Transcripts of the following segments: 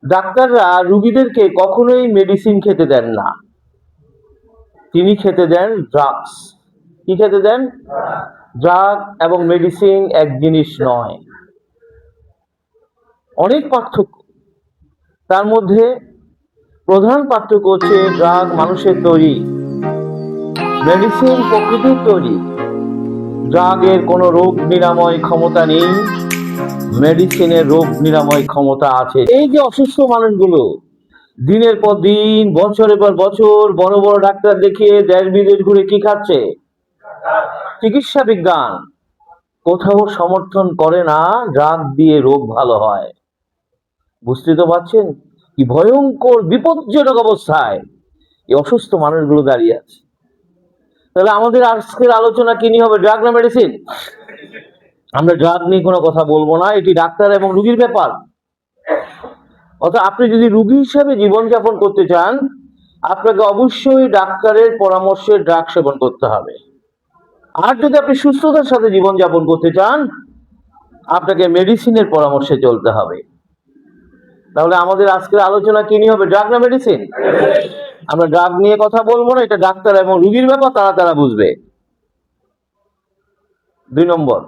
ডাক্তাররা রুগীদেরকে কখনোই মেডিসিন খেতে দেন না, তিনি খেতে দেন ড্রাগস। কি খেতে দেন? ড্রাগ এবং মেডিসিন এক জিনিস নয়, অনেক পার্থক্য। তার মধ্যে প্রধান পার্থক্য হচ্ছে ড্রাগ মানুষের তৈরি, মেডিসিন প্রকৃতির তৈরি। ড্রাগের কোনো রোগ নিরাময় ক্ষমতা নেই, মেডিসিনের রোগ নিরাময় ক্ষমতা আছে। এই যে অসুস্থ মানুষগুলো দিনের পর দিন, বছরের পর বছর বড় বড় ডাক্তার দেখিয়ে দেশ বিদেশ ঘুরে কি খাচ্ছে? চিকিৎসা বিজ্ঞান কোথাও সমর্থন করে না ড্রাগ দিয়ে রোগ ভালো হয়। বুঝতে তো পারছেন কি ভয়ঙ্কর বিপজ্জনক অবস্থায় এই অসুস্থ মানুষগুলো দাঁড়িয়ে আছে। তাহলে আমাদের আজকের আলোচনা কি নিয়ে হবে? ড্রাগ না মেডিসিন? আমরা ড্রাগ নিয়ে কোনো কথা বলবো না, এটি ডাক্তার এবং রুগীর ব্যাপার। অর্থাৎ আপনি যদি রুগী হিসাবে জীবনযাপন করতে চান, আপনাকে অবশ্যই ডাক্তারের পরামর্শে ড্রাগ সেবন করতে হবে। আর যদি আপনি সুস্থতার সাথে জীবনযাপন করতে চান, আপনাকে মেডিসিনের পরামর্শে চলতে হবে। তাহলে আমাদের আজকের আলোচনা কি নিয়ে হবে? ড্রাগ না মেডিসিন? আমরা ড্রাগ নিয়ে কথা বলবো না, এটা ডাক্তার এবং রুগীর ব্যাপার, তারা বুঝবে। 2 নম্বর,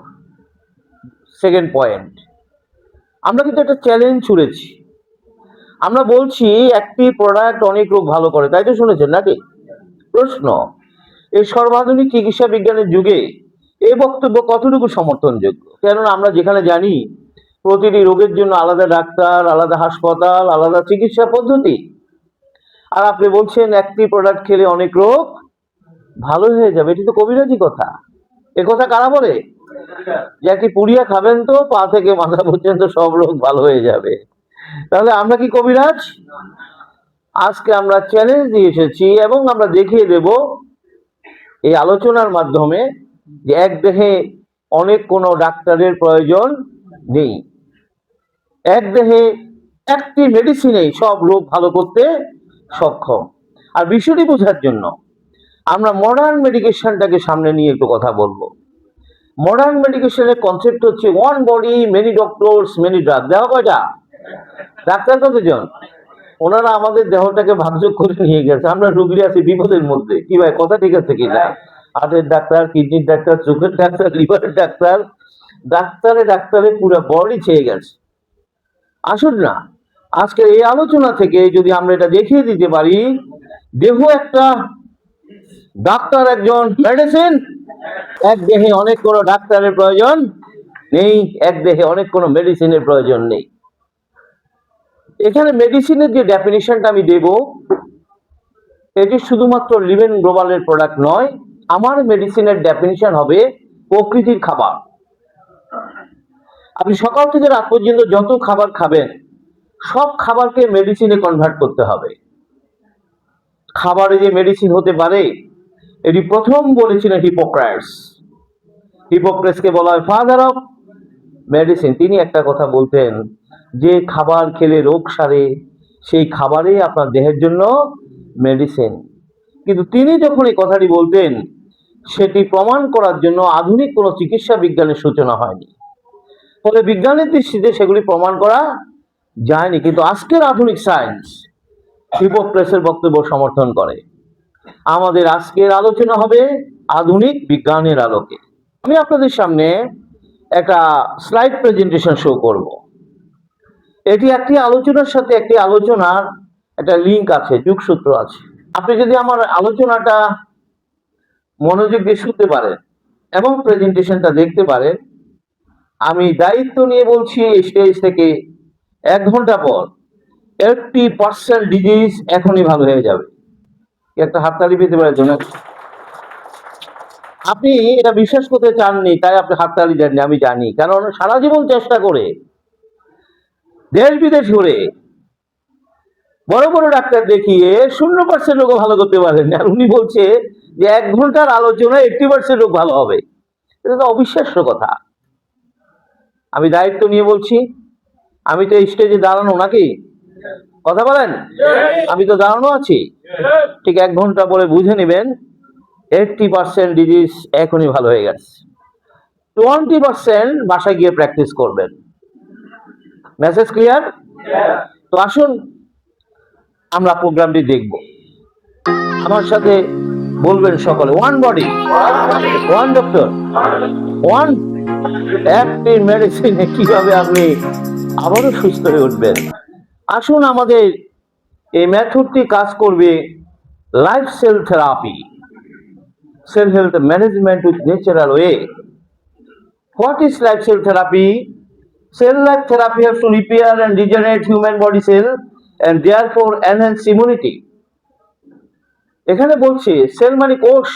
সেকেন্ড পয়েন্ট, আমরা কিন্তু একটা চ্যালেঞ্জ ছুড়েছি। আমরা বলছি একটি প্রোডাক্ট অনেক রোগ ভালো করে, তাই তো শুনেছেন নাকি? প্রশ্ন, এই সর্বাধুনিক চিকিৎসা বিজ্ঞানের যুগে এই বক্তব্য কতটুকু সমর্থনযোগ্য? কেননা আমরা যেখানে জানি প্রতিটি রোগের জন্য আলাদা ডাক্তার, আলাদা হাসপাতাল, আলাদা চিকিৎসা পদ্ধতি, আর আপনি বলছেন একটি প্রোডাক্ট খেলে অনেক রোগ ভালো হয়ে যাবে। এটি তো কবিরাজি কথা। এ কথা কারা বলে? যে একটি পুড়িয়া খাবেন তো পা থেকে মাথা পর্যন্ত সব রোগ ভালো হয়ে যাবে। তাহলে আমরা কি কবিরাজ? আজকে আমরা চ্যালেঞ্জ দিয়ে এসেছি এবং আমরা দেখিয়ে দেব এই আলোচনার মাধ্যমে যে এক দেহে অনেক কোনো ডাক্তারের প্রয়োজন নেই, এক দেহে একটি মেডিসিনেই সব রোগ ভালো করতে সক্ষম। আর বিষয়টি বোঝার জন্য আমরা মডার্ন মেডিকেশনটাকে সামনে নিয়ে একটু কথা বলবো। মডার্ন মেডিকেশনের কনসেপ্ট হচ্ছে one body many doctors many drug. দেহ কয়টা? ডাক্তার কতজন? ওনারা আমাদের দেহটাকে ভাগযোগ করে নিয়ে গেছে, আমরা রুগী আছি বিপদের মধ্যে। কি ভাই, কথা ঠিক আছে কিনা? হার্টের ডাক্তার, কিডনির ডাক্তার, চোখের ডাক্তার, লিভারের ডাক্তার, ডাক্তারে পুরো বডি ছেয়ে গেছে। আসুন না আজকের এই আলোচনা থেকে যদি আমরা এটা দেখিয়ে দিতে পারি, দেহ একটা, ডাক্তার একজন, মেডিসিন এক দেহে অনেক কোনো ডাক্তারের প্রয়োজন নেই, এক দেহে অনেক কোনো মেডিসিনের প্রয়োজন নেই। এখানে মেডিসিনের যে ডেফিনিশনটা আমি দেব, এটি শুধুমাত্র লিভেন গ্লোবালের প্রোডাক্ট নয়। আমার মেডিসিনের ডেফিনিশন হবে প্রকৃতির খাবার। আপনি সকাল থেকে রাত পর্যন্ত যত খাবার খাবেন, সব খাবারকে মেডিসিনে কনভার্ট করতে হবে। খাবারে যে মেডিসিন হতে পারে এটি প্রথম বলেছিলেন হিপোক্রেটস। হিপোক্রেটসকে বলা হয় ফাদার অফ মেডিসিন। তিনি একটা কথা বলতেন, যে খাবার খেলে রোগ সারে সেই খাবারই আপনার দেহের জন্য মেডিসিন। কিন্তু তিনি যখন এই কথাটি বলতেন, সেটি প্রমাণ করার জন্য আধুনিক কোনো চিকিৎসা বিজ্ঞানের সূচনা হয়নি, ফলে বিজ্ঞানের দৃষ্টিতে সেগুলি প্রমাণ করা যায়নি। কিন্তু আজকের আধুনিক সায়েন্স হিপোক্রেটসের বক্তব্য সমর্থন করে। আমাদের আজকের আলোচনা হবে আধুনিক বিজ্ঞানের আলোকে। আমি আপনাদের সামনে একটা স্লাইড প্রেজেন্টেশন শো করব। এটি একটি আলোচনার সাথে একটি আলোচনার একটা লিঙ্ক আছে, যোগসূত্র আছে। আপনি যদি আমার আলোচনাটা মনোযোগ দিয়ে শুনতে পারেন এবং প্রেজেন্টেশনটা দেখতে পারেন, আমি দায়িত্ব নিয়ে বলছি স্টেজ থেকে 1 ঘন্টা পর 80% ডিজিজ এখনই ভালো হয়ে যাবে। একটা হাততালি পেতে পারেন জন্য। আপনি এটা বিশ্বাস করতে চাননি তাই আপনি হাততালি দেননি, আমি জানি। কারণ সারা জীবন চেষ্টা করে দেশ বিদেশ ঘুরে বড় বড় ডাক্তার দেখিয়ে 0% রোগ ভালো করতে পারেন, আর উনি বলছে যে 1 ঘন্টার আলোচনায় 80% রোগ ভালো হবে। এটা তো অবিশ্বাস্য কথা। আমি দায়িত্ব নিয়ে বলছি, আমি তো স্টেজে দাঁড়ানো নাকি? কথা বলেন, আমি তো দাঁড়ানো আছি। ঠিক 1 ঘন্টা পরে বুঝে নেবেন 80% ডিজিজ এখনই ভালো হয়ে গেছে। 20% বাসায় গিয়ে প্র্যাকটিস করবেন। Message clear? তো আসুন আমরা প্রোগ্রামটি দেখব। আমার সাথে বলবেন সকলে, one body, one doctor, one একটি মেডিসিনে কিভাবে আপনি আবারও সুস্থ হয়ে উঠবেন। আসুন আমাদের এই মেথডটি কাজ করবে life cell therapy, cell health management with natural way. What is life cell therapy? Cell life therapy has to repair and regenerate human body cell and therefore enhance immunity. এখানে বলছে সেল মানে কোষ,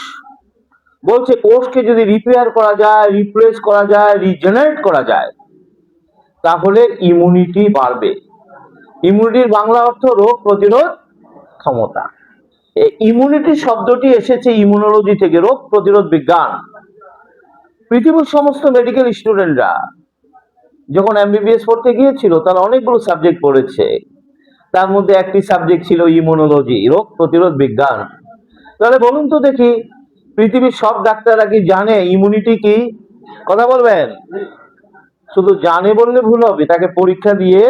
বলছে কোষকে যদি রিপেয়ার করা যায়, replace করা যায়, রিজেনারেট করা যায়, তাহলে ইমিউনিটি বাড়বে। ইমিউনিটির বাংলা অর্থ রোগ প্রতিরোধ ক্ষমতা। ইমিউনিটি শব্দটি এসেছে ইমিউনোলজি থেকে, রোগ প্রতিরোধ বিজ্ঞান। পৃথিবীর সমস্ত মেডিকেল স্টুডেন্টরা যখন এমবিবিএস পড়তে গিয়েছিল তারা অনেকগুলো সাবজেক্ট পড়েছে, তার মধ্যে একটি সাবজেক্ট ছিল ইমিউনোলজি, রোগ প্রতিরোধ বিজ্ঞান। তাহলে বলুন তো দেখি, পৃথিবীর সব ডাক্তাররা কি জানে ইমিউনিটি কি? কথা বলবেন। শুধু জানে বললে ভুল হবে, তাকে পরীক্ষা দিয়ে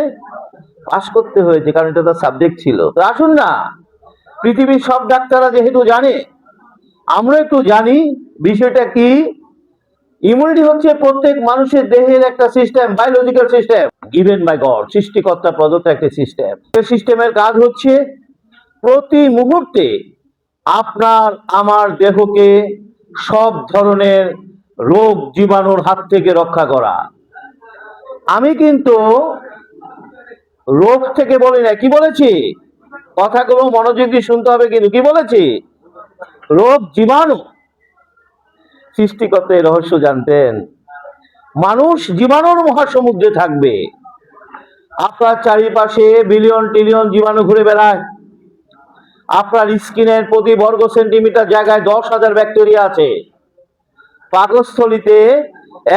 পাস করতে হয়েছে, কারণ এটা তার সাবজেক্ট ছিল। তো আসুন না, পৃথিবীর সব ডাক্তাররা যেহেতু জানে, আমরা একটু জানি বিষয়টা কি। ইমিউনিটি হচ্ছে প্রত্যেক মানুষের দেহের একটা system, biological system given by God, সৃষ্টিকর্তা প্রদত্ত একটা সিস্টেম। এই সিস্টেমের কাজ হচ্ছে প্রতি মুহূর্তে আপনার আমার দেহকে সব ধরনের রোগ জীবাণুর হাত থেকে রক্ষা করা। আমি কিন্তু রোগ থেকে বলি না, কি বলেছি? কথাগুলো মনোযোগ দিয়ে শুনতে হবে, কিন্তু কি বলেছি? রোগ জীবাণু। সৃষ্টিকর্তা এই রহস্য জানতেন। মানুষ জীবাণুর মহাসমুদ্রে থাকবে। আপনার চারিপাশে বিলিয়ন ট্রিলিয়ন জীবাণু ঘুরে বেড়ায়। আপনার স্কিনের প্রতি বর্গ সেন্টিমিটার জায়গায় 10,000 ব্যাকটেরিয়া আছে। পাকস্থলীতে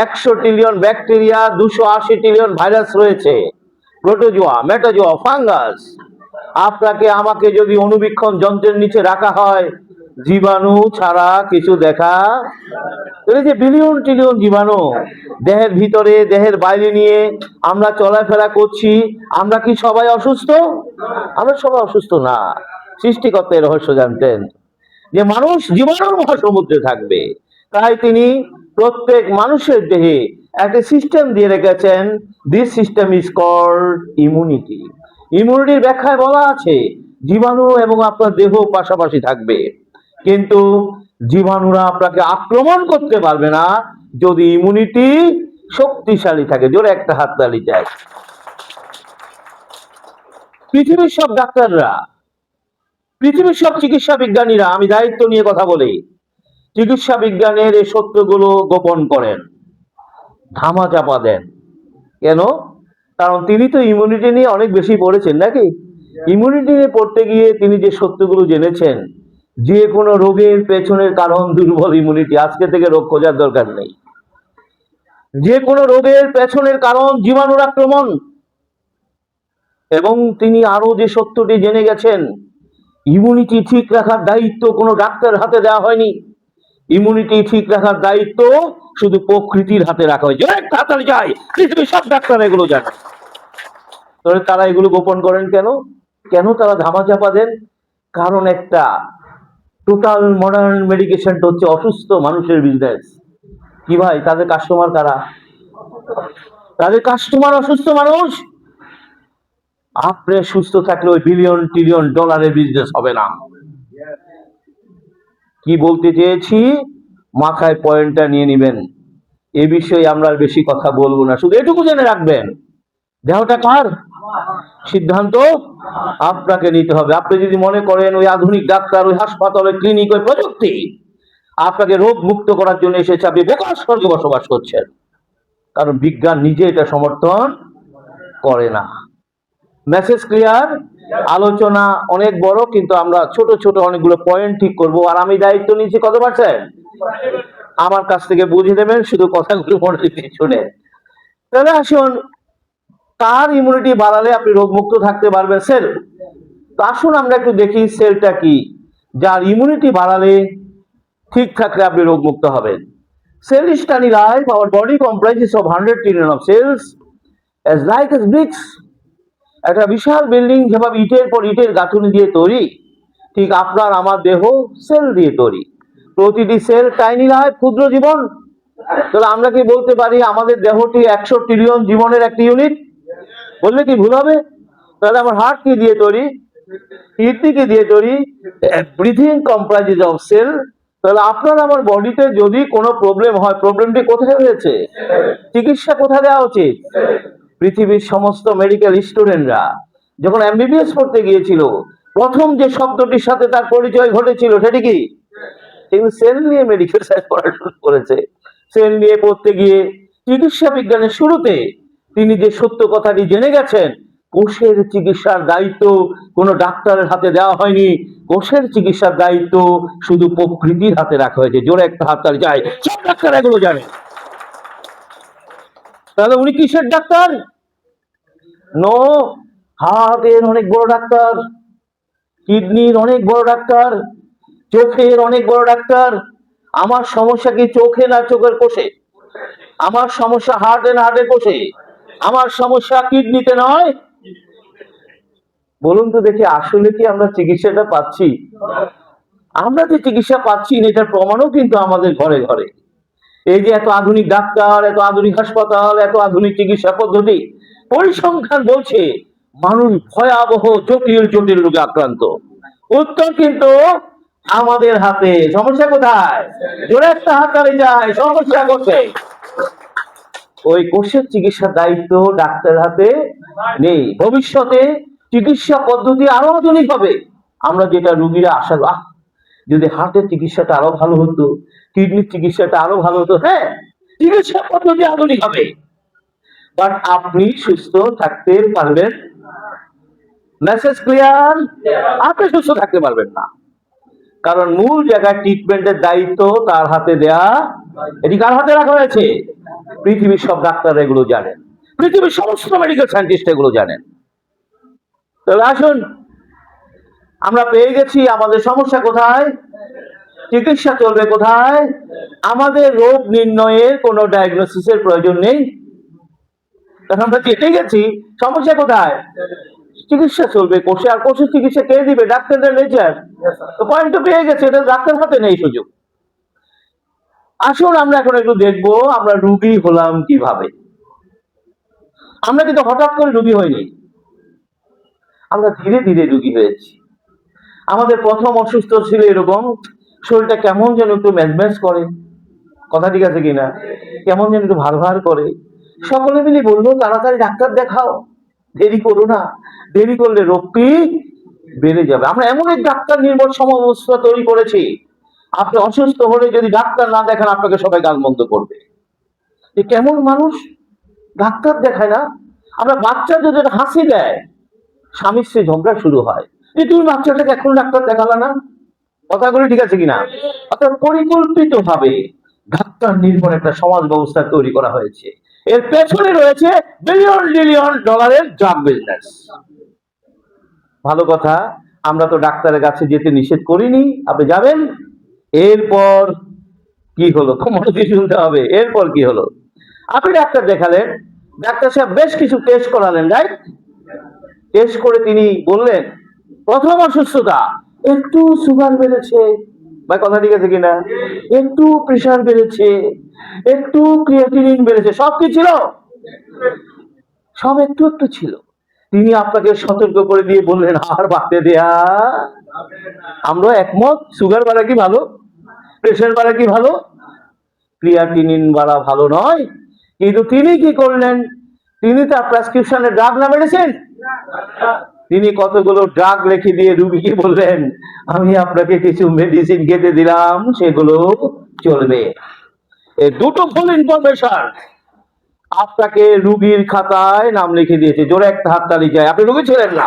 100 ট্রিলিয়ন ব্যাকটেরিয়া, 280 ট্রিলিয়ন ভাইরাস রয়েছে, প্রোটোজোয়া, মেটাজোয়া, ফাঙ্গাস। আপনাকে আমাকে যদি অণুবীক্ষণ যন্ত্রের নিচে রাখা হয়, জীবাণু ছাড়া কিছু দেখা। এই যে বিলিয়ন ট্রিলিয়ন জীবাণু দেহের ভিতরে দেহের বাইরে নিয়ে আমরা চলাফেরা করছি, আমরা কি সবাই অসুস্থ? আমরা সবাই অসুস্থ না। সৃষ্টিকর্তা এই রহস্য জানতেন যে মানুষ জীবাণুর মহাসমুদ্রে থাকবে, তাই তিনি প্রত্যেক মানুষের দেহে একটা সিস্টেম দিয়ে রেখেছেন। This system is called immunity. ইমিউনিটির ব্যাখ্যায় বলা আছে জীবাণু এবং আপনার দেহ পাশাপাশি থাকবে, কিন্তু জীবাণুরা আপনাকে আক্রমণ করতে পারবে না যদি ইমিউনিটি শক্তিশালী থাকে। জোরে একটা হাততালি চাই। পৃথিবীর সব ডাক্তাররা, পৃথিবীর সব চিকিৎসা বিজ্ঞানীরা, আমি দায়িত্ব নিয়ে কথা বলি, চিকিৎসা বিজ্ঞানের এই সত্যগুলো গোপন করেন, ধামা চাপা দেন। কেন? কারণ তিনি তো ইমিউনিটি নিয়ে অনেক বেশি পড়েছেন, নাকি? ইমিউনিটি নিয়ে পড়তে গিয়ে তিনি যে সত্যগুলো জেনেছেন, যে কোনো রোগের পেছনের কারণ দুর্বল ইমিউনিটি। আজকে থেকে রোগ খোঁজার দরকার নেই। যে কোনো রোগের পেছনের কারণ জীবাণুর আক্রমণ। এবং তিনি আরো যে সত্যটি জেনে গেছেন, ইমিউনিটি ঠিক রাখার দায়িত্ব কোনো ডাক্তার হাতে দেওয়া হয়নি। ইমিউনিটি ঠিক রাখার দায়িত্ব শুধু প্রকৃতির হাতে রাখা হয়েছে। তাড়াতাড়ি যাই, পৃথিবীর সব ডাক্তার এগুলো জানে। তবে তারা এগুলো গোপন করেন কেন? কেন তারা ধামা চাপা দেন? কারণ একটা, টোটাল মডার্ন মেডিকেশনটা হচ্ছে অসুস্থ মানুষের বিজনেস। কি ভাই, তাদের কাস্টমার কারা? তাদের কাস্টমার অসুস্থ মানুষ। আপনি সুস্থ থাকলে ওই বিলিয়ন ট্রিলিয়ন ডলারের বিজনেস হবে না। কি বলতে চেয়েছি মাথায় পয়েন্টটা নিয়ে নেবেন। এ বিষয়ে আমরা বেশি কথা বলবো না, শুধু এটুকু জেনে রাখবেন, দেহটা কার? সিদ্ধান্ত আপনাকে নিতে হবে। আপনি যদি মনে করেন ওই আধুনিক ডাক্তার, ওই হাসপাতাল, ওই ক্লিনিক, ওই প্রযুক্তি আপনাকে রোগ মুক্ত করার জন্য এসেছে, আপনি বোকার স্বর্গে বসবাস করছেন। কারণ বিজ্ঞান নিজে এটা সমর্থন করে না। Message clear? আলোচনা অনেক বড়, কিন্তু আমরা ছোট ছোট অনেকগুলো পয়েন্ট ঠিক করব। আর আমি দায়িত্ব নিয়েছি কত পারছেন? আমার কাছ থেকে বুঝে নেবেন, শুধু কথাগুলো মনোযোগ দিয়ে শুনে। তাহলে আসুন, কার ইমিউনিটি বাড়ালে আপনি রোগমুক্ত থাকতে পারবেন? সেল। তো আসুন আমরা একটু দেখি সেলটা কি, যার ইমিউনিটি বাড়ালে ঠিক থাকলে আপনি রোগমুক্ত হবেন। Cell is tiny life. Our body comprises of 100 trillion of cells, as like as bricks. একটা বিশাল বিল্ডিং যেভাবে ইটের পর ইটের গাঁথুনি দিয়ে তৈরি, ঠিক আপনার আমার দেহ সেল দিয়ে তৈরি। প্রতিটি সেল টাইনি লাইফ, ক্ষুদ্র জীবন। তাহলে আমরা কি বলতে পারি আমাদের দেহটি 100 ট্রিলিয়ন জীবনের একটি ইউনিট? বললে কি ভুল হবে? তাহলে আমার হার্ট কি দিয়ে তৈরি, কিডনি কি দিয়ে তৈরি? Everything comprises of cell. তাহলে আপনার আমার বডিতে যদি কোনো প্রবলেম হয়, প্রবলেমটি কোথায় হয়েছে? চিকিৎসা কোথায় দেওয়া উচিত? পৃথিবীর সমস্ত মেডিকেল স্টুডেন্টরা যখন এমবিবিএস পড়তে গিয়েছিল, প্রথম যে শব্দটির সাথে তার পরিচয় ঘটেছিল সেটি কি? কিন্তু সেল নিয়ে মেডিকেল সায়েন্স পড়া শুরু করেছে। সেল নিয়ে পড়তে গিয়ে চিকিৎসা বিজ্ঞানের শুরুতে তিনি যে সত্য কথাটি জেনে গেছেন, কোষের চিকিৎসার দায়িত্ব কোনো ডাক্তারের হাতে দেওয়া হয়নি, কোষের চিকিৎসার দায়িত্ব শুধু প্রকৃতির হাতে রাখা হয়েছে। জোরে একটা হাততালি চাই, সব ডাক্তার এগুলো জানে। তাহলে উনি কিসের ডাক্তার? নো, হার্টের অনেক বড় ডাক্তার, কিডনির অনেক বড় ডাক্তার, চোখের অনেক বড় ডাক্তার। আমার সমস্যা কি চোখে না চোখের কোষে? আমার সমস্যা হার্টে না হার্টের কোষে? আমার সমস্যা কিডনিতে নয়? বলুন তো দেখি, আসলে কি আমরা চিকিৎসাটা পাচ্ছি? আমরা যে চিকিৎসা পাচ্ছি না, এটার প্রমাণও কিন্তু আমাদের ঘরে ঘরে। এই যে এত আধুনিক ডাক্তার, এত আধুনিক হাসপাতাল, এত আধুনিক চিকিৎসা পদ্ধতি, পরিসংখ্যান বলছে মানুষ ভয়াবহ জটিল জটিল রোগে আক্রান্ত। উত্তর কিন্তু আমাদের হাতে। সমস্যা কোথায়? জোরে একটা হাত তালি যায়, সমস্যা কোথায়? ওই কোষের চিকিৎসার দায়িত্ব ডাক্তারের হাতে নেই। ভবিষ্যতে চিকিৎসা পদ্ধতি আরো আধুনিক হবে। আমরা যেটা রুগীরা আশা, যদি হার্টের চিকিৎসাটা আরো ভালো হতো, কিডনির চিকিৎসাটা আরো ভালো হতো। হ্যাঁ, চিকিৎসা পদ্ধতি আধুনিক হবে, বাট আপনি সুস্থ থাকতে পারবেন? Message clear? আপনি সুস্থ থাকতে পারবেন না, কারণ মূল জায়গায় ট্রিটমেন্টের দায়িত্ব তার হাতে দেয়া। এটি কার হাতে রাখা হয়েছে? পৃথিবীর সব ডাক্তার এগুলো জানেন, পৃথিবীর সমস্ত মেডিকেল সায়েন্টিস্ট এগুলো জানেন। তাহলে আসুন, আমরা পেয়ে গেছি আমাদের সমস্যা কোথায়, চিকিৎসা চলবে কোথায়। আমাদের রোগ নির্ণয়ের কোনো ডায়াগনোসিসের প্রয়োজন নেই, কারণ আমরা চেটে গেছি সমস্যা কোথায়। চিকিৎসা চলবে কোষে, আর কোষের চিকিৎসা কে দিবে? ডাক্তারদের নেচার। তো পয়েন্ট তো পেয়ে গেছে, এটা ডাক্তার হাতে নেই সুযোগ। আসুন আমরা এখন একটু দেখবো আমরা রুগী হলাম কিভাবে। আমরা কিন্তু হঠাৎ করে রুগী হইনি, আমরা ধীরে ধীরে রুগী হয়েছি। আমাদের প্রথম অসুস্থ ছিল এরকম, শরীরটা কেমন যেন একটু ম্যাজম্যাজ করে, কথা ঠিক আছে কিনা, কেমন যেন একটু ভার ভার করে। সকলে মিলে বললো তাড়াতাড়ি ডাক্তার দেখাও, দেরি করো না, দেরি করলে রোগটি বেড়ে যাবে। আমরা এমন এক ডাক্তার নির্ভর সমবস্থা তৈরি করেছি, আপনি অসুস্থ হলে যদি ডাক্তার না দেখান আপনাকে সবাই গালমন্দ করবে। কেমন মানুষ, ডাক্তার দেখায় না। আমরা বাচ্চা যদি হাসি দেয়, স্বামীর স্ত্রী ঝগড়া শুরু হয়, যে তুমি বাচ্চাটাকে এখন ডাক্তার দেখালা না। কথাগুলো ঠিক আছে কিনা? অর্থাৎ পরিকল্পিত ভাবে ডাক্তার নির্ভর একটা সমাজ ব্যবস্থা তৈরি করা হয়েছে। এর পেছনে রয়েছে বিলিয়ন বিলিয়ন ডলারের ড্রাগ বিজনেস। ভালো কথা, আমরা তো ডাক্তারের কাছে যেতে নিষেধ করিনি, আপনি যাবেন। এরপর কি হলো মনোযোগ শুনতে হবে। এরপর কি হলো? আপনি ডাক্তার দেখালেন, ডাক্তার সাহেব বেশ কিছু টেস্ট করালেন, রাইট? টেস্ট করে তিনি বললেন প্রথম অসুস্থতা, একটু সুগার বেড়েছে, ভাই কথা ঠিক আছে কিনা, একটু প্রেশার বেড়েছে, একটু ক্রিয়েটিনিন বেড়েছে। সব কি ছিল? সব একটু একটু ছিল। তিনি আপনাকে সতর্ক করে দিয়ে বললেন আর বাড়তে দেয়া। আমরা একমত, সুগার বাড়া কি ভালো, প্রেশার বাড়া কি ভালো, ক্রিয়েটিনিন বাড়া ভালো নয়। কিন্তু তিনি কি করলেন? তিনি তার প্রেসক্রিপশনে ড্রাগ না মেডিসিন, তিনি কতগুলো ড্রাগ লিখে দিয়ে রুগীকে বললেন আমি আপনাকে কিছু মেডিসিন খেতে দিলাম, সেগুলো চলবে। এই দুটো ভুল ইনফরমেশন আপনাকে রুগীর খাতায় নাম লিখে দিয়েছে। জোরে একটা হাততালি চাই। আপনি রুগী ছিলেন না।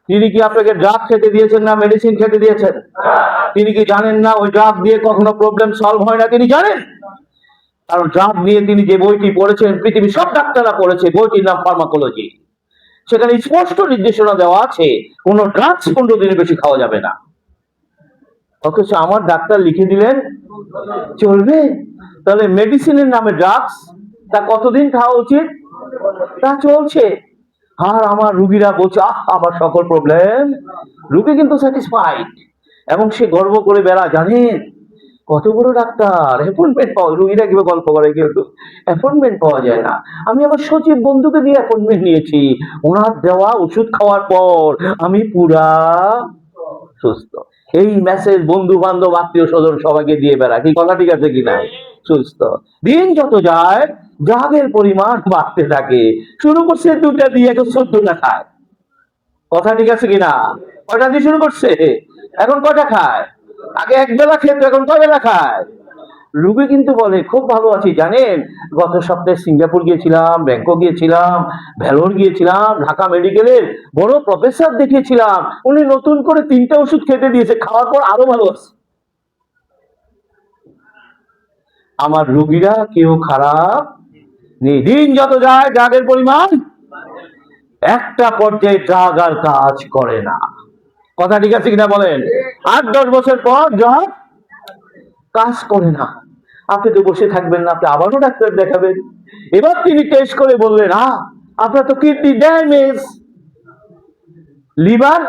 তিনি কি আপনাকে ড্রাগ খেতে দিয়েছেন না মেডিসিন খেতে দিয়েছেন? তিনি কি জানেন না ওই ড্রাগ দিয়ে কখনো প্রবলেম সলভ হয় না? তিনি জানেন, কারণ ড্রাগ নিয়ে তিনি যে বইটি পড়েছেন, পৃথিবীর সব ডাক্তাররা পড়েছে, বইটির নাম ফার্মাকোলজি। সেখানে স্পষ্ট নির্দেশনা দেওয়া আছে কোন ড্রাগস 15 দিনের বেশি খাওয়া যাবে না। অথচ আমার ডাক্তার লিখে দিলেন চলবে। তাহলে মেডিসিনের নামে ড্রাগস, তা কতদিন খাওয়া উচিত? তা চলছে। আর আমার রুগীরা বলছে আমার সকল প্রবলেম, রুগী কিন্তু স্যাটিসফাইড এবং সে গর্ব করে বেড়া, জানেন কত বড় ডাক্তার, অ্যাপয়েন্টমেন্ট পাওয়া, রুগীরা কিভাবে গল্প করে কিন্তু অ্যাপয়েন্টমেন্ট পাওয়া যায় না। আমি আমার সচিব বন্ধুকে দিয়ে অ্যাপয়েন্টমেন্ট নিয়েছি, ওনার দেওয়া ওষুধ খাওয়ার পর আমি পুরা সুস্থ। এই মেসেজ বন্ধু বান্ধব আত্মীয় স্বজন সবাইকে দিয়ে বেড়া, কি কথা ঠিক আছে কিনা? সুস্থ। দিন যত যায় জাগের পরিমাণ বাড়তে থাকে, শুরু করছে 2টা দিয়ে, এখন 14টা খায়। কথা ঠিক আছে কিনা? কয়টা দিয়ে শুরু করছে, এখন কয়টা খায়? আগে এক বেলা খেত, এখন কয় বেলা খায়? রুগী কিন্তু বলে খুব ভালো আছি, জানেন গত সপ্তাহে সিঙ্গাপুর গিয়েছিলাম, ব্যাংকক গিয়েছিলাম, ভেলোর গিয়েছিলাম, ঢাকা মেডিকেলের বড় প্রফেসর দেখিয়েছিলাম, উনি নতুন করে 3টা ওষুধ খেতে দিয়েছে, খাওয়ার পর আরো ভালো আছে। আমার রুগীরা কেউ খারাপ নেই, দিন যত যায় ড্রাগের পরিমাণ, একটা পর্যায়ে ড্রাগ আর কাজ করে না। কথা ঠিক আছে কিনা বলেন? 8-10 বছর পর ড্রাগ কাজ করে না। আপনি তো বসে থাকবেন না, আপনি আবারও ডাক্তার দেখাবেন। এবার তিনি টেস্ট করে বললেন আপনার তো kidney damage, liver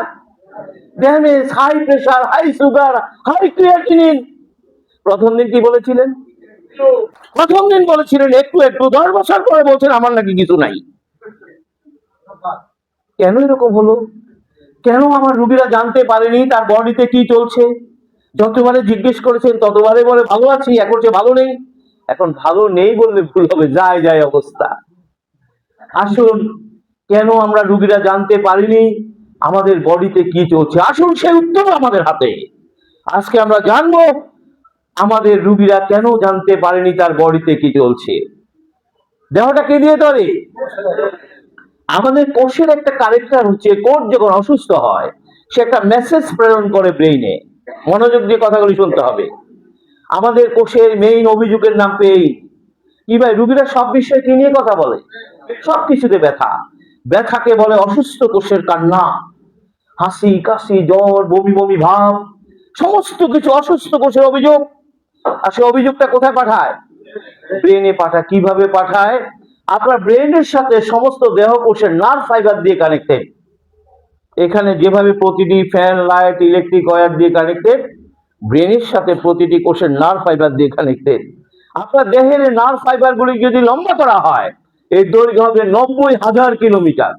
damage, high pressure, high sugar, high creatinine. প্রথম দিন কি বলেছিলেন? প্রথম দিন বলেছিলেন একটু একটু, 10 বছর পরে বলছেন আমার নাকি কিছু নাই। কেন এরকম হলো? কেন আমার রুগীরা জানতে পারেনি তার বডিতে কি চলছে? যতবারে জিজ্ঞেস করেছেন ততবারে বলে ভালো আছি, এখন যে ভালো নেই। এখন ভালো নেই বললে ভুল হবে, যায় যায় অবস্থা। আসুন, কেন আমরা রুগীরা জানতে পারিনি আমাদের বডিতে কি চলছে? আসুন সেই উত্তর আমাদের হাতে। আজকে আমরা জানবো আমাদের রুগীরা কেন জানতে পারেনি তার বডিতে কি চলছে। দেহটা কে দিয়ে তৈরি? আমাদের কোষের একটা কারেক্টার হচ্ছে, কোষ যখন অসুস্থ হয় সে একটা মেসেজ প্রেরণ করে ব্রেইনে। মনোযোগ দিয়ে কথাগুলি শুনতে হবে। আমাদের কোষের মেইন অভিযোগের নাম পেইন। কি ভাই, রুগীরা সব বিষয়ে কি নিয়ে কথা বলে? সবকিছুতে ব্যথা। ব্যথাকে বলে অসুস্থ কোষের কান্না। হাসি কাশি, জ্বর, বমি বমি ভাব, সমস্ত কিছু অসুস্থ কোষের অভিযোগ। আর সে অভিযোগটা কোথায় পাঠায়? ব্রেনে পাঠায়। কিভাবে পাঠায়? আপনার ব্রেনের সাথে সমস্ত দেহ কোষের নার্ভ ফাইবার দিয়ে কানেক্টেড। এখানে যেভাবে প্রতিটি ফ্যান, লাইট, ইলেকট্রিক ওয়্যার দিয়ে কানেক্টেড, ব্রেনের সাথে প্রতিটি কোষের নার্ভ ফাইবার দিয়ে কানেক্টেড। আপনার দেহের নার্ভ ফাইবার গুলি যদি লম্বা করা হয়, এর দৈর্ঘ্য হবে 90,000 কিলোমিটার।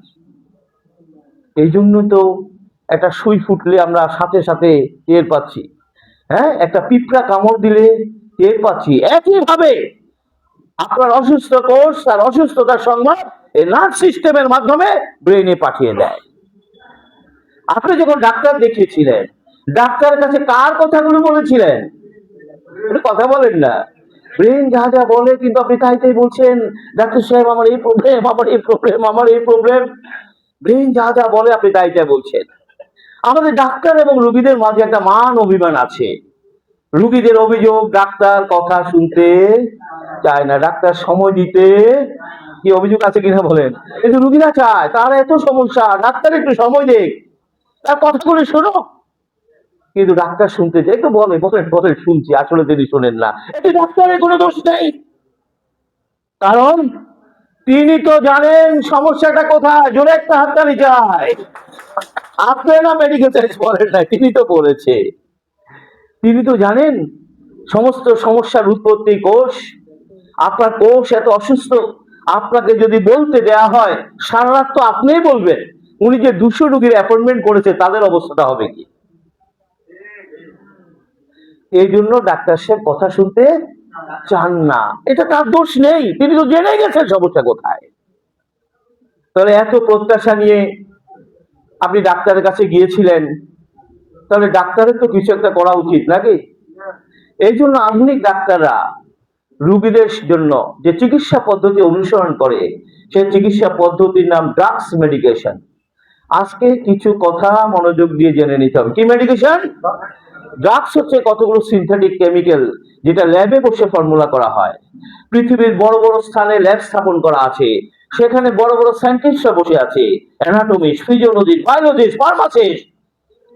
এই জন্য তো একটা সুই ফুটলে আমরা সাথে সাথে টের পাচ্ছি, হ্যাঁ, একটা পিঁপড়া কামড় দিলে টের পাচ্ছি। একইভাবে আপনার অসুস্থ কোষ তার অসুস্থতার সংবাদ এই নার্ভ সিস্টেমের মাধ্যমে ব্রেনে পাঠিয়ে দেয়। আপনি যখন ডাক্তার দেখিয়েছিলেন, ডাক্তারের কাছে কার কথাগুলো বলেছিলেন? কথা বলেন না। ব্রেন যা যা বলে কিন্তু আপনি তাই তাই বলছেন, ডাক্তার সাহেব আমার এই প্রবলেম, আমার এই প্রবলেম, আমার এই প্রবলেম। ব্রেন যা যা বলে আপনি তাই তাই বলছেন। আমাদের ডাক্তার এবং রোগীদের মাঝে একটা মান অভিমান আছে। রুগীদের অভিযোগ ডাক্তার কথা শুনতে চায় না, ডাক্তার সময় দিতে, কি অভিযোগ আছে কিনা বলেন? কিন্তু রুগীরা চায়, তার এত সমস্যা, ডাক্তার একটু সময় দেখ, তার কথাগুলো শোনো। কিন্তু ডাক্তার শুনতে চাই তো বলে বলেন বলেন শুনছি, আসলে তিনি শোনেন না। এতে ডাক্তারের কোনো দোষ নেই, কারণ তিনি তো জানেন সমস্যাটা কোথায়। জোরে একটা হাততালি চাই। আপনারা মেডিকেল সায়েন্স পড়েন না, তিনি তো পড়েছে। তিনি তো জানেন সমস্ত সমস্যার উৎপত্তি কোষ। আপনার কোষ এত অসুস্থ, আপনাকে যদি বলতে দেয়া হয় সারা রাত তো আপনিই বলবেন। উনি যে 200 রোগীর অ্যাপয়েন্টমেন্ট করেছে তাদের অবস্থাটা হবে কি? এই জন্য ডাক্তার সাহেব কথা শুনতে চান না। এটা তার দোষ নেই, তিনি তো জেনে গেছেন সমস্যা কোথায়। তাহলে এত প্রত্যাশা নিয়ে আপনি ডাক্তারের কাছে গিয়েছিলেন, তাহলে ডাক্তারের তো কিছু একটা করা উচিত নাকি? এই জন্য আধুনিক ডাক্তাররা রোগীদের জন্য যে চিকিৎসা পদ্ধতি অনুসরণ করে, সেই চিকিৎসা পদ্ধতির নাম ড্রাগস মেডিকেশন। আজকে কিছু কথা মনোযোগ দিয়ে জেনে নিতে হবে। কি মেডিকেশন? ড্রাগস হচ্ছে কতগুলো সিনথেটিক কেমিক্যাল যেটা ল্যাবে বসে ফর্মুলা করা হয়। পৃথিবীর বড় বড় স্থানে ল্যাব স্থাপন করা আছে, সেখানে বড় বড় সায়েন্টিস্টরা বসে আছে, অ্যানাটমিস্ট, ফিজিওলজিস্ট, বায়োলজিস্ট, ফার্মাসিস্ট।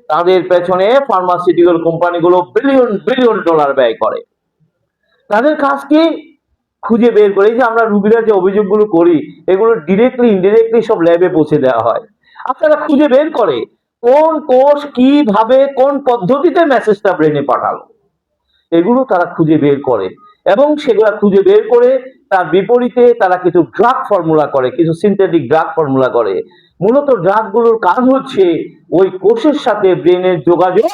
তাদের পেছনে ফার্মাসিউটিক্যাল কোম্পানিগুলো বিলিয়ন বিলিয়ন ডলার ব্যয় করে। তাদের কাজ কি? খুঁজে বের করে, এই যে আমরা রুগীরা যে অভিযোগগুলো করি এগুলো ডিরেক্টলি ইনডিরেক্টলি সব ল্যাবে পৌঁছে দেওয়া হয়। আপনারা খুঁজে বের করে কোন কোষ কিভাবে কোন পদ্ধতিতে মেসেজটা ব্রেনে পাঠালো, এগুলো তারা খুঁজে বের করে এবং সেগুলো খুঁজে বের করে তার বিপরীতে তারা কিছু ড্রাগ ফর্মুলা করে, কিছু সিনথেটিক ড্রাগ ফর্মুলা করে। মূলত ড্রাগগুলোর কাজ হচ্ছে ওই কোষের সাথে ব্রেনের যোগাযোগ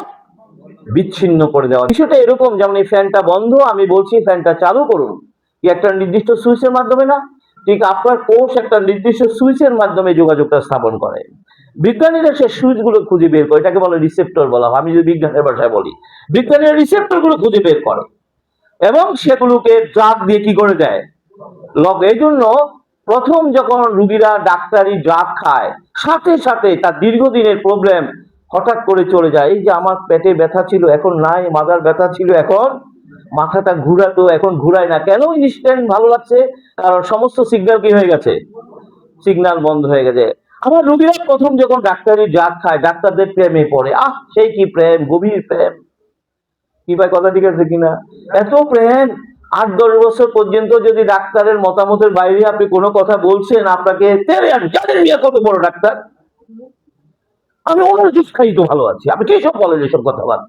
বিচ্ছিন্ন করে দেওয়া। বিষয়টা এরকম, যেমন এই ফ্যানটা বন্ধ, আমি বলছি ফ্যানটা চালু করুন, কি একটা নির্দিষ্ট সুইচের মাধ্যমে না? ঠিক আপনার কোষ একটা নির্দিষ্ট সুইচের মাধ্যমে যোগাযোগটা স্থাপন করে। বিজ্ঞানীরা সেই সুইচগুলো খুঁজে বের করে, এটাকে বলে রিসেপ্টর বলা হয়। আমি যদি বিজ্ঞানের ভাষায় বলি, বিজ্ঞানীরা রিসেপ্টর গুলো খুঁজে বের করে এবং সেগুলোকে ড্রাগ দিয়ে কি করে দেয়, লক। এই জন্য প্রথম যখন রুগীরা ডাক্তারি ড্রাগ খায়, সাথে সাথে তার দীর্ঘদিনের প্রবলেম হঠাৎ করে চলে যায়। এই যে আমার পেটে ব্যথা ছিল এখন নাই, মাথার ব্যথা ছিল এখন মাথাটা ঘুরাতো এখন ঘুরায় না, কেন? ইনস্ট্যান্ট ভালো লাগছে, কারণ সমস্ত সিগন্যাল কি হয়ে গেছে, সিগন্যাল বন্ধ হয়ে গেছে। আমার রুগীরা প্রথম যখন ডাক্তারি ড্রাগ খায় ডাক্তারদের প্রেমে পড়ে, সেই কি প্রেম, গভীর প্রেম। কি ভাই, কথা ঠিক আছে কিনা? এত প্রেম, 8-10 বছর পর্যন্ত যদি ডাক্তারের মতামতের বাইরে আপনি কোনো কথা বলছেন, আপনাকে জানেন মিয়া কত বড় ডাক্তার, আমি ওনার জুস খাই তো ভালো আছি, আপনি কি সব বলেন এসব কথা বল।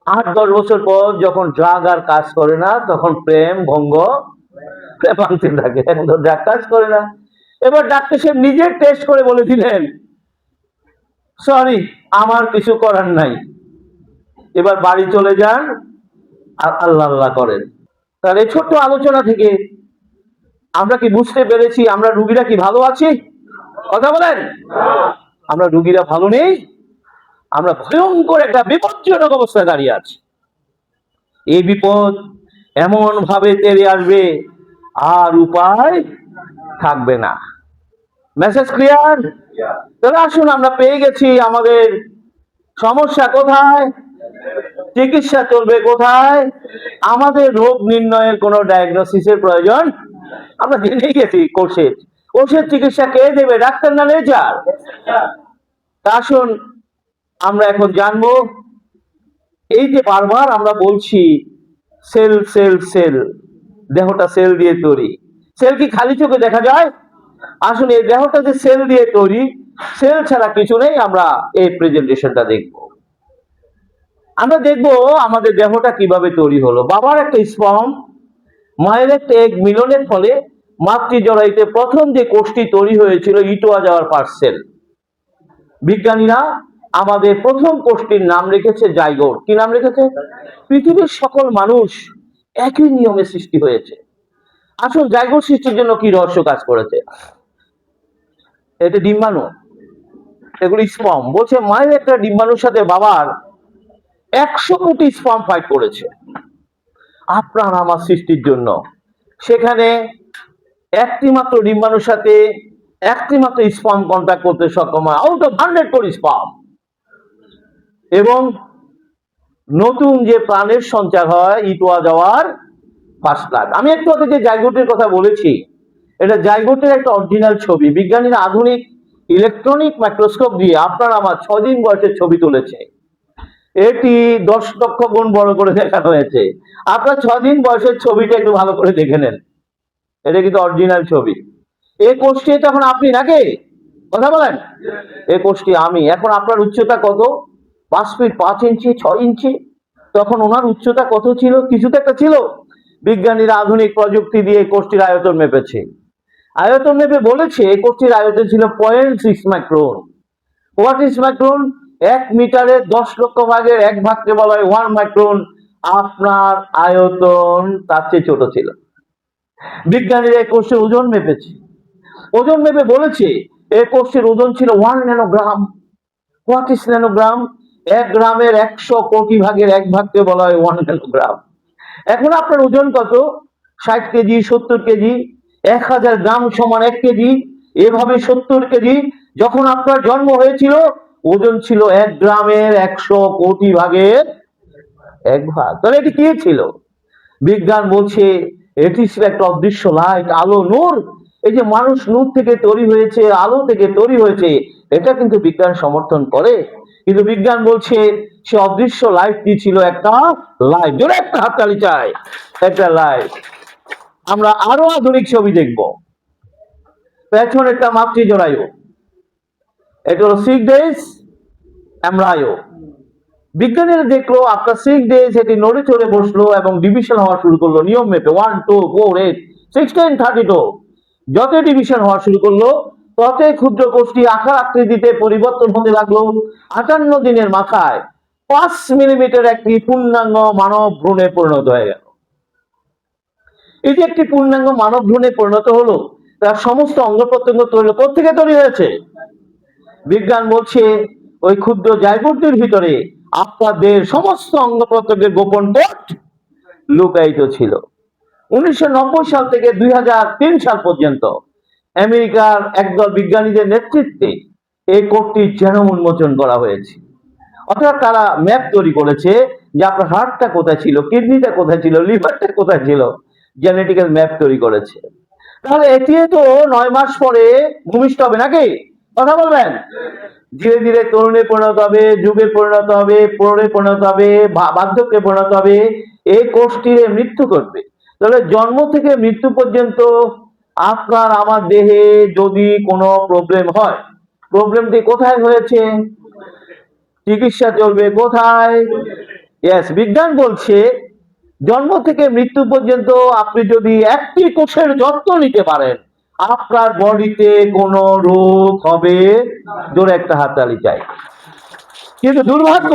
8-10 বছর পর যখন ড্রাগ আর কাজ করে না, তখন প্রেম ভঙ্গ প্রেমান্তে থাকে, এখন তো ড্রাগ কাজ করে না। এবার ডাক্তার সাহেব নিজে টেস্ট করে বলে দিলেন, সরি আমার কিছু করার নাই, এবার বাড়ি চলে যান আর আল্লাহ আল্লাহ করেন। তাহলে এই ছোট্ট আলোচনা থেকে আমরা কি বুঝতে পেরেছি আমরা রুগীরা কি ভালো আছি? কথা বলেন, আমরা রুগীরা ভালো নেই, আমরা ভয়ঙ্কর একটা বিপজ্জনক অবস্থায় দাঁড়িয়ে আছি। এই বিপদ এমন ভাবে তেড়ে আসবে আর উপায় থাকবে না। Message clear? তাহলে আসুন, আমরা পেয়ে গেছি আমাদের সমস্যা কোথায়, চিকিৎসা চলবে কোথায়, আমাদের রোগ নির্ণয়ের কোনো ডায়াগনোসিসের প্রয়োজন আমরা জেনে গেছি। কোষের চিকিৎসা কে দেবে, ডাক্তার না নেচার? তা আসুন আমরা এখন জানবো, এই যে বারবার আমরা বলছি সেল সেল সেল, দেহটা সেল দিয়ে তৈরি। সেল কি খালি চোখে দেখা যায়? আসুন এই দেহটা যে সেল দিয়ে তৈরি, সেল ছাড়া কিছু নেই। আমরা এই প্রেজেন্টেশনটা দেখব। আমরা দেখব আমাদের দেহটা কিভাবে তৈরি হলো। বাবার একটা স্পার্ম, মায়ের একটা এগ মিলনের ফলে মাতৃজরায়ুতে প্রথম যে কোষটি তৈরি হয়েছিল ইটোয়া যাওয়ার পার্সেল। বিজ্ঞানীরা আমাদের প্রথম কোষটির নাম রেখেছে জাইগোট। কি নাম রেখেছে? পৃথিবীর সকল মানুষ একই নিয়মে সৃষ্টি হয়েছে। আসুন জাইগোট সৃষ্টির জন্য কি রহস্য কাজ করেছে? এটা ডিম্বাণু, এগুলো স্পার্ম। বলছে মায়ের একটা ডিম্বাণুর সাথে বাবার 100 কোটি স্পার্ম ফাইট করেছে আপনার আমার সৃষ্টির জন্য। সেখানে একটি মাত্র ডিম্বাণুর সাথে একটি মাত্র স্পার্ম কন্ট্যাক্ট করতে সক্ষম হয় আউট অফ 100 কোটি স্পার্ম। এবং নতুন যে প্রাণের সঞ্চার হয় ইটোয়া যাওয়ার 5 লাখ। আমি একটু আগে যে জাইগোটের কথা বলেছি, এটা জাইগোটের একটা অরিজিনাল ছবি। বিজ্ঞানীরা আধুনিক ইলেকট্রনিক মাইক্রোস্কোপ দিয়ে আপনার আমার 6 দিন বয়সের ছবি তুলেছে। এটি 10 লক্ষ গুণ বড় করে দেখানো হয়েছে। আপনার 6 দিন বয়সের ছবিটা একটু ভালো করে দেখে নেন, এটা কিন্তু অরিজিনাল ছবি। এই কোষটি তখন আপনি নাকি, কথা বলেন, এই কোষটি আমি। এখন আপনার উচ্চতা কত? 5 ফিট 5 ইঞ্চি 6 ইঞ্চি। তখন ওনার উচ্চতা কত ছিল? কিছু তো একটা ছিল। বিজ্ঞানীরা আধুনিক প্রযুক্তি দিয়ে কোষটির আয়তন মেপেছে। আয়তন মেপে বলেছে কোষটির আয়তন ছিল 0.6 মাইক্রন। What is micron? 1 মিটারের 10 লক্ষ ভাগের 1 ভাগকে বলা হয় 1 মাইক্রন। আপনার আয়তন তার চেয়ে ছোট ছিল। বিজ্ঞানীরা এই কোষের ওজন মেপেছে। ওজন মেপে বলেছে এই কোষের ওজন ছিল 1 ন্যানোগ্রাম। What is nanogram? 1 গ্রামের 100 কোটি ভাগের 1 ভাগকে বলা হয় 1 ন্যানোগ্রাম। এখন আপনার ওজন কত? 60 কেজি, 70 কেজি, 1000 গ্রাম সমান 1 কেজি, এভাবে 70 কেজি। যখন আপনার জন্ম হয়েছিল ওজন ছিল 1 গ্রামের 100 কোটি ভাগের 1 ভাগ। তাহলে এটি কি ছিল? বিজ্ঞান বলছে এটি ছিল একটা অদৃশ্য লাইট, আলো, নূর। এই যে মানুষ নূর থেকে তৈরি হয়েছে, আলো থেকে তৈরি হয়েছে, এটা কিন্তু বিজ্ঞান সমর্থন করে। কিন্তু বিজ্ঞান বলছে সে অদৃশ্য লাইটটি ছিল একটা লাইট। জোরে একটা হাততালি চাই, একটা লাইট। আমরা আরো আধুনিক ছবি দেখব। পেছন একটা মাতৃজরায়ু, এটা হলো 6 days এমব্রায়ো। বিজ্ঞানীরা দেখলো আফটার 6 days এটি নড়ে চড়ে বসলো এবং ডিভিশন হওয়া শুরু করলো নিয়ম মেপে 1 2 4 8 16 32। যত ডিভিশন হওয়া শুরু করলো ততই ক্ষুদ্র কোষটি আকার আকৃতিতে পরিবর্তন হতে লাগলো। 58 দিনের মাথায় 5 মিলিমিটার একটি পূর্ণাঙ্গ মানব ভ্রূণে পরিণত হয়ে গেল। এই যে একটি পূর্ণাঙ্গ মানব ভ্রূণে পরিণত হলো, তার সমস্ত অঙ্গ প্রত্যঙ্গ তৈরি কোত্থেকে তৈরি হয়েছে? বিজ্ঞান বলছে ওই ক্ষুদ্র জায়গোটির ভিতরে আপনাদের সমস্ত অঙ্গ প্রত্যঙ্গের গোপন কোড লুকায়িত ছিল। 1990 সাল থেকে 2003 সাল পর্যন্ত আমেরিকার একদল বিজ্ঞানীদের নেতৃত্বে এই কোডটি যেন উন্মোচন করা হয়েছে। অর্থাৎ তারা ম্যাপ তৈরি করেছে যে আপনার হার্টটা কোথায় ছিল, কিডনিটা কোথায় ছিল, লিভারটা কোথায় ছিল, জেনেটিক্যাল ম্যাপ তৈরি করেছে। তাহলে এটি তো 9 মাস পরে ভূমিষ্ঠ হবে নাকি? কথা বলবেন। ধীরে ধীরে তরুণে পরিণত হবে, যুগে পরিণত হবে, প্রৌঢ়ে পরিণত হবে, বার্ধক্যে পরিণত হবে, এই কোষটির মৃত্যু করবে। তাহলে জন্ম থেকে মৃত্যু পর্যন্ত আপনার আমার দেহে যদি কোনো প্রবলেম হয়, প্রবলেমটি কোথায় হয়েছে? চিকিৎসা চলবে কোথায়? ইয়েস, বিজ্ঞান বলছে জন্ম থেকে মৃত্যু পর্যন্ত আপনি যদি একটি কোষের যত্ন নিতে পারেন, আপনার বডিতে কোনো রোগ হবে। জোরে একটা হাততালি চাই। কিন্তু দুর্ভাগ্য,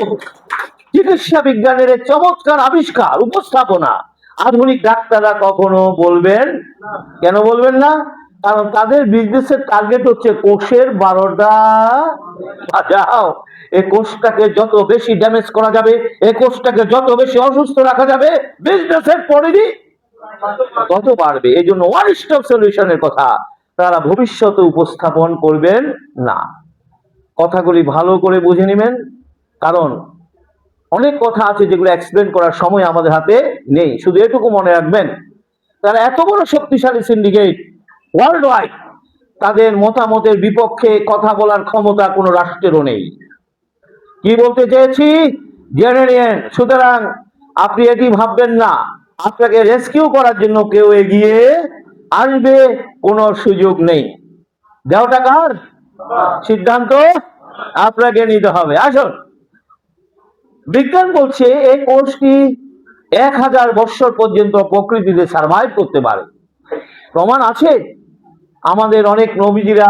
চিকিৎসা বিজ্ঞানের চমৎকার আবিষ্কার উপস্থাপনা আধুনিক ডাক্তাররা কখনো বলবেন। কেন বলবেন না? কারণ তাদের বিজনেসের টার্গেট হচ্ছে কোষের 12টা বাজাও। এই কোষটাকে যত বেশি ড্যামেজ করা যাবে, এই কোষটাকে যত বেশি অসুস্থ রাখা যাবে, বিজনেসের পরিধি তত বাড়বে। এই জন্য ওয়ান স্টপ সলিউশনের কথা তারা ভবিষ্যতে উপস্থাপন করবেন না। কথাগুলি ভালো করে বুঝে নেবেন, কারণ অনেক কথা আছে যেগুলো এক্সপ্লেন করার সময় আমাদের হাতে নেই। শুধু এটুকু মনে রাখবেন, তারা এত বড় শক্তিশালী সিন্ডিকেট ওয়ার্ল্ড ওয়াইড, তাদের মতামতের বিপক্ষে কথা বলার ক্ষমতা কোনো রাষ্ট্রেরও নেই। কি বলতে চেয়েছি জেনে নিন। সুতরাং আপনি এটি ভাববেন না আপনাকে রেস্কিউ করার জন্য কেউ এগিয়ে আসবে, কোনো সুযোগ নেই। দেওয়াটা কার? সিদ্ধান্ত আপনাকে নিতে হবে। আসুন, বিজ্ঞান বলছে এই কোষটি 1000 বছর পর্যন্ত প্রকৃতিতে সার্ভাইভ করতে পারে। প্রমাণ আছে, আমাদের অনেক নবীজিরা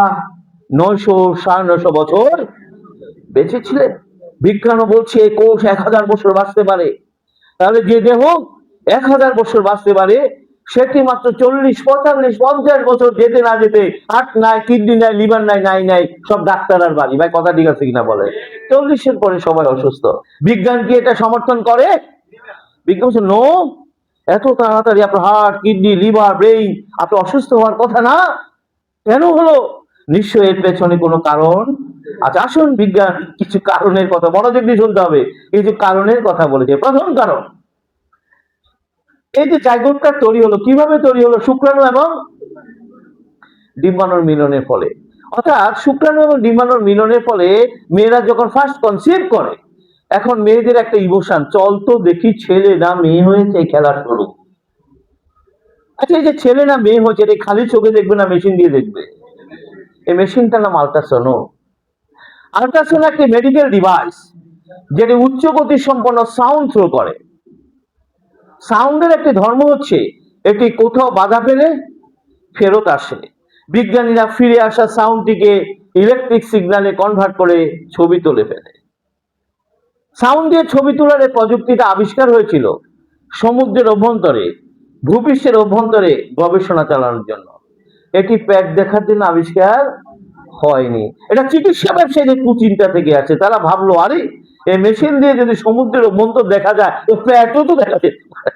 900 950 বছর বেঁচে ছিলেন। বিজ্ঞানও বলছে এই কোষ 1000 বছর বাঁচতে পারে। তাহলে যে দেহ 1000 বছর বাঁচতে পারে, সেটি মাত্র 40 45 50 বছর যেতে না যেতে হার্ট নাই, কিডনি নাই, লিভার নাই, নাই সব ডাক্তারের বাড়ি। ভাই কথা ঠিক আছে কিনা বলে? 40-এর পরে সবাই অসুস্থ। বিজ্ঞান কি এটা সমর্থন করে? বিজ্ঞান বলছে নো, এত তাড়াতাড়ি আপনার হার্ট, কিডনি, লিভার, ব্রেইন আপনার অসুস্থ হওয়ার কথা না। কেন হলো? নিশ্চয়ই এর পেছনে কোনো কারণ। আচ্ছা আসুন, বিজ্ঞান কিছু কারণের কথা মনোযোগ দিয়ে শুনতে হবে। কিছু কারণের কথা বলেছে। প্রথম কারণ, এই যে জাইগোটটা তৈরি হলো, কিভাবে তৈরি হলো? শুক্রাণু এবং ডিম্বাণুর মিলনের ফলে। অর্থাৎ শুক্রাণু এবং ডিম্বাণুর মিলনের ফলে মেয়েরা যখন ফার্স্ট কনসিভ করে, এখন মেয়েদের একটা ইমোশন, চল তো দেখি ছেলে না মেয়ে হয়েছে, খেলা শুরু। আচ্ছা, এই যে ছেলে না মেয়ে হয়েছে, এটা খালি চোখে দেখবে না মেশিন দিয়ে দেখবে? এই মেশিনটার নাম আল্ট্রাসোনো। আল্ট্রাসোনো একটি মেডিকেল ডিভাইস যেটি উচ্চ গতি সম্পন্ন সাউন্ড থ্রো করে। সাউন্ডের একটি ধর্ম হচ্ছে এটি কোথাও বাধা পেলে ফেরত আসে। বিজ্ঞানীরা ফিরে আসা সাউন্ডটিকে ইলেকট্রিক সিগন্যালে কনভার্ট করে ছবি তুলে ফেলে। সাউন্ড দিয়ে ছবি তোলার এই প্রযুক্তিটা আবিষ্কার হয়েছিল সমুদ্রের অভ্যন্তরে, ভূপৃষ্ঠের অভ্যন্তরে গবেষণা চালানোর জন্য। এটি প্যাট দেখার জন্য আবিষ্কার হয়নি। এটা চিকিৎসা ব্যবসায়ীদের কুচিন্তা থেকে আছে। তারা ভাবলো আরে এই মেশিন দিয়ে যদি সমুদ্রের অভ্যন্তর দেখা যায় তো প্যাটও তো দেখা যেতে পারে,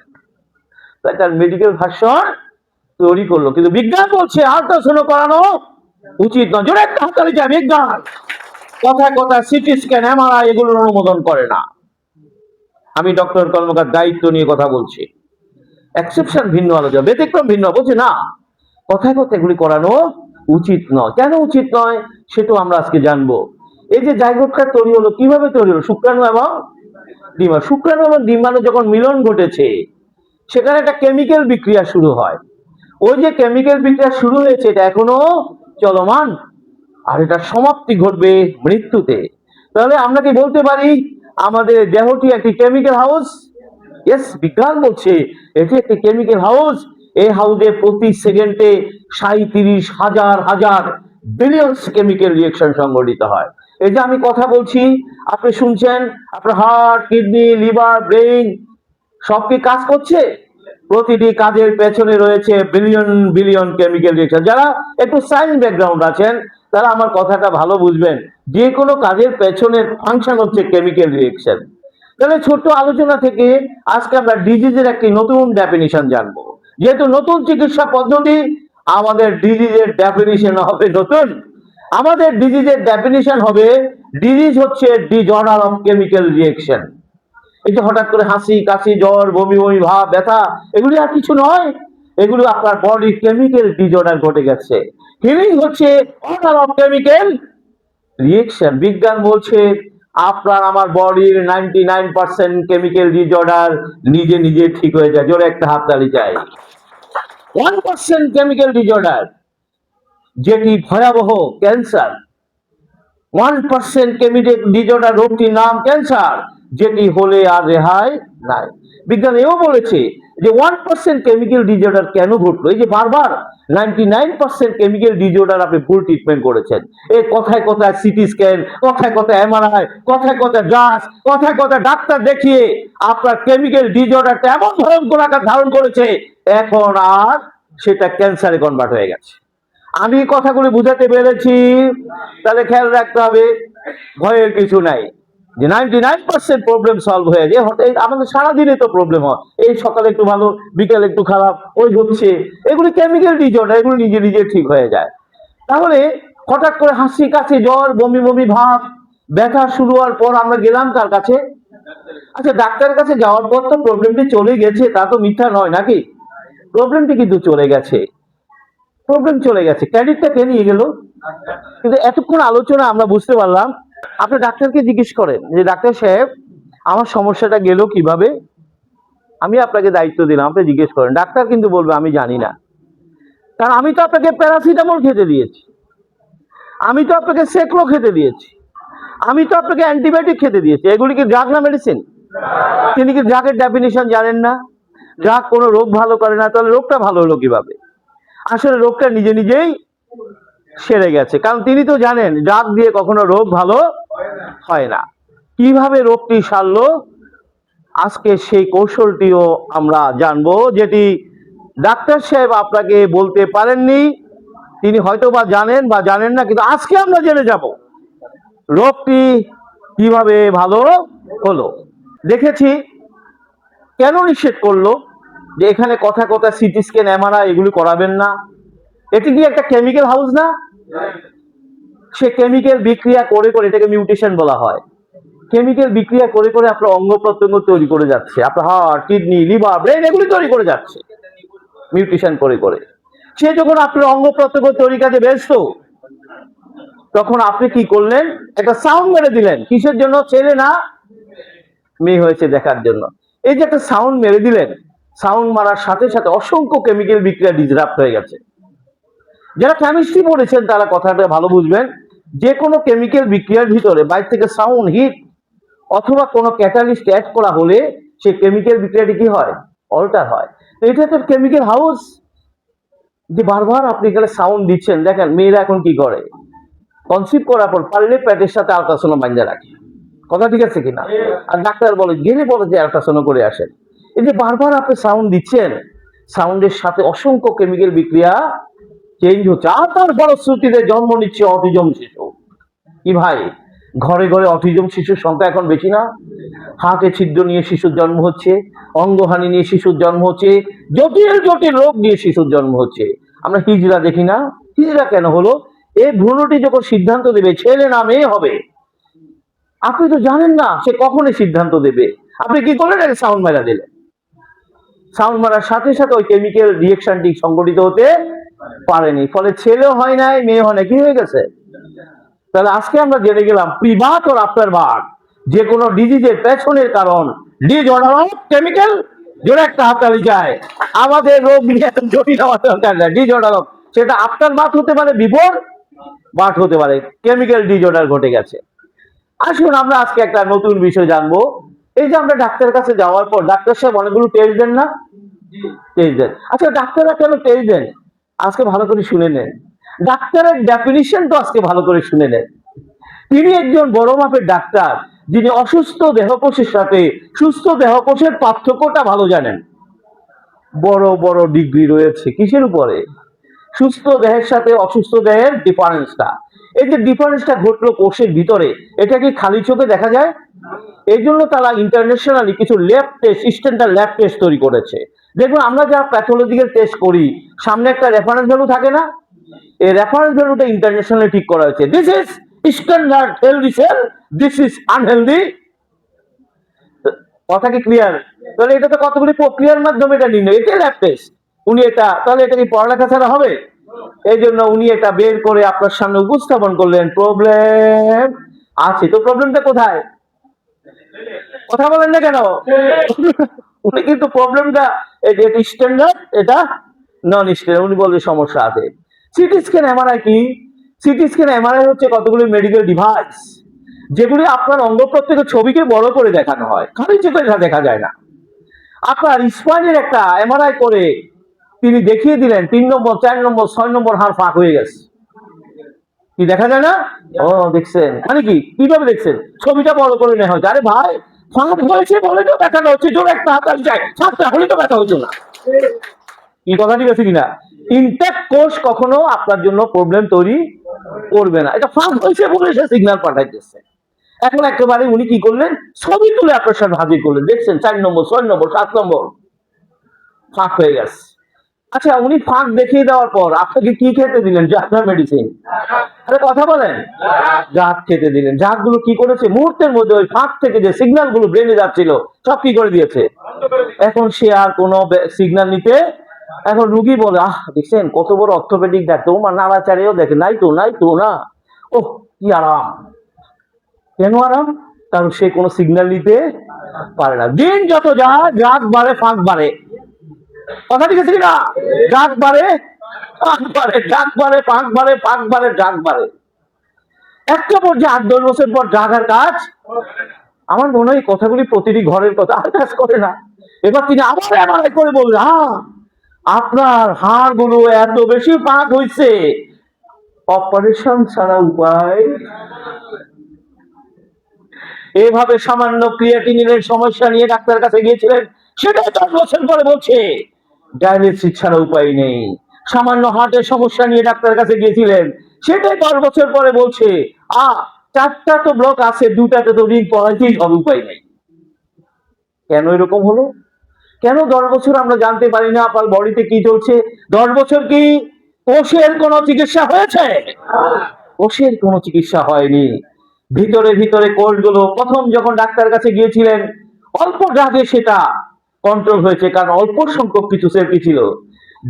তাই তার মেডিকেল ভার্সন তৈরি করলো। কিন্তু বিজ্ঞান বলছে আল্ট্রাসাউন্ড করানো উচিত নয়। জোরে একটা হাততালি চাই। বিজ্ঞান কথায় কথায় সিটি স্ক্যান, এমআরআই এগুলোর অনুমোদন করে না। আমি ডক্টর কর্মকার দায়িত্ব নিয়ে কথা বলছি। এক্সেপশন ভিন্ন, আলোচনা ব্যতিক্রম ভিন্ন। বলছে না, কথায় কথায় এগুলি করানো উচিত নয়। কেন উচিত নয় সেটাও আমরা আজকে জানবো। এই যে জাইগোটটা তৈরি হলো, কিভাবে তৈরি হলো? শুক্রাণু এবং ডিম্বাণু। শুক্রাণু এবং ডিম্বাণু যখন মিলন ঘটেছে, সেখানে একটা কেমিক্যাল বিক্রিয়া শুরু হয়। ওই যে কেমিক্যাল বিক্রিয়া শুরু হয়েছে এটা এখনো চলমান, আর এটা সমাপ্তি ঘটবে মৃত্যুতে। তাহলে আমরা কি বলতে পারি আমাদের দেহটি একটি কেমিক্যাল হাউস? ইয়েস, বিজ্ঞান বলছে এটি একটি কেমিক্যাল হাউস। এই হাউসে প্রতি সেকেন্ডে 37,000 বিলিয়ন কেমিক্যাল রিয়েকশন সংঘটিত হয়। এই যে আমি কথা বলছি, আপনি শুনছেন, আপনার হার্ট, কিডনি, লিভার, ব্রেইন সব কি কাজ করছে? প্রতিটি কাজের পেছনে রয়েছে বিলিয়ন বিলিয়ন কেমিক্যাল রিয়েকশন। যারা একটু সায়েন্স ব্যাকগ্রাউন্ড আছেন তারা আমার কথাটা ভালো বুঝবেন, যে কোনো কাজের পেছনের ফাংশন হচ্ছে কেমিক্যাল রিয়েকশন। তাহলে ছোট্ট আলোচনা থেকে আজকে আমরা ডিজিজের একটি নতুন ডেফিনিশন জানবো। যেহেতু নতুন চিকিৎসা পদ্ধতি, আমাদের ডিজিজের ডেফিনিশন হবে নতুন। আমাদের ডিজিজের ডেফিনিশন হবে, ডিজিজ হচ্ছে ডিসঅর্ডার অফ কেমিক্যাল রিয়েকশন। এই যে হঠাৎ করে হাসি, কাশি, জ্বর, বমি বমি ভাব, ব্যথা, এগুলি আর কিছু নয়, এগুলো আপনার বডি কেমিক্যাল ডিসঅর্ডার ঘটে গেছে। হিলিং হচ্ছে অর্ডার অফ কেমিক্যাল রিয়েকশন। বিজ্ঞান বলছে আপনার আমার বডির 99% কেমিক্যাল ডিসঅর্ডার নিজে নিজে ঠিক হয়ে যায়। জোরে একটা হাততালি চাই। 1% কেমিক্যাল ডিসঅর্ডার, যেটি ভয়াবহ ক্যান্সার। 1% কেমিক্যাল ডিসঅর্ডার রোগটির নাম ক্যান্সার, যেটি হলে আর রেহাই নাই। বিজ্ঞান এও বলেছে যে 1% কেমিক্যাল ডিসঅর্ডার কেন ঘটলো। এই যে বারবার 99% কেমিক্যাল ডিসঅর্ডার আপনি ভুল ট্রিটমেন্ট করেছেন। এই কথায় কথায় সিটি স্ক্যান, কথায় কথায় এমআরআই, কথায় কথায় ড্রাগস, কথায় কথায় ডাক্তার দেখিয়ে আপনার কেমিক্যাল ডিসঅর্ডারটা এমন ভয়ঙ্কর আকার ধারণ করেছে, এখন আর সেটা ক্যান্সারে কনভার্ট হয়ে গেছে। আমি কথাগুলি বুঝাতে পেরেছি? তাহলে খেয়াল রাখতে হবে, ভয়ের কিছু নাই। যে 99% প্রবলেম সলভ হয়ে যায়। আমাদের সারাদিনে তো প্রবলেম হয়, এই সকালে একটু ভালো, বিকেলে একটু খারাপ, ওই হচ্ছে, এগুলি কেমিক্যাল ডিসঅর্ডার, এগুলো নিজে নিজে ঠিক হয়ে যায়। তাহলে হঠাৎ করে হাসি, কাশি, জ্বর, বমি বমি ভাব, ব্যথা শুরু হওয়ার পর আমরা গেলাম কার কাছে? আচ্ছা, ডাক্তারের কাছে যাওয়ার পর তো প্রবলেমটি চলে গেছে, তা তো মিথ্যা নয় নাকি? প্রবলেমটি কিন্তু চলে গেছে, প্রবলেম চলে গেছে, ক্রেডিটটা কে নিয়ে গেল? কিন্তু এতক্ষণ আলোচনা আমরা বুঝতে পারলাম, আপনি ডাক্তারকে জিজ্ঞেস করেন যে ডাক্তার সাহেব আমার সমস্যাটা গেল কিভাবে। আমি আপনাকে দায়িত্ব দিলাম, আপনি জিজ্ঞেস করেন, ডাক্তার কিন্তু বলবে আমি জানি না। কারণ আমি তো আপনাকে প্যারাসিটামল খেতে দিয়েছি, আমি তো আপনাকে সেক্লো খেতে দিয়েছি, আমি তো আপনাকে অ্যান্টিবায়োটিক খেতে দিয়েছি। এগুলি কি ড্রাগ না মেডিসিন? তিনি কি ড্রাগের ডেফিনিশন জানেন না? ড্রাগ কোনো রোগ ভালো করে না, তাহলে রোগটা ভালো হলো কিভাবে? আসলে রোগটা নিজে নিজেই সেরে গেছে, কারণ তিনি তো জানেন ড্রাগ দিয়ে কখনো রোগ ভালো হয় না। কিভাবে রোগটি সারলো, আজকে সেই কৌশলটিও আমরা জানবো, যেটি ডাক্তার সাহেব আপনাকে বলতে পারেননি। তিনি হয়তো বা জানেন বা জানেন না, কিন্তু আজকে আমরা জেনে যাব রোগটি কিভাবে ভালো হলো। দেখেছি কেন নিষেধ করলো যে এখানে কথা কথা সিটি স্ক্যান, এমআরআই এগুলি করাবেন না। এটি কি একটা কেমিক্যাল হাউস না? সে কেমিক্যাল বিক্রিয়া করে করে, এটাকে মিউটেশন বলা হয়, কেমিক্যাল বিক্রিয়া করে করে আপনার অঙ্গ প্রত্যঙ্গ তৈরি করে যাচ্ছে, আপনার হার্ট, কিডনি, লিভার, ব্রেন এগুলি তৈরি করে যাচ্ছে মিউটেশন করে করে। সে যখন আপনার অঙ্গ প্রত্যঙ্গ তৈরি কাজে ব্যস্ত, তখন আপনি কি করলেন? একটা সাউন্ড মেরে দিলেন। কিসের জন্য? ছেলে না মেয়ে হয়েছে দেখার জন্য। এই যে একটা সাউন্ড মেরে দিলেন, সাউন্ড মারার সাথে সাথে অসংখ্য কেমিক্যাল বিক্রিয়া ডিসরাপ্ট হয়ে গেছে। যারা কেমিস্ট্রি পড়েছেন তারা কথাটা ভালো বুঝবেন, যে কোনো কেমিক্যাল বিক্রিয়ার ভিতরে বাইরে থেকে সাউন্ড, হিট অথবা কোনো ক্যাটালিস্ট অ্যাড করা হলে সেই কেমিক্যাল বিক্রিয়াটি কি হয়? অল্টার হয়। তো এটা তো কেমিক্যাল হাউস, যে বারবার আপনি এখানে সাউন্ড দিচ্ছেন। দেখেন মেয়েরা এখন কি করে, কনসিভ করার পর পারলে প্যাটের সাথে আল্ট্রাসাউন্ড বাঁধা রাখে, কথা ঠিক আছে কিনা? আর ডাক্তার বলে গেলে বলে যে আল্ট্রাসাউন্ড করে আসেন। এই যে বারবার আপনি সাউন্ড দিচ্ছেন, সাউন্ডের সাথে অসংখ্য কেমিক্যাল বিক্রিয়া চেঞ্জ হচ্ছে, আর তার ফলশ্রুতিতে জন্ম নিচ্ছে অটিজম শিশু। কি ভাই, ঘরে ঘরে অটিজম শিশুর সংখ্যা এখন বেশি না? হার্টে ছিদ্র নিয়ে শিশুর জন্ম হচ্ছে, অঙ্গহানি নিয়ে শিশুর জন্ম হচ্ছে, জটিল জটিল রোগ নিয়ে শিশুর জন্ম হচ্ছে। আমরা হিজড়া দেখি না? হিজড়া কেন হলো? এই ভ্রূণটি যখন সিদ্ধান্ত দেবে ছেলে না মেয়ে হবে, আপনি তো জানেন না সে কখনই সিদ্ধান্ত দেবে। আপনি কি করলেন? সাউন্ড মারা দিলেন। সাউন্ড মারার সাথে সাথে ওই কেমিক্যাল রিয়েকশনটি সংঘটিত হতে পারেনি, ফলে ছেলেও হয় নাই, মেয়ে হয় না, কি হয়ে গেছে? তাহলে আজকে আমরা জেনে গেলাম প্রিবাত ও আফটার বার্থ যে কোনো ডিজিজের পেছনের কারণ ডিসঅর্ডার অফ কেমিক্যাল জোরে একটা হাততালি চাই। আমাদের রোগ নিয়ে এত জটিল হওয়ার দরকার নাই। ডিজঅর্ডার সেটা আফটার বার্থ হতে পারে, বিফোর বার্থ হতে পারে, কেমিক্যাল ডিজঅর্ডার ঘটে গেছে। আসুন আমরা আজকে একটা নতুন বিষয় জানবো। এই যে আমরা ডাক্তারের কাছে যাওয়ার পর ডাক্তার সাহেব অনেকগুলো টেস্ট দেন না? টেস্ট দেন। আচ্ছা ডাক্তাররা কেন টেস্ট দেন? আজকে ভালো করে শুনে নেন। ডাক্তারের ডেফিনিশন তো আজকে ভালো করে শুনে নেন। তিনি একজন বড় মাপের ডাক্তার, যিনি অসুস্থ দেহকোষের সাথে সুস্থ দেহকোষের পার্থক্যটা ভালো জানেন। বড় বড় ডিগ্রি রয়েছে কিসের উপরে? সুস্থ দেহের সাথে অসুস্থ দেহের ডিফারেন্সটা। এই যে ডিফারেন্সটা ঘটলো কোষের ভিতরে, এটা কি খালি চোখে দেখা যায়? এই জন্য তারা ইন্টারন্যাশনালি কিছু lab test, standard lab test তৈরি করেছে। দেখুন আমরা যারা প্যাথোলজিক্যাল টেস্ট করি, সামনে একটা রেফারেন্স ভ্যালু থাকে না? এই রেফারেন্স ভ্যালুটা ইন্টারন্যাশনালি ঠিক করা হয়েছে। This is standard healthy cell, this is unhealthy. কথা কি ক্লিয়ার? তাহলে এটা তো কতগুলি প্রক্রিয়ার মাধ্যমে এটা নির্ণয়, এটা ল্যাব টেস্ট। উনি এটা, তাহলে এটা কি পড়ালেখা ছাড়া হবে? এই জন্য উনি এটা বের করে আপনার সামনে উপস্থাপন করলেন। প্রবলেম আছে তো, প্রবলেমটা কোথায়? কথা বলেন না কেন? উনি কিন্তু প্রবলেমটা, এটা স্ট্যান্ডার্ড, এটা নন স্ট্যান্ডার্ড। উনি বলবে সমস্যা আছে। সিটি স্ক্যান এমআরআই কি? সিটি স্ক্যান এমআরআই হচ্ছে কতগুলি মেডিকেল ডিভাইস, যেগুলি আপনার অঙ্গ প্রত্যেকের ছবিকে বড় করে দেখানো হয়, খালি চোখে দেখা যায় না। আপনার স্পাইনের একটা এমআরআই করে তিনি দেখিয়ে দিলেন 3 নম্বর, 4 নম্বর, 6 নম্বর হাড় ফাঁক হয়ে গেছে। কি দেখা যায় না? ও দেখছেন, মানে কি কিভাবে দেখছেন? ছবিটা বড় করে নেওয়া হয়েছে। আরে ভাই, ফাঁক হয়েছে বলে তো দেখানো হচ্ছে, জোরে একটা হাতাল যায়, ফাঁকটা হলে তো ব্যথা হইতো না। কি কথা ঠিক আছে কিনা? ইনট্যাক্ট কোষ কখনো আপনার জন্য প্রবলেম তৈরি করবে না। এটা ফাঁক হয়েছে বলে সে সিগন্যাল পাঠাইতেছে। এখন একেবারে উনি কি করলেন? ছবি তুলে আপনার সাথে হাজির করলেন। দেখছেন 4 নম্বর, 6 নম্বর, 7 নম্বর ফাঁক হয়ে গেছে। আচ্ছা উনি ফাঁক দেখিয়ে দেওয়ার পর আপনাকে কি খেতে দিলেন? জাহাজ মেডিসিন। আরে কথা বলেন। জাহাজ খেতে দিলেন। জাহাজগুলো কি করেছে? মুহূর্তের মধ্যে ওই ফাঁক থেকে যে সিগন্যাল গুলো ব্রেনে যাচ্ছিল সব কি করে দিয়েছে। এখন সে আর কোনো সিগন্যাল নিতে, এখন রুগী বলে আহ দেখছেন কত বড় অর্থোপেডিক ডাক্তার, ও নাড়াচাড়েও দেখে নাই তো, নাই তো না। ও কি আরাম। কেন আরাম? কারণ সে কোনো সিগন্যাল নিতে পারে না। দিন যত যায় জাগ বাড়ে, ফাঁক বাড়ে। কথা ঠিক আছে কিনা? জাগ বাড়ে, ফাঁক বাড়ে, জাগ বাড়ে, ফাঁক বাড়ে, ফাঁক বাড়ে, জাগ বাড়ে। একটা পর্যায়ে 8-10 বছর পর জাগার কাজ, আমার মনে হয় কথাগুলি প্রতিটি ঘরের কথা, আর কাজ করে না। এবার তিনি আবার এমআরআই করে বললেন আপনার হাড় গুলো এত বেশি ফাঁক হয়েছে, অপারেশন ছাড়া উপায়। এভাবে সামান্য ক্রিয়েটিনিনের সমস্যা নিয়ে ডাক্তার কাছে গিয়েছিলেন, সেটাই 10 বছর পরে বলছে ডায়ালিসিস ছাড়া উপায় নেই। সামান্য হার্টের সমস্যা নিয়ে ডাক্তার কাছে গিয়েছিলেন, সেটাই 10 বছর পরে বলছে 4টা তো ব্লক আছে, 2টাতে তো রিং পড়াইতেই হবে, উপায় নেই। কেন এরকম হলো? কেন 10 বছর আমরা জানতে পারি না আপনার বডিতে কি চলছে? 10 বছর কি কোষের কোনো চিকিৎসা হয়েছে? কোষের কোনো চিকিৎসা হয়নি। ভিতরে ভিতরে কোষগুলো প্রথম যখন ডাক্তার কাছে গিয়েছিলেন অল্প ড্রাগে সেটা কন্ট্রোল হয়েছে, কারণ অল্প সংখ্যক কিছু সেল কি ছিল,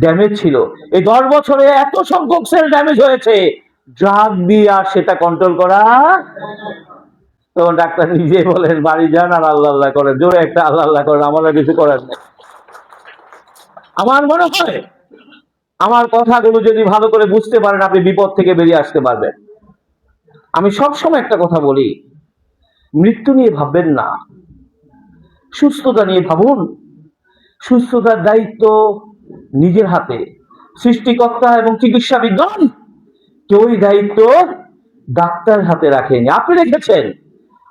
ড্যামেজ ছিল। এই 10 বছরে এত সংখ্যক সেল ড্যামেজ হয়েছে, ড্রাগ দিয়ে আর সেটা কন্ট্রোল করা। তখন ডাক্তার নিজে বলেন বাড়ি যান আর আল্লাহ আল্লাহ করেন, জোরে একটা আল্লাহ আল্লাহ করেন, আমাদের কিছু করার নেই। আমার মনে হয় আমার কথাগুলো যদি ভালো করে বুঝতে পারেন, আপনি বিপদ থেকে বেরিয়ে আসতে পারবেন। আমি সবসময় একটা কথা বলি, মৃত্যু নিয়ে ভাববেন না, সুস্থতা নিয়ে ভাবুন। সুস্থতার দায়িত্ব নিজের হাতে। সৃষ্টিকর্তা এবং চিকিৎসা বিজ্ঞান কেউই দায়িত্ব ডাক্তার হাতে রাখেনি। আপনি রেখেছেন।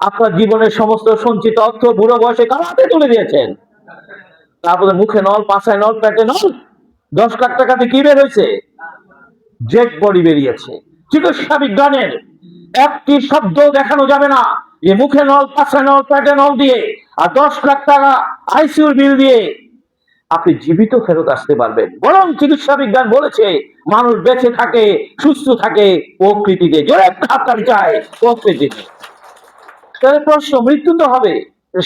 আপনার জীবনের সমস্ত সঞ্চিত অর্থ বুড়ো বয়সে কার হাতে তুলে দিয়েছেন। তারপরে মুখে নল, পাছায় নল, পেটে নল, 10 লাখ টাকাতে কি বের হয়েছে? জেড বডি বেরিয়েছে। চিকিৎসা বিজ্ঞানের একটি শব্দ দেখানো যাবে না যে মুখে নল, পাছায় নল, পেটে নল দিয়ে আর 10 লাখ টাকা আইসিইউর বিল দিয়ে আপনি জীবিত ফেরত আসতে পারবেন। বরং চিকিৎসা বিজ্ঞান বলেছে মানুষ বেঁচে থাকে, সুস্থ থাকে প্রকৃতিতে। জোরে একটা হাততালি চাই প্রকৃতিতে। তাহলে প্রশ্ন, মৃত্যু তো হবে,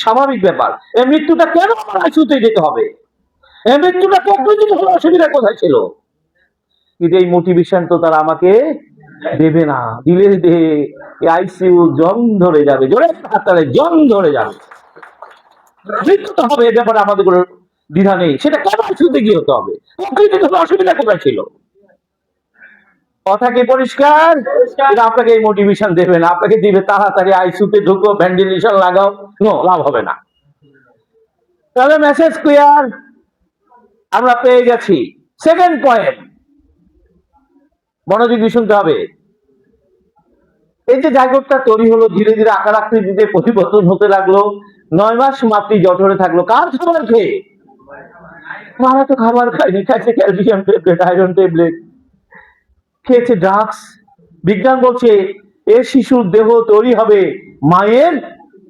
স্বাভাবিক ব্যাপার। এই মৃত্যুটা কেন আমার আইসিইউতে যেতে হবে? এই মৃত্যুটা প্রকৃতিতে হলে অসুবিধা কোথায় ছিল? কিন্তু এই মোটিভেশন তো তারা আমাকে দেবে না। দিলে আইসিইউ জং ধরে যাবে। জোরে একটা হাততালি, জং ধরে যাবে। মৃত্যু তো হবে, এ ব্যাপারে আমাদের কোনো দ্বিধা নেই, সেটা কেন আইসিউতে গিয়ে হতে হবে? প্রকৃতিতে কোনো অসুবিধা কোথায় ছিল? কথা কি পরিষ্কার? এটা আপনাকে এই মোটিভেশন দেবে না, আপনাকে দিবে তাড়াতাড়ি আইসিউতে ঢুকো, ভেন্টিলেশন লাগাও। নো, লাভ হবে না। তাহলে মেসেজ ক্লিয়ার, আমরা পেয়ে গেছি। সেকেন্ড পয়েন্ট, মনোযোগ দিয়ে শুনতে হবে। এই যে জায়গাটা তৈরি হলো, ধীরে ধীরে আকার আকৃতিতে পরিবর্তন হতে লাগলো, 9 মাস মাতৃ জঠরে থাকলো। কার খাবার খেয়ে? মারা তো খাবার খায়নি, খাইছে ক্যালসিয়াম ট্যাবলেট, আয়রন ট্যাবলেট, খেয়েছে ড্রাগস। বিজ্ঞান বলছে এ শিশুর দেহ তৈরি হবে মায়ের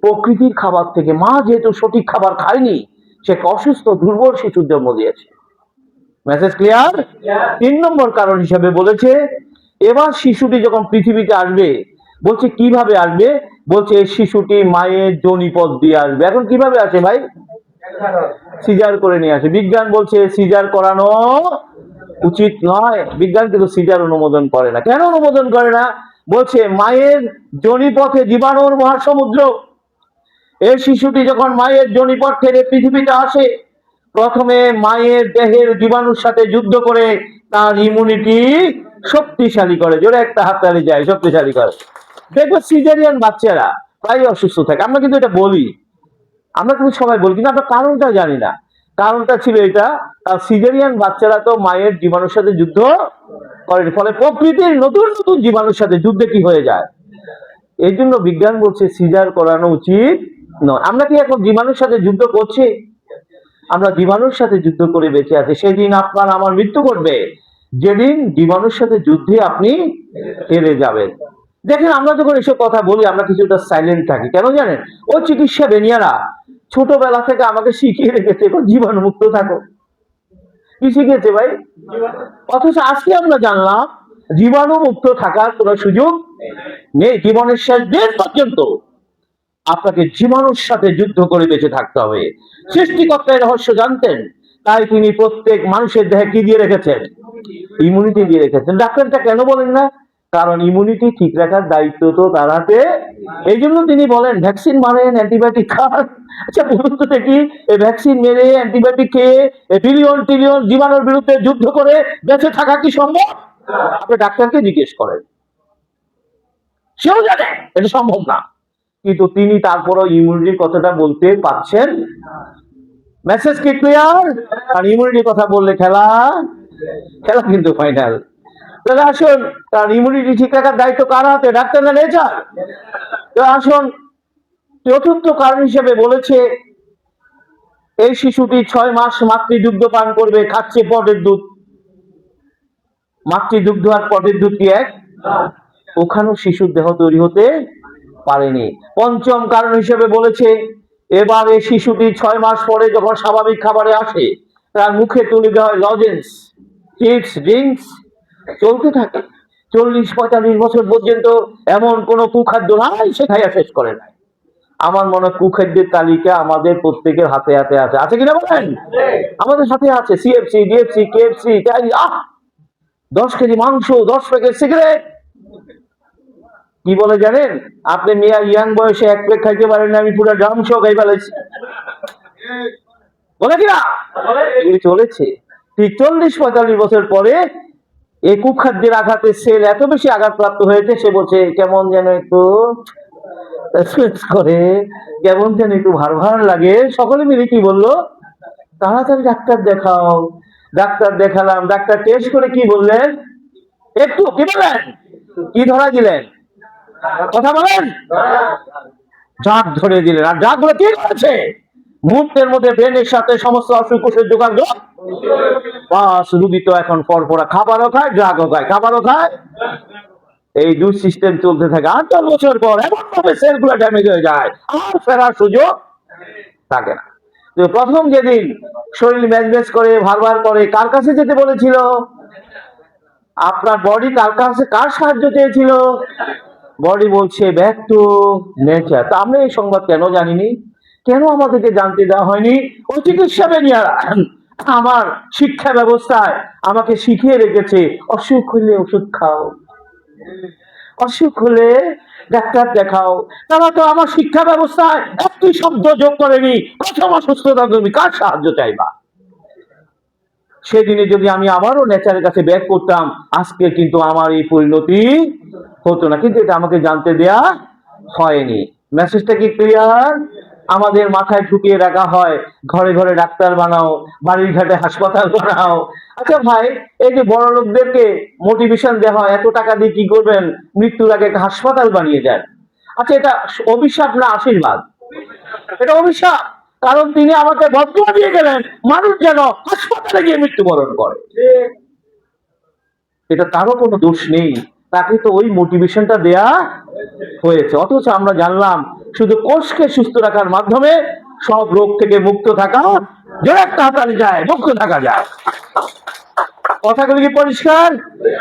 প্রকৃতির খাবার থেকে। মা যেহেতু সঠিক খাবার খায়নি, সে অসুস্থ দুর্বল শিশুর জন্ম দিয়েছে। Message clear? 3 নম্বর কারণ হিসেবে বলেছে, এবার শিশুটি যখন পৃথিবীতে আসবে, বলছে কিভাবে আসবে? বলছে শিশুটি মায়ের যোনিপথ দিয়ে আসবে। এখন কিভাবে আসে ভাই? সিজার করে নিয়ে আসে। বিজ্ঞান বলছে সিজার করানো উচিত নয়। বিজ্ঞান কিন্তু সিজার অনুমোদন করে না। কেন অনুমোদন করে না? বলছে মায়ের যোনিপথে জীবাণুর মহাসমুদ্র। এই শিশুটি যখন মায়ের যোনিপথ থেকে পৃথিবীতে আসে, প্রথমে মায়ের দেহের জীবাণুর সাথে যুদ্ধ করে তার ইমিউনিটি শক্তিশালী করে। জোরে একটা হাততালি যায়, শক্তিশালী করে। দেখবো সিজারিয়ান বাচ্চারা প্রায় অসুস্থ থাকে। আমরা কিন্তু এটা বলি, আমরা কিন্তু সবাই বলি, কিন্তু আমরা কারণটা জানি না। কারণটা ছিল এটা, সিজারিয়ান বাচ্চারা তো মায়ের জীবাণুর সাথে যুদ্ধ করে, ফলে প্রকৃতির নতুন নতুন জীবাণুর সাথে যুদ্ধে কি হয়ে যায়। এই জন্য বিজ্ঞান বলছে সিজার করানো উচিত নয়। আমরা কি এখন জীবাণুর সাথে যুদ্ধ করছি? আমরা জীবাণুর সাথে যুদ্ধ করে বেঁচে আছি। সেদিন আপনার আমার মৃত্যু ঘটবে, যেদিন জীবাণুর সাথে যুদ্ধে আপনি হেরে যাবেন। দেখেন, আমরা যখন এসব কথা বলি, আমরা কিছুটা সাইলেন্ট থাকি। কেন জানেন? ও চিকিৎসা বেনিয়ারা ছোটবেলা থেকে আমাকে শিখিয়ে রেখেছে জীবাণু মুক্ত থাকো। কি শিখেছে ভাই? অথচ আজকে আমরা জানলাম জীবাণু মুক্ত থাকার কোনো সুযোগ নেই। জীবনের শেষ দিন পর্যন্ত আপনাকে জীবাণুর সাথে যুদ্ধ করে বেঁচে থাকতে হবে। সৃষ্টিকর্তা এই রহস্য জানতেন, তাই তিনি প্রত্যেক মানুষের দেহে কি দিয়ে রেখেছেন? ইমিউনিটি দিয়ে রেখেছেন। ডাক্তারটা কেন বলেন না? কারণ ইমিউনিটি ঠিক রাখার দায়িত্ব তো তার হাতে। এই জন্য তিনি বলেন ভ্যাকসিন মারেন, অ্যান্টিবায়োটিক খান। আচ্ছা বলুন তো দেখি, এই ভ্যাকসিন মেরে অ্যান্টিবায়োটিক খেয়ে বিলিয়ন ট্রিলিয়ন জীবাণুর বিরুদ্ধে যুদ্ধ করে বেঁচে থাকা কি সম্ভব? আপনি ডাক্তারকে জিজ্ঞেস করেন, সেও জানে এটা সম্ভব না। কিন্তু তিনি তারপরও ইমিউনিটির কথাটা বলতে পারছেন। মেসেজ কি ক্লিয়ার? আর ইমিউনিটির কথা বললে খেলা খেলা কিন্তু ফাইনাল। তাহলে আসুন, তার ইমিউনিটি ঠিক রাখার দায়িত্ব কার হাতে? ডাক্তার না নেচার? তো আসুন, চতুর্থ কারণ হিসেবে বলেছে এই শিশুটি 6 মাস মাতৃদুগ্ধ পান করবে, খাচ্ছে পটের দুধ। মাতৃদুগ্ধ আর পটের দুধ কি এক? ওখানেও শিশুর দেহ তৈরি হতে পারেনি। পঞ্চম কারণ হিসেবে বলেছে এবারে শিশুটি 6 মাস পরে যখন স্বাভাবিক খাবারে আসে, তার মুখে তুলে দেওয়া হয় লজেন্স, চিপস, ড্রিঙ্কস, চলতে থাকে 40-45 বছর পর্যন্ত। এমন কোন কুখাদ্য নাই সে খাইয়া শেষ করে নাই। আমার মনে হয় কুখাদ্যের তালিকা আমাদের প্রত্যেকের হাতে হাতে আছে। আছে কিনা বলেন? আমাদের সাথে আছে সিএফসি, ডিএফসি, কেএফসি, 10 কেজি মাংস, 10 প্যাকেট সিগারেট। কি বলে জানেন? আপনি মিয়া ইয়াং বয়সে 1 প্লেট খাইতে পারেন না, আমি পুরো ড্রাম শো খাই ফেলেছি। বলে কিনা? চলেছে। ঠিক 40-45 বছর পরে এই কুখাদ্যের আঘাতে সেল এত বেশি আঘাতপ্রাপ্ত হয়েছে, সে বলছে কেমন যেন একটু করে, কেমন যেন একটু ভার ভার লাগে। সকলে মিলে কি বললো? তাড়াতাড়ি ডাক্তার দেখাও। ডাক্তার দেখালাম, ডাক্তার টেস্ট করে কি বললেন? একটু কি বলেন? কি ধরা দিলেন? কথা বলেন। ড্রাগ ধরে দিলেন। আর ড্রাগ গুলো কি করেছে? মুহূর্তের মধ্যে ব্রেনের সাথে সমস্ত অসুখ কোষের যোগাযোগ। বাস, রুগী তো এখন পরপরা খাবারও খায়, ড্রাগও খায়, খাবারও খায়। এই দুই সিস্টেম চলতে থাকে। 8 বছর পর এমন ভাবে সেলগুলো ড্যামেজ হয়ে যায়, আর ফেরার সুযোগ থাকে না। তো প্রথম যেদিন শরীর ম্যাজমেজ করে, ভার করে, কার কাছে যেতে বলেছিল? আপনার বডি কার কাছে, কার সাহায্য চেয়েছিল? বডি বলছে ব্যাক টু নেচার। তা আমরা এই সংবাদ কেন জানিনি? কেন আমাদেরকে জানতে দেওয়া হয়নি? ওই চিকিৎসা বেনিয়ারা আমার শিক্ষা ব্যবস্থায় আমাকে শিখিয়ে রেখেছে অসুখ হলে ওষুধ খাও, অসুখ হলে ডাক্তার দেখাও। তারা তো আমার শিক্ষা ব্যবস্থায় একটি শব্দ যোগ করেনি, প্রথম অসুস্থতা তুমি কার সাহায্য চাইবা? সেদিনে যদি আমি আবারও নেচারের কাছে ব্যাক করতাম, আজকে কিন্তু আমার এই পরিণতি হতো না। কিন্তু এটা আমাকে জানতে দেয়া হয়নি। মেসেজটা কি ক্লিয়ার? আমাদের মাথায় ঢুকিয়ে রাখা হয় ঘরে ঘরে ডাক্তার বানাও, বাড়ির ঘাটে হাসপাতাল বানাও। আচ্ছা ভাই, এই যে বড় লোকদেরকে মোটিভেশন দেওয়া হয় এত টাকা দিয়ে কি করবেন, মৃত্যুর আগে একটা হাসপাতাল বানিয়ে দেন। আচ্ছা, এটা অভিশাপ না আশীর্বাদ? এটা অভিশাপ। কারণ তিনি আমাকে বদদুয়া দিয়ে গেলেন মানুষ যেন হাসপাতালে গিয়ে মৃত্যুবরণ করে। এটা তারও কোনো দোষ নেই, তাকে তো ওই মোটিভেশনটা দেয়া হয়েছে। অথচ আমরা জানলাম শুধু কোষকে সুস্থ রাখার মাধ্যমে সব রোগ থেকে মুক্ত থাকা তাড়াতাড়ি যায়, মুক্ত থাকা যায়। কথাগুলো কি পরিষ্কার?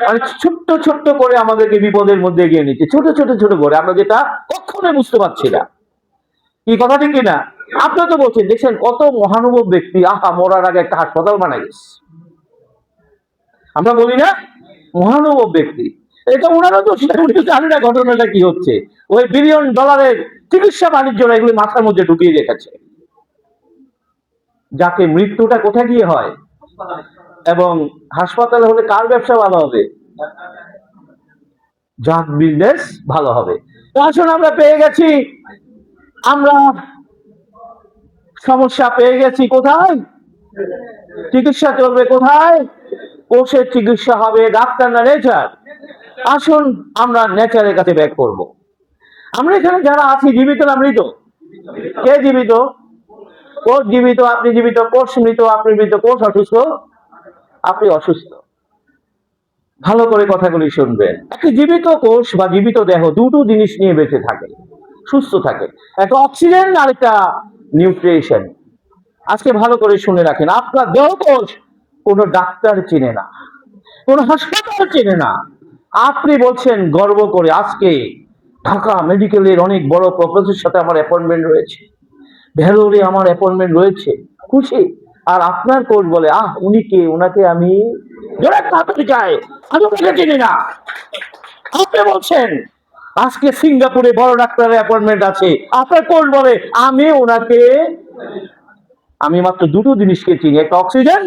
মানে ছোট্ট ছোট্ট করে আমাদেরকে বিপদের মধ্যে এগিয়ে নিচ্ছে, ছোট ছোট ছোট করে, আমরা যেটা কখনোই বুঝতে পারছি না। কি কথা ঠিক কিনা? আপনি তো বলছেন, দেখছেন কত মহানুভব ব্যক্তি আহা মরার আগে একটা হাসপাতাল বানাই গেছে। আমরা বলি না মহানুভব ব্যক্তি, এটা ওনারা তো জানি না ঘটনাটা কি হচ্ছে। ওই বিলিয়ন ডলারের চিকিৎসা বাণিজ্যরা এগুলি মাথার মধ্যে ঢুকিয়ে রেখেছে, যাতে মৃত্যুটা কোথায় গিয়ে হয়। এবং হাসপাতালে হলে কার ব্যবসা ভালো হবে? ড্রাগ বিজনেস ভালো হবে। আসুন, আমরা পেয়ে গেছি, আমরা সমস্যা পেয়ে গেছি কোথায়, চিকিৎসা চলবে কোথায়, কোষের চিকিৎসা হবে, ডাক্তার না নেচার। আসুন আমরা নেচারের কাছে ব্যাক করব। আমরা এখানে যারা আছি জীবিত না মৃত? কে জীবিত? কোষ জীবিত, আপনি জীবিত। কোষ মৃত, আপনি মৃত। কোষ অসুস্থ, আপনি অসুস্থ। ভালো করে কথাগুলি শুনবেন। একটি জীবিত কোষ বা জীবিত দেহ দুটো জিনিস নিয়ে বেঁচে থাকে, সুস্থ থাকে, একটা অক্সিজেন আর একটা নিউট্রিশন। আজকে ভালো করে শুনে রাখেন, আপনার দেহ কোষ কোনো ডাক্তার চেনে না, কোনো হাসপাতাল চেনে না। আপনি বলছেন গর্ব করে, আজকে ঢাকা মেডিকেলের অনেক বড় প্রফেসরের সাথে আমার অ্যাপয়েন্টমেন্ট রয়েছে, ভেলোরে আমার অ্যাপয়েন্টমেন্ট রয়েছে, খুশি। আর আপনার কোচ বলে, আহ উনি কে, ওনাকে আমি চাই, আমি ওনাকে চিনি না। আপনি বলছেন আজকে সিঙ্গাপুরে বড় ডাক্তারের অ্যাপয়েন্টমেন্ট আছে, আপনার কোচ বলে আমি ওনাকে, আমি মাত্র দুটো জিনিসকে চিনি, একটা অক্সিজেন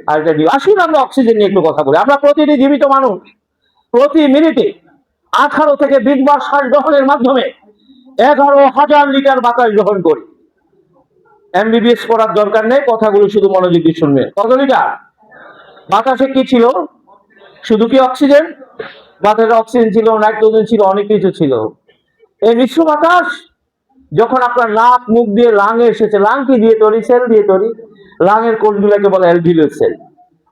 আর একটা নিউ। আসুন আমরা অক্সিজেন নিয়ে একটু কথা বলি। আমরা প্রতিটি জীবিত মানুষ প্রতি মিনিটে 18 থেকে 20 বার শ্বাস গ্রহণের মাধ্যমে 11,000 লিটার বাতাস গ্রহণ করি। এমবিবিএস পড়ার দরকার নেই, কথাগুলো শুধু মনোযোগ দিয়ে শুনবেন। কত লিটার? বাতাসে কি ছিল? শুধু কি অক্সিজেন? বাতাসে অক্সিজেন ছিল, নাইট্রোজেন ছিল, অনেক কিছু ছিল। এই মিশ্র বাতাস যখন আপনার নাক মুখ দিয়ে লাঙে এসেছে, লাং কি দিয়ে তৈরি? সেল দিয়ে তৈরি। লাঙের কোষগুলোকে বলে অ্যালভিওলার সেল।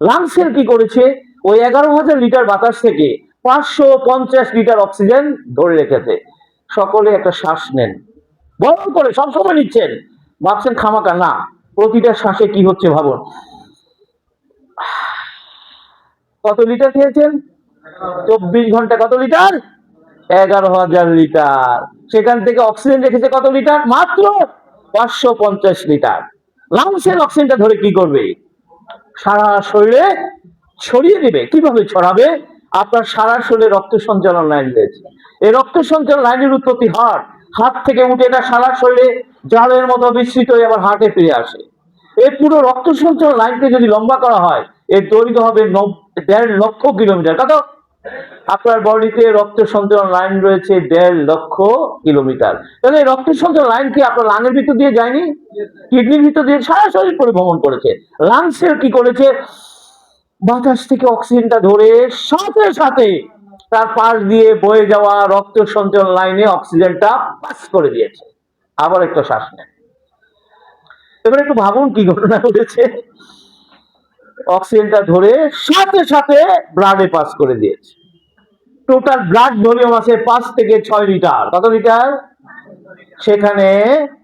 লাং সেল কি করেছে? ওই 11,000 লিটার বাতাস থেকে 550 লিটার অক্সিজেন ধরে রেখেছে। সকলে একটা শ্বাস নেন, বড় করে সবসময় নিচ্ছেন, ভাবছেন খামাকা না, প্রতিটা শ্বাসে কি হচ্ছে ভাবুন। কত লিটার খেয়েছেন? 24 ঘন্টা কত লিটার? 11,000 লিটার। সেখান থেকে অক্সিজেন রেখেছে কত লিটার? মাত্র 550 লিটার। লাংসের অক্সিজেনটা ধরে কি করবে? সারা শরীরে ছড়িয়ে দিবে। কিভাবে ছড়াবে? আপনার সারা শরীরে রক্ত সঞ্চালন লাইন রয়েছে, এই রক্ত সঞ্চালন লাইনের উৎপত্তি হার্ট, হার্ট থেকে উঠে এটা সারা শরীরে জালের মতো বিস্তৃত হয়ে আবার হার্টে ফিরে আসে। এই পুরো রক্ত সঞ্চালন লাইনকে যদি লম্বা করা হয়, এর দৈর্ঘ্য হবে 1.5 লক্ষ কিলোমিটার। কত? আপনার বডিতে রক্ত সঞ্চালন লাইন রয়েছে 1.5 লক্ষ কিলোমিটার। তাহলে রক্ত সঞ্চালন লাইন কি আপনার লাঙের ভিতর দিয়ে যায়নি? কিডনির ভিতর দিয়ে সারা শরীর পরিভ্রমণ করেছে। লাংসের কি করেছে? বাতাস থেকে অক্সিজেনটা ধরে সাথে সাথে তার পাশ দিয়ে বয়ে যাওয়া রক্ত সঞ্চালন লাইনে অক্সিজেনটা পাস করে দিয়েছে। আবার একটা শ্বাস নেন। এবার একটু ভাবুন কি ঘটনা ঘটেছে। অক্সিজেনটা ধরে সাথে সাথে ব্লাডে পাস করে দিয়েছে। টোটাল ব্লাড ভলিউম আছে 5 থেকে 6 লিটার। কত লিটার? সেখানে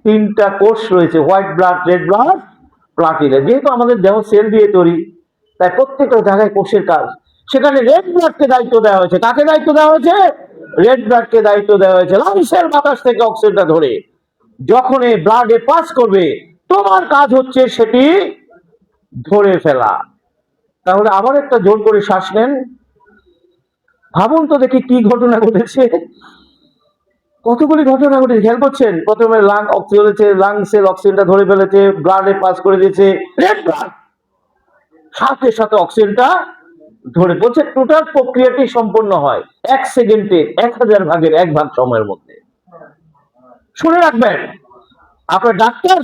3টা কোষ রয়েছে, white blood, red blood, platelet. যেহেতু আমাদের দেহ সেল দিয়ে তৈরি, তাই প্রত্যেকটা জায়গায় কোষের কাজ। সেখানে রেড ব্লাডকে দায়িত্ব দেওয়া হয়েছে। কাকে দায়িত্ব দেওয়া হয়েছে? রেড ব্লাডকে দায়িত্ব দেওয়া হয়েছে। লাংসের বাতাস থেকে অক্সিজেনটা ধরে যখন এই ব্লাডে পাস করবে, তোমার কাজ হচ্ছে সেটি ধরে ফেলা। তাহলে আবার একটা জোর করে শ্বাস নেন। ভাবুন তো দেখি কি ঘটনা ঘটেছে। কতগুলি ঘটনা ঘটেছে খেয়াল করছেন? প্রথমে লাং অক্সিজেন, লাংসের অক্সিজেনটা ধরে ফেলেছে, ব্লাডে পাস করে দিয়েছে, রেড ব্লাড সাথে সাথে অক্সিজেনটা ধরে বলছে টোটাল প্রক্রিয়াটি সম্পন্ন হয় 1 সেকেন্ডে 1000 ভাগের 1 ভাগ সময়ের মধ্যে। শুনে রাখবেন, আপনার ডাক্তার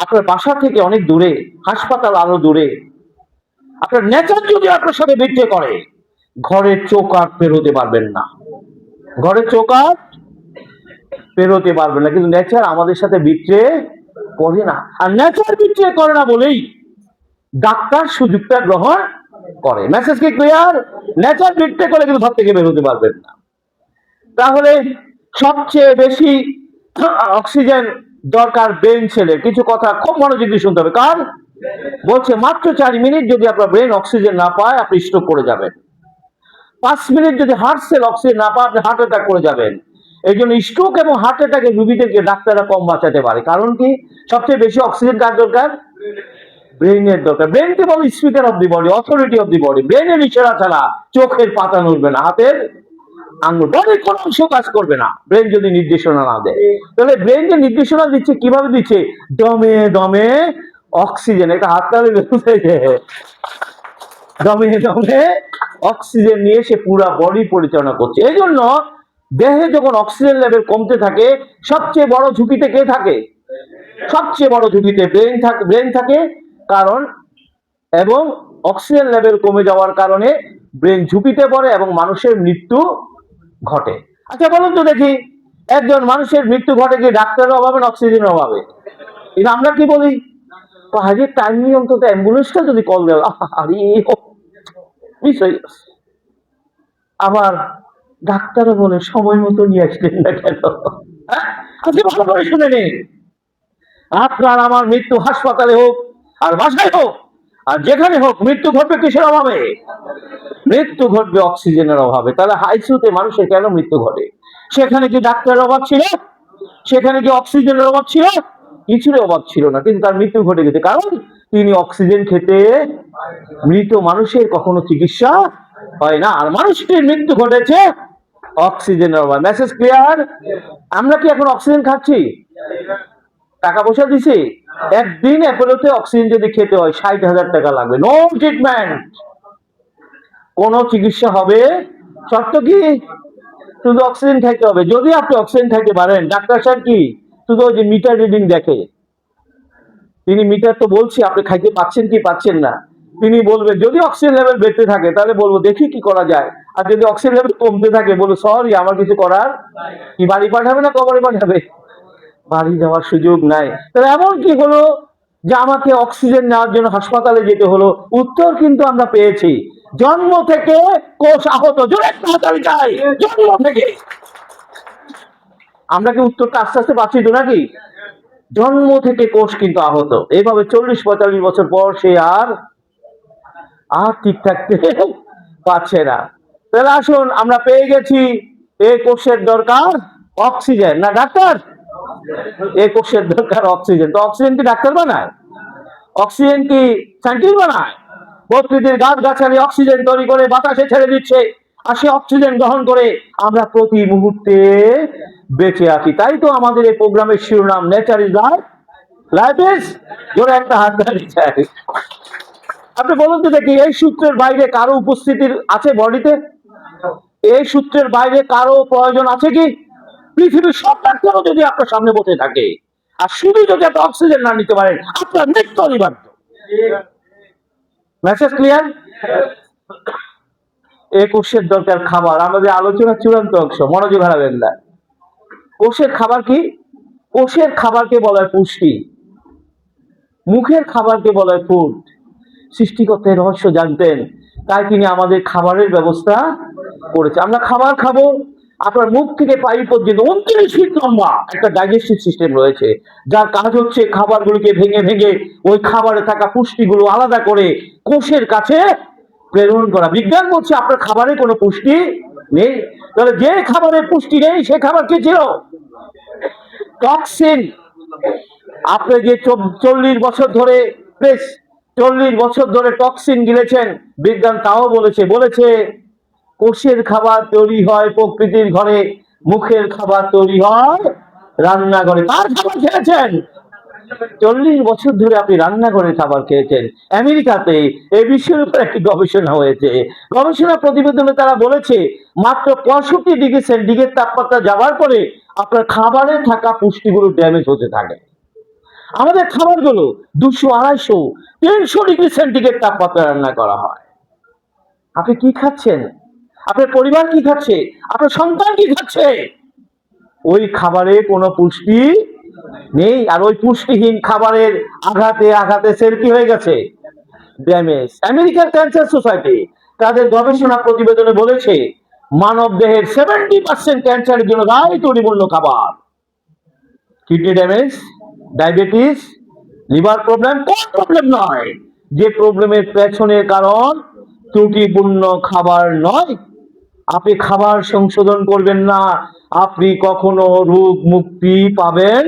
আপনার বাসা থেকে অনেক দূরে, হাসপাতাল আরো দূরে, আপনার নেচার যদি আপনার সাথে বিট্রে করে, ঘরের চৌকাঠ পেরোতে পারবেন না, ঘরের চৌকাঠ পেরোতে পারবেন না। কিন্তু নেচার আমাদের সাথে বিট্রে করে না, আর নেচার বিট্রে করে না বলেই ডাক্তার সুযোগটা গ্রহণ করে। মেসেজ কি ক্লিয়ার? নেচার বিট্রে করে কিন্তু ঘর থেকে বেরোতে পারবেন না। তাহলে সবচেয়ে বেশি অক্সিজেন দরকার ব্রেন সেলের। কিছু কথা খুব মনোযোগ দিয়ে শুনতে হবে। কার বলছে মাত্র 4 মিনিট যদি আপনার ব্রেন অক্সিজেন না পায়, আপনি স্ট্রোক করে যাবেন। 5 মিনিট যদি হার্ট সেল অক্সিজেন না পায়, আপনি হার্ট অ্যাটাক করে যাবেন। এই জন্য স্ট্রোক এবং হার্ট অ্যাটাকের রোগীদেরকে ডাক্তাররা কম বাঁচাতে পারে। কারণ কি? সবচেয়ে বেশি অক্সিজেন কার দরকার? ব্রেনের দরকার। ব্রেনকে বলে speaker of the body, authority of the body. ব্রেনের ইশারা ছাড়া চোখের পাতা নড়বে না, হাতের আঙ্গুল, বডির কোনো অংশ কাজ করবে না ব্রেন যদি নির্দেশনা না দেয়। তাহলে ব্রেন যে নির্দেশনা দিচ্ছে, কিভাবে দিচ্ছে? দমে দমে অক্সিজেন। এটা হাত তালে দমে দমে অক্সিজেন নিয়ে সে পুরো বডি পরিচালনা করছে। এই জন্য দেহে যখন অক্সিজেন লেভেল কমতে থাকে, সবচেয়ে বড় ঝুঁকিতে কে থাকে? সবচেয়ে বড় ঝুঁকিতে ব্রেন থাকে। কারণ এবং অক্সিজেন লেভেল কমে যাওয়ার কারণে ব্রেন ঝুঁকিতে পড়ে এবং মানুষের মৃত্যু ঘটে। আচ্ছা বলুন তো দেখি, একজন মানুষের মৃত্যু ঘটে কি ডাক্তারের অভাবে না অক্সিজেনের অভাবে? এটা আমরা কি বলি? হাজির টাইম নিয়ে অন্তত অ্যাম্বুলেন্সটা যদি কল দেয়, আরে মিস হয়ে গেছে। আবার ডাক্তারও বলে সময় মতো নিয়ে আসলেন না কেন? আজকে ভালো করে শুনে নিন, আপনার আমার মৃত্যু হাসপাতালে হোক আর বাসায় হোক আর যেখানে হোক, মৃত্যু ঘটবে কিসের অভাবে? মৃত্যু ঘটবে অক্সিজেনের অভাবে। তাহলে আইসিইউতে মানুষের কেন মৃত্যু ঘটে? সেখানে কি ডাক্তারের অভাব ছিল? সেখানে কি অক্সিজেনের অভাব ছিল? কিছুর অভাব ছিল না, কিন্তু তার মৃত্যু ঘটে গেছে। কারণ তিনি অক্সিজেন খেতে, মৃত মানুষের কখনো চিকিৎসা হয় না। আর মানুষটির মৃত্যু ঘটেছে অক্সিজেনের অভাব। Message clear? আমরা কি এখন অক্সিজেন খাচ্ছি? টাকা পয়সা দিছি? একদিন অ্যাপোলোতে অক্সিজেন যদি খেতে হয় 60,000 টাকা লাগবে। নো ট্রিটমেন্ট, কোন চিকিৎসা হবে? শর্ত কি? শুধু অক্সিজেন খাইতে হবে। যদি আপনি অক্সিজেন খাইতে পারেন, ডাক্তার সাহেব কি শুধু ওই যে মিটার রিডিং দেখে? তিনি মিটার তো বলছি, আপনি খাইতে পাচ্ছেন কি পাচ্ছেন না, তিনি বলবেন যদি অক্সিজেন লেভেল বেড়ে থাকে তাহলে বলবো দেখি কি করা যায়, আর যদি অক্সিজেন লেভেল কমতে থাকে বলবো সরি আমার কিছু করার। কি বাড়ি পাঠাবে না কবরে পাঠাবে? বাড়ি যাওয়ার সুযোগ নাই। তাহলে এমন কি হলো যে আমাকে অক্সিজেন নেওয়ার জন্য হাসপাতালে যেতে হলো? উত্তর কিন্তু আমরা পেয়েছি, জন্ম থেকে কোষ আহত। জন্ম থেকে আমরা কি উত্তরটা আস্তে আস্তে পাচ্ছি তো নাকি? জন্ম থেকে কোষ কিন্তু আহত। এইভাবে 40-45 বছর পর সে আর ঠিক থাকতে পারছে না। তাহলে আসুন, আমরা পেয়ে গেছি এই কোষের দরকার অক্সিজেন না ডাক্তার? এই কোষের দরকার অক্সিজেন। তো অক্সিজেন কি ডাক্তার বানায়? অক্সিজেন কি সাইন্টিস্ট বানায়? প্রকৃতির গাছ গাছালি অক্সিজেন তৈরি করে বাতাসে ছেড়ে দিচ্ছে, আর সে অক্সিজেন গ্রহণ করে আমরা প্রতি মুহূর্তে বেঁচে আছি। তাই তো আমাদের এই প্রোগ্রামের শিরোনাম nature is life, life is. জোরে একটা হাত দাঁড়িয়ে। আপনি বলুন তো দেখি, এই সূত্রের বাইরে কারো উপস্থিতির আছে বডিতে? এই সূত্রের বাইরে কারো প্রয়োজন আছে কি? পৃথিবীর সব ডাক্তারও যদি আপনার সামনে বসে থাকে আর শুধু যদি আপনি অক্সিজেন না নিতে পারেন, আপনার মৃত্যু অনিবার্য। Message clear? এই কোষের দরকার খাবার। আমাদের আলোচনার চূড়ান্ত অংশ, মনোযোগ হারাবেন না। কোষের খাবার কি? কোষের খাবারকে বলা হয় পুষ্টি, মুখের খাবারকে বলা হয় ফুড। সৃষ্টিকর্তার রহস্য জানতেন, তাই তিনি আমাদের খাবারের ব্যবস্থা করেছে। আমরা খাবার খাবো, আপনার মুখ থেকে পাই পর্যন্ত 29 ফিট লম্বা একটা ডাইজেস্টিভ সিস্টেম রয়েছে, যার কাজ হচ্ছে খাবারগুলোকে ভেঙে ভেঙে ওই খাবারে থাকা পুষ্টিগুলো আলাদা করে কোষের কাছে প্রেরণ করা। বিজ্ঞান বলছে আপনার খাবারে কোনো পুষ্টি নেই। তাহলে যে খাবারে পুষ্টি নেই সে খাবার কি ছিল? টক্সিন। আপনি যে 40 বছর ধরে 40 বছর ধরে টক্সিন গিলেছেন, বিজ্ঞান তাও বলেছে কোষের খাবার তৈরি হয় প্রকৃতির ঘরে, মুখের খাবার তৈরি হয় রান্নাঘরে। কার খাবার খেয়েছেন? 40 বছর ধরে আপনি রান্না করে খাবার খেয়েছেন। আমেরিকাতে এই বিষয়ের উপর একটি গবেষণা হয়েছে। গবেষণা প্রতিবেদনে তারা বলেছে মাত্র 65 ডিগ্রি সেন্টিগ্রেড তাপমাত্রা যাওয়ার পরে আপনার খাবারে থাকা পুষ্টিগুলো ড্যামেজ হতে থাকে। আমাদের খাবারগুলো 200, 250, 300 ডিগ্রি সেন্টিগ্রেড তাপমাত্রা রান্না করা হয়। আপনি কি খাচ্ছেন? আপনার পরিবার কি খাচ্ছে? আপনার সন্তান কি খাচ্ছে? ওই খাবারে কোনো পুষ্টি নেই। আর ওই পুষ্টিহীন খাবারের আঘাতে আঘাতে সেল কি হয়ে গেছে? ড্যামেজ। আমেরিকান ক্যান্সার সোসাইটি তাদের গবেষণা প্রতিবেদনে বলেছে মানব দেহের 70% ক্যান্সারের জন্য দায়ী তৈরিমূল্য খাবার। Kidney damage, diabetes, liver problem কোন প্রবলেম নয়। যে প্রবলেমের পেছনের কারণ ত্রুটিপূর্ণ খাবার নয়। আপনি খাবার সংশোধন করবেন না, আপনি কখনো রোগ মুক্তি পাবেন।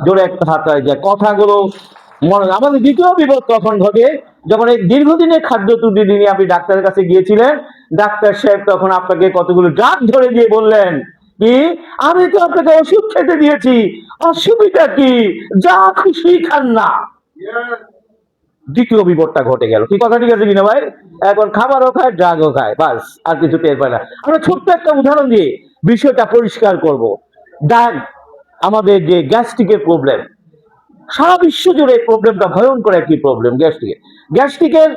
জোরে একটা হাতায় যায় কথাগুলো মনে। আমাদের দ্বিতীয় বিপদ কখন ঘটে? যখন এই দীর্ঘদিনের খাদ্য ত্রুটি নিয়ে আপনি ডাক্তারের কাছে গিয়েছিলেন, ডাক্তার সাহেব তখন আপনাকে কতগুলো ড্রাগ ধরে দিয়ে বললেন কি আমি তো আপনাকে ওষুধ খেতে দিয়েছি, অসুবিধা কি, যা খুশি খান না। দ্বিতীয় বিপদটা ঘটে গেল। কি কথা ঠিক আছে কিনা ভাই? এখন খাবারও খায়, ড্রাগও খায়, বাস আর কিছু টের পায় না। আমরা ছোট্ট একটা উদাহরণ দিয়ে বিষয়টা পরিষ্কার করব। ডাক আমাদের যে গ্যাস্ট্রিকের প্রবলেম, সারা বিশ্ব জুড়ে এই প্রবলেমটা ভয়ঙ্কর একটি প্রবলেম। গ্যাস্ট্রিকের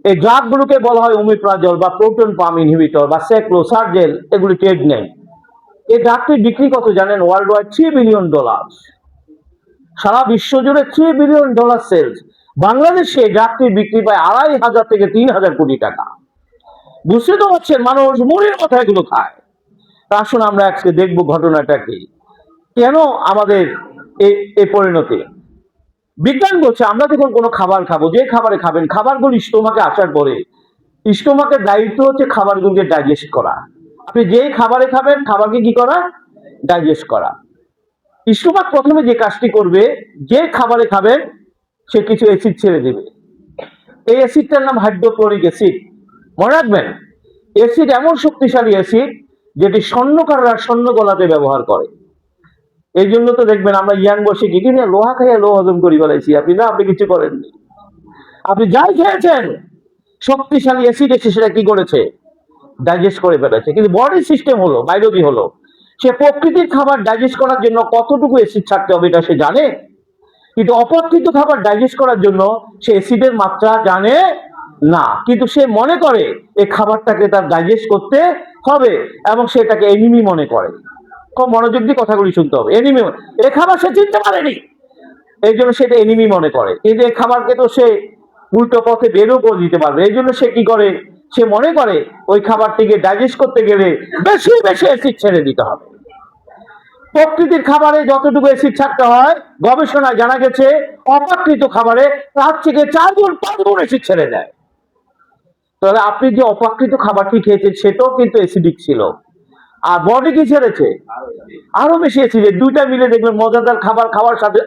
এই ড্রাগগুলোকে বলা হয় ওমিপ্রাজল বা প্রোটন পাম্প ইনহিবিটর বা সেক্লোসার্জেল। এগুলি ট্রেড নেই। এই ড্রাগটির বিক্রি কত জানেন? World wide $3 billion. সারা বিশ্ব জুড়ে $3 বিলিয়ন সেলস। বাংলাদেশে ড্রাগটির বিক্রি পায় 2,500 থেকে 3,000 কোটি টাকা। বুঝতে তো পারছেন মানুষ মুড়ির কথা এগুলো খায়। আসুন আমরা আজকে দেখবো ঘটনাটা কি, কেন আমাদের এই পরিণতি। বিজ্ঞান বলছে আমরা যখন কোনো খাবার খাবো, যে খাবারে খাবেন, খাবারগুলো স্টোমাকে আসার পরে স্টোমাকের দায়িত্ব হচ্ছে খাবারগুলোকে ডাইজেস্ট করা। আপনি যেই খাবারে খাবেন, খাবারকে কি করা? ডাইজেস্ট করা। স্টোমাক প্রথমে যে কাজটি করবে, যে খাবারে খাবেন সে কিছু অ্যাসিড ছেড়ে দেবে। এই অ্যাসিডটার নাম হাইড্রোক্লোরিক অ্যাসিড। মনে রাখবেন, অ্যাসিড এমন শক্তিশালী অ্যাসিড যেটি স্বর্ণকাররা স্বর্ণ গলাতে ব্যবহার করে। এই জন্য তো দেখবেন আমরা ইয়াং বসে কি কিনে লোহা খাইয়া লোহ হজম করি বলেছি। আপনি না, আপনি কিছু করেননি। আপনি যাই খেয়েছেন শক্তিশালী অ্যাসিড এসে সেটা কি করেছে? ডাইজেস্ট করে ফেলেছে। কিন্তু বডি সিস্টেম হলো বায়োলজি হলো, সে প্রকৃতির খাবার ডাইজেস্ট করার জন্য কতটুকু অ্যাসিড ছাড়তে হবে এটা সে জানে, কিন্তু অপ্রকৃত খাবার ডাইজেস্ট করার জন্য সে অ্যাসিডের মাত্রা জানে না। কিন্তু সে মনে করে এই খাবারটাকে তার ডাইজেস্ট করতে হবে এবং সেটাকে এনিমি মনে করে। খুব মনোযোগ দিয়ে কথাগুলি শুনতে হবে। এনিমি, এই খাবার সে চিনতে পারেনি, এই জন্য সেটা এনিমি মনে করে। কিন্তু এই খাবারকে তো সে উল্টো পথে বেরও করে দিতে পারবে। এই জন্য সে কি করে? সে মনে করে ওই খাবারটিকে ডাইজেস্ট করতে গেলে বেশি বেশি অ্যাসিড ছেড়ে দিতে হবে। প্রকৃতির খাবারে যতটুকু অ্যাসিড ছাড়তে হয় গবেষণায় জানা গেছে অপ্রাকৃত খাবারে তার থেকে 4 গুণ 5 গুণ অ্যাসিড ছেড়ে দেয়। তাহলে আপনি যে অপ্রাকৃত খাবারটি খেয়েছেন সেটাও কিন্তু অ্যাসিডিক ছিল, আর বডি কি ছেড়েছে? আরো বেশি অ্যাসিড। দুইটা মিলে দেখবেন মজাদার খাবার খাওয়ার সাথে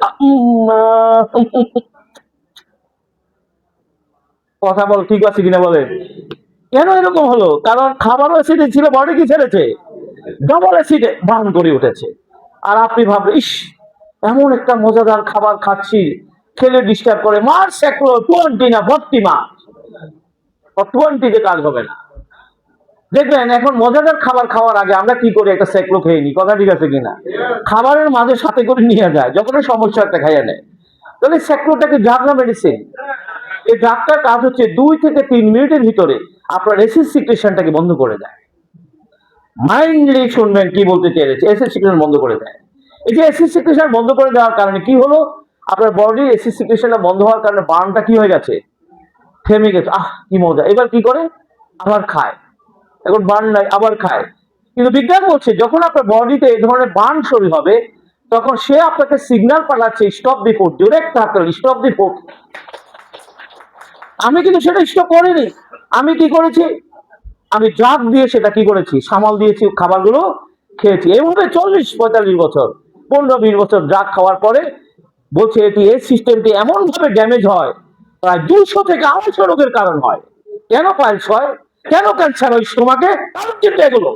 কথা বল ঠিক আছে কিনা বলেন। কেন এরকম হলো? কারণ খাবারও অ্যাসিডে ছিল, বডি কি ছেড়েছে? ডবল অ্যাসিডে বার্ন করে উঠেছে। আর আপনি ভাবলেন ইস এমন একটা মজাদার খাবার খাচ্ছি, খেলে ডিস্টার্ব করে, মার সেকলো 20 না 40 মাস, 20 কাজ হবে না। দেখবেন এখন মজাদার খাবার খাওয়ার আগে আমরা কি করি? একটা সেকলো খেয়ে নিই। কথা ঠিক আছে কিনা? খাবারের মাঝে সাথে করে নিয়ে যায়, যখন সমস্যা একটা খাইয়ে নেয়। তাহলে সেকলোটাকে ড্রাগ না মেডিসিন? এই ড্রাগটার কাজ হচ্ছে 2 থেকে 3 মিনিটের ভিতরে আপনার অ্যাসিড সিক্রেশনটাকে বন্ধ করে দেয়। মাইন্ডলি শুনবেন কি বলতে চেয়েছে। অ্যাসিড সিক্রেশন বন্ধ করে দেয়। এই যে অ্যাসিড সিক্রেশন বন্ধ করে দেওয়ার কারণে কি হলো? আপনার বডির অ্যাসিড সিক্রেশনটা বন্ধ হওয়ার কারণে বার্নটা কি হয়ে গেছে? থেমে গেছে। কি মজা। এবার কি করে? আবার খায়। এখন বার্ন নাই, আবার খায়। কিন্তু বিজ্ঞান বলছে যখন আপনার বডিতে এই ধরনের বার্ন শুরু হবে তখন সে আপনাকে সিগন্যাল পাঠাচ্ছে stop the food, direct stop the food. আমি কিন্তু সেটা স্টপ করিনি। আমি কি করেছি? আমি ড্রাগ দিয়ে সেটা কি করেছি? সামাল দিয়েছি, খাবারগুলো খেয়েছি। এইভাবে 40-45 বছর, 15-20 বছর ড্রাগ খাওয়ার পরে বলছে এটি এই সিস্টেমটি এমন ভাবে ড্যামেজ হয় প্রায় 200 থেকে 250 রোগের কারণ হয়। কেন পাইলস হয়? কেন ক্যান্সার হয় স্টোমাকে? কারণ কিন্তু এগুলো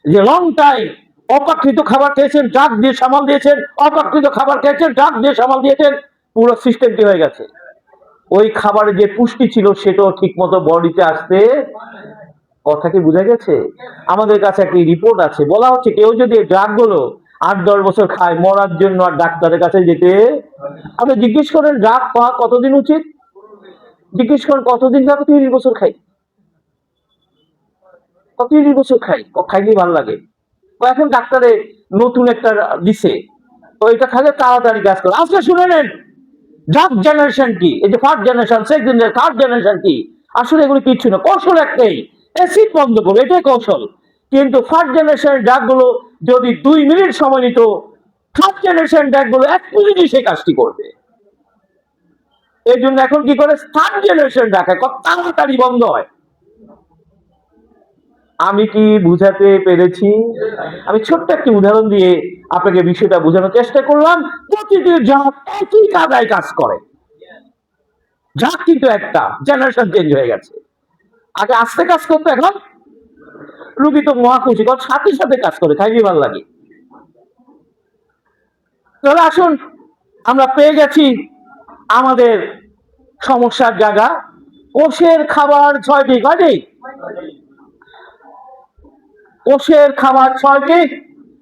যে লং টাইম অপ্রাকৃত খাবার খেয়েছেন, ড্রাগ দিয়ে সামাল দিয়েছেন, অপ্রাকৃত খাবার খেয়েছেন, ড্রাগ দিয়ে সামাল দিয়েছেন, পুরো সিস্টেমটি হয়ে গেছে। ওই খাবারে যে পুষ্টি ছিল সেটাও ঠিক মতো বডিতে আসতে, কথা কি বোঝা গেছে? আমাদের কাছে একটি রিপোর্ট আছে, বলা হচ্ছে কেউ যদি ড্রাগ গুলো 8-10 বছর খায়, মরার জন্য আর ডাক্তারের কাছে যেতে, আপনি জিজ্ঞেস করেন ড্রাগ খাওয়া কতদিন উচিত, জিজ্ঞেস করেন কতদিন খাবে, 30 বছর খাই, 30 বছর খাই, খাইলেই ভালো লাগে। এখন ডাক্তারে নতুন একটা দিছে, তো এটা খাইলে তাড়াতাড়ি কাজ করে। আজকে শুনে নেন ড্রাগ জেনারেশন কি, এই যে first generation, second generation, third generation কি, আসলে এগুলো কিচ্ছু না, কৌশল একটাই, অ্যাসিড বন্ধ করবে, এটাই কৌশল। কিন্তু ফার্স্ট জেনারেশন ড্রাগ গুলো যদি 2 মিনিট সময় নিত, থার্ড জেনারেশন ড্রাগ গুলো 1 মিনিটে সে কাজটি করবে। এই জন্য এখন কি করে থার্ড জেনারেশন ড্রাগ কত তাড়াতাড়ি বন্ধ হয়। আমি কি বুঝাতে পেরেছি? আমি ছোট্ট একটি উদাহরণ দিয়ে আপনাকে বিষয়টা বোঝানোর চেষ্টা করলাম। প্রতিটি জাত একই কাদায় কাজ করে, জাত কিন্তু একটা, জেনারেশন চেঞ্জ হয়ে গেছে। আগে আস্তে কাজ করতো, এখন রুগী তো মহাখুশি, কারণ সাথে সাথে কাজ করে, খাইতে ভালো লাগে। তাহলে আসুন, আমরা পেয়ে গেছি আমাদের সমস্যার জায়গা। কোষের খাবার 6টি, কয়টি? কোষের খাবার 6টি,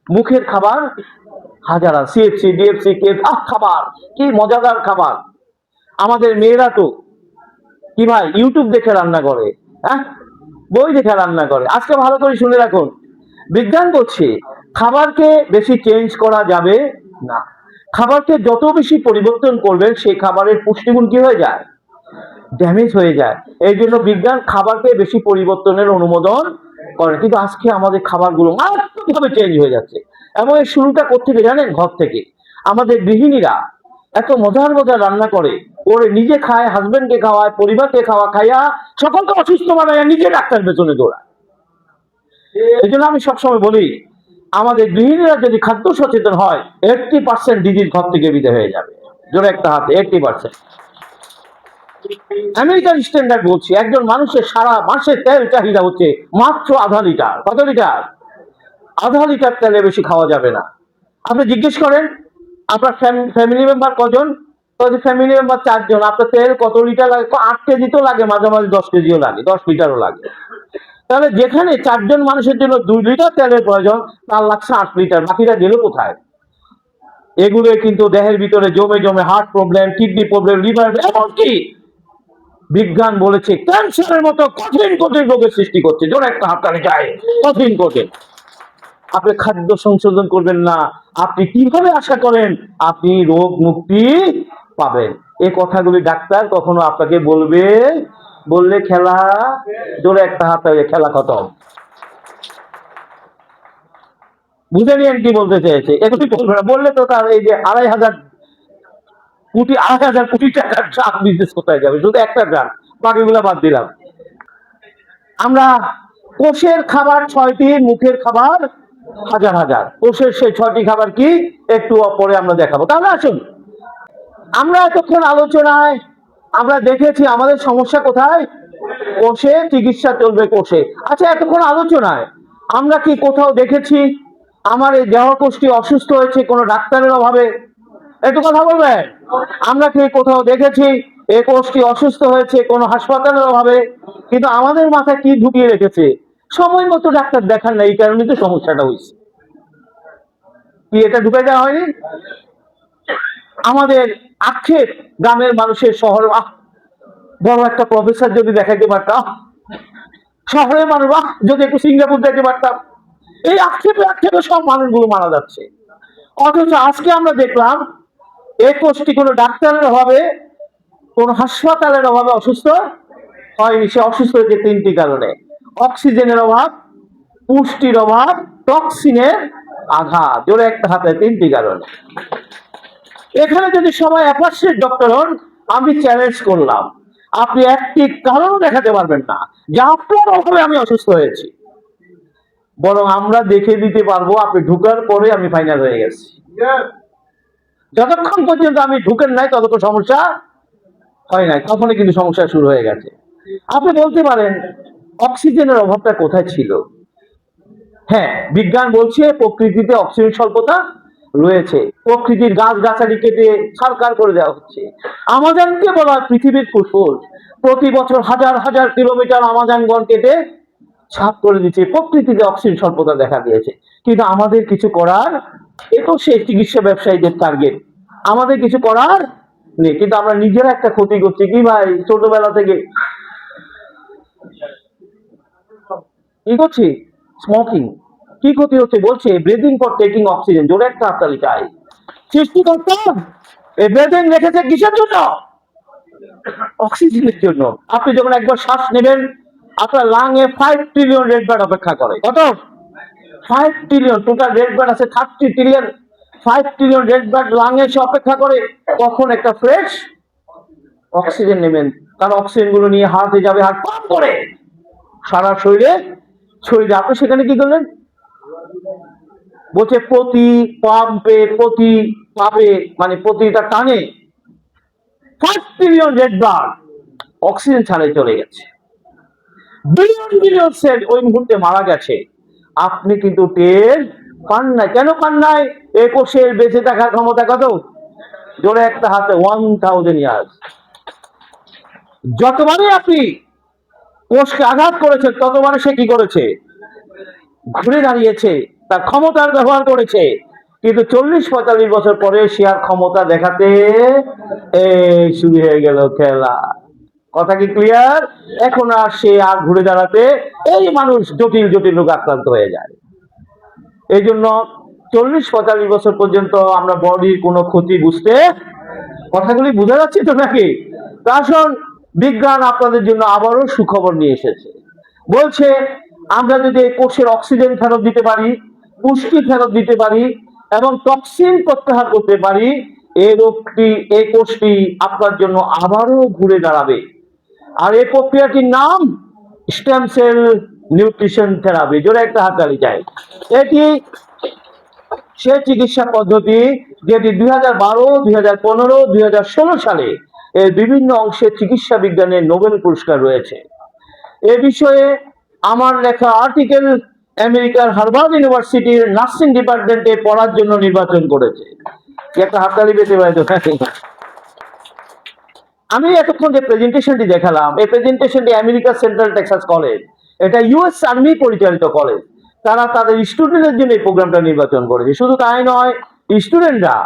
মুখের খাবার হাজার, সিএফসি, ডিএফসি, খাবার কি মজাদার খাবার। আমাদের মেয়েরা তো কি ভাই ইউটিউব দেখে রান্না করে, হ্যাঁ, বই দেখে রান্না করে। আজকে ভালো করে শুনে রাখুন, বিজ্ঞান বলছে খাবারকে বেশি চেঞ্জ করা যাবে না। খাবারকে যত বেশি পরিবর্তন করবেন সেই খাবারের পুষ্টিগুণ কি হয়ে যায়, ড্যামেজ হয়ে যায়। এই জন্য বিজ্ঞান খাবারকে বেশি পরিবর্তনের অনুমোদন করে। কিন্তু আজকে আমাদের খাবারগুলো মারাত্মকভাবে চেঞ্জ হয়ে যাচ্ছে। এবং এর শুরুটা কোত্থেকে জানেন? ঘর থেকে। আমাদের গৃহিণীরা এত মজার মজার রান্না করে, ওরে নিজে খায়, হাজবেন্ডকে খাওয়ায়, পরিবারকে খাইয়া সকলকে অসুস্থ বানায়, নিজে ডাক্তার পেছনে দৌড়ায়। এই জন্য আমি সবসময় বলি, আমাদের গৃহিণীরা যদি খাদ্য সচেতন হয়, 80% ডিজিজ ঘর থেকে বিদায় হয়ে যাবে। জোরে একটা হাতে 80%। আমেরিকান স্ট্যান্ডার্ড বলছি, একজন মানুষের সারা মাসের তেল চাহিদা হচ্ছে মাত্র আধা লিটার। কত লিটার? আধা লিটার তেলে বেশি খাওয়া যাবে না। আপনি জিজ্ঞেস করেন আপনার ফ্যামিলি মেম্বার কজন, ফ্যামিলি মেম্বার 4 জন, আপনার তেল কত লিটার লাগে? 8 কেজি তো লাগে, মাঝে মাঝে 10 কেজিও লাগে, 10 লিটারও লাগে। তাহলে যেখানে 4 জন মানুষের জন্য 2 লিটার তেলের প্রয়োজন, তার লাগছে 8 লিটার, বাকিটা গেল কোথায়? এগুলো কিন্তু দেহের ভিতরে জমে জমে heart problem, kidney problem, liver, এমনকি বিজ্ঞান বলেছে ক্যান্সারের মতো কঠিন কঠিন রোগের সৃষ্টি করছে। জোরে একটা হাততালি চাই, কঠিন কঠিন। আপনি খাদ্য সংশোধন করবেন না, আপনি কিভাবে আশা করেন আপনি রোগ মুক্তি পাবেন? এই কথাগুলি ডাক্তার কখনো আপনাকে বললে খেলা, জোরে একটা হাততালি, খেলা খতম। বুঝে নিন কি বলতে চেয়েছে। এগুলি বলবে না, বললে তো তার এই যে 2,500 কোটি টাকার ড্রাগ বিজনেস কোথায় যাবে? শুধু একটা ড্রাগ, বাকিগুলো বাদ দিলাম। আমরা কোষের খাবার 6টি, মুখের খাবার হাজার হাজার। কোষের সেই 6টি খাবার কি একটু পরে আমরা দেখাবো। তাহলে আসুন, আমরা এতক্ষণ আলোচনায় আমরা দেখেছি আমাদের সমস্যা কোথায়, কোষে, চিকিৎসা চলবে কোষে। আচ্ছা, এতক্ষণ আলোচনায় আমরা কি কোথাও দেখেছি আমার এই দেহ কোষটি অসুস্থ হয়েছে কোনো ডাক্তারের অভাবে? একটু কথা বলবেন। আমরা কি কোথাও দেখেছি এই কোষটি অসুস্থ হয়েছে কোনো হাসপাতালের অভাবে? কিন্তু আমাদের মাথায় কি ঢুকিয়ে রেখেছে, সময় মতো ডাক্তার দেখান না, এই কারণে তো সমস্যাটা হয়েছে। কি এটা ঢুকে দেওয়া হয়নি? আমাদের আক্ষেপ, গ্রামের মানুষের শহর, বড় একটা প্রফেসর যদি দেখাইতে পারতাম, শহরের মানুষ যদি একটু সিঙ্গাপুর দেখতে পারতাম। এই আক্ষেপে আক্ষেপে সব মানুষগুলো মারা যাচ্ছে। অথচ আজকে আমরা দেখলাম এই কোষটি কোনো ডাক্তারের অভাবে, কোন হাসপাতালের অভাবে অসুস্থ হয়নি। সে অসুস্থ হয়েছে 3টি কারণে: অক্সিজেনের অভাব, পুষ্টির অভাব, টক্সিনের আঘাত। জোরে একটা হাতে 3টি কারণে। এখানে যদি সবাই অ্যাপার্সেট ডক্টর হন, আমি চ্যালেঞ্জ করলাম, আপনি একটি কারণ দেখাতে পারবেন না যে আপনার অভাবে আমি অসুস্থ হয়েছি। বরং আমরা দেখে দিতে পারবো আপনি ঢুকার পরে আমি ফাইনাল হয়ে গেছি। যতক্ষণ পর্যন্ত আমি ঢুকেন নাই ততক্ষণ সমস্যা হয় নাই, তখনই কিন্তু সমস্যা শুরু হয়ে গেছে। আপনি বলতে পারেন অক্সিজেনের অভাবটা কোথায় ছিল? হ্যাঁ, বিজ্ঞান বলছে প্রকৃতিতে অক্সিজেন স্বল্পতা রয়েছে, প্রকৃতির গাছ গাছালি কেটে ছারখার করে দেওয়া হচ্ছে। আমাজনকে বলা হয় পৃথিবীর ফুসফুস। প্রতি বছর হাজার হাজার কিলোমিটার আমাজন বন কেটে ছাপ করে দিচ্ছে, প্রকৃতিতে অক্সিজেন স্বল্পতা দেখা দিয়েছে। কিন্তু আমাদের কিছু করার, এ তো সেই চিকিৎসা ব্যবসায়ীদের টার্গেট, আমাদের কিছু করার নেই। কিন্তু আমরা নিজেরা একটা ক্ষতি করছি কি ভাই, ছোটবেলা থেকে কি করছি, স্মোকিং। কি ক্ষতি হচ্ছে বলছে, ব্রিদিং ফর টেকিং অক্সিজেন। জোরে একটা হাততালি চাই। সৃষ্টিকর্তা এই ব্রিদিং রেখেছে কিসের জন্য? অক্সিজেনের জন্য। আপনি যখন একবার শ্বাস নেবেন, আপনার লাংয়ে 5 ট্রিলিয়ন রেড ব্লাড অপেক্ষা করে। কত? 5 ট্রিলিয়ন। টোটাল রেড ব্লাড আছে 30 ট্রিলিয়ন। 5 ট্রিলিয়ন রেড ব্লাড লাংয়ে এসে অপেক্ষা করে কখন একটা ফ্রেশ অক্সিজেন নেবেন। তার অক্সিজেন গুলো নিয়ে হার্টে যাবে, হার্ট পাম্প করে সারা শরীরে ছড়িয়ে দেয়। আপনি সেখানে কি করলেন? বলছে প্রতি পাম্পে, প্রতি পাবে, মানে প্রতিটা টানে 5 ট্রিলিয়ন রেড ব্লাড অক্সিজেন ছাড়াই চলে গেছে। বিলিয়ন বিলিয়ন সেল ওই মুহূর্তে মারা গেছে। আপনি কিন্তু টের পান নাই। কেন পান নাই? এই কোষের বেঁচে থাকার ক্ষমতা কত? জোরে একটা হাতে 1000 ইয়ার্স। যতবারই আপনি কোষকে আঘাত করেছে, ততবারই সে কি করেছে? ঘুরে দাঁড়িয়েছে, তার ক্ষমতার ব্যবহার করেছে। কিন্তু 40-45 বছর পরে সে আর ক্ষমতা দেখাতে এই শুরু হয়ে গেল খেলা। কথা কি ক্লিয়ার? এখন আর সে আর ঘুরে দাঁড়াতে, এই মানুষ জটিল জটিল রোগ আক্রান্ত হয়ে যায়। এই জন্য 40-45 বছর পর্যন্ত আমরা বডির কোনো ক্ষতি বুঝতে, কথাগুলি বোঝা যাচ্ছে তো নাকি? আসুন, বিজ্ঞান আপনাদের জন্য আবারও সুখবর নিয়ে এসেছে। বলছে আমরা যদি এই কোষের অক্সিজেন ফেরত দিতে পারি, পুষ্টি ফেরত দিতে পারি এবং টক্সিন প্রত্যাহার করতে পারি, এই রোগটি, এই কোষটি আপনার জন্য আবারও ঘুরে দাঁড়াবে। আর এই প্রক্রিয়াটির নাম স্টেম সেল নিউট্রিশন থেরাপি। জোরে একটা হাততালি চাই। এটি সে চিকিৎসা পদ্ধতি যেটি 2012, 2015, 2016 সালে এর বিভিন্ন অংশে চিকিৎসা বিজ্ঞানের নোবেল পুরস্কার রয়েছে। এ বিষয়ে আমার লেখা আর্টিকেল আমেরিকার হার্ভার্ড ইউনিভার্সিটির নার্সিং ডিপার্টমেন্টে পড়ার জন্য নির্বাচন করেছে। একটা হাততালি পেতে পারে তো? আমি এতক্ষণ যে প্রেজেন্টেশনটি দেখালাম, এই প্রেজেন্টেশনটি আমেরিকার সেন্ট্রাল টেক্সাস কলেজ, এটা ইউএস আর্মি পরিচালিত কলেজ, তারা তাদের স্টুডেন্টের জন্য এই প্রোগ্রামটা নির্বাচন করেছে। শুধু তাই নয়, স্টুডেন্টরা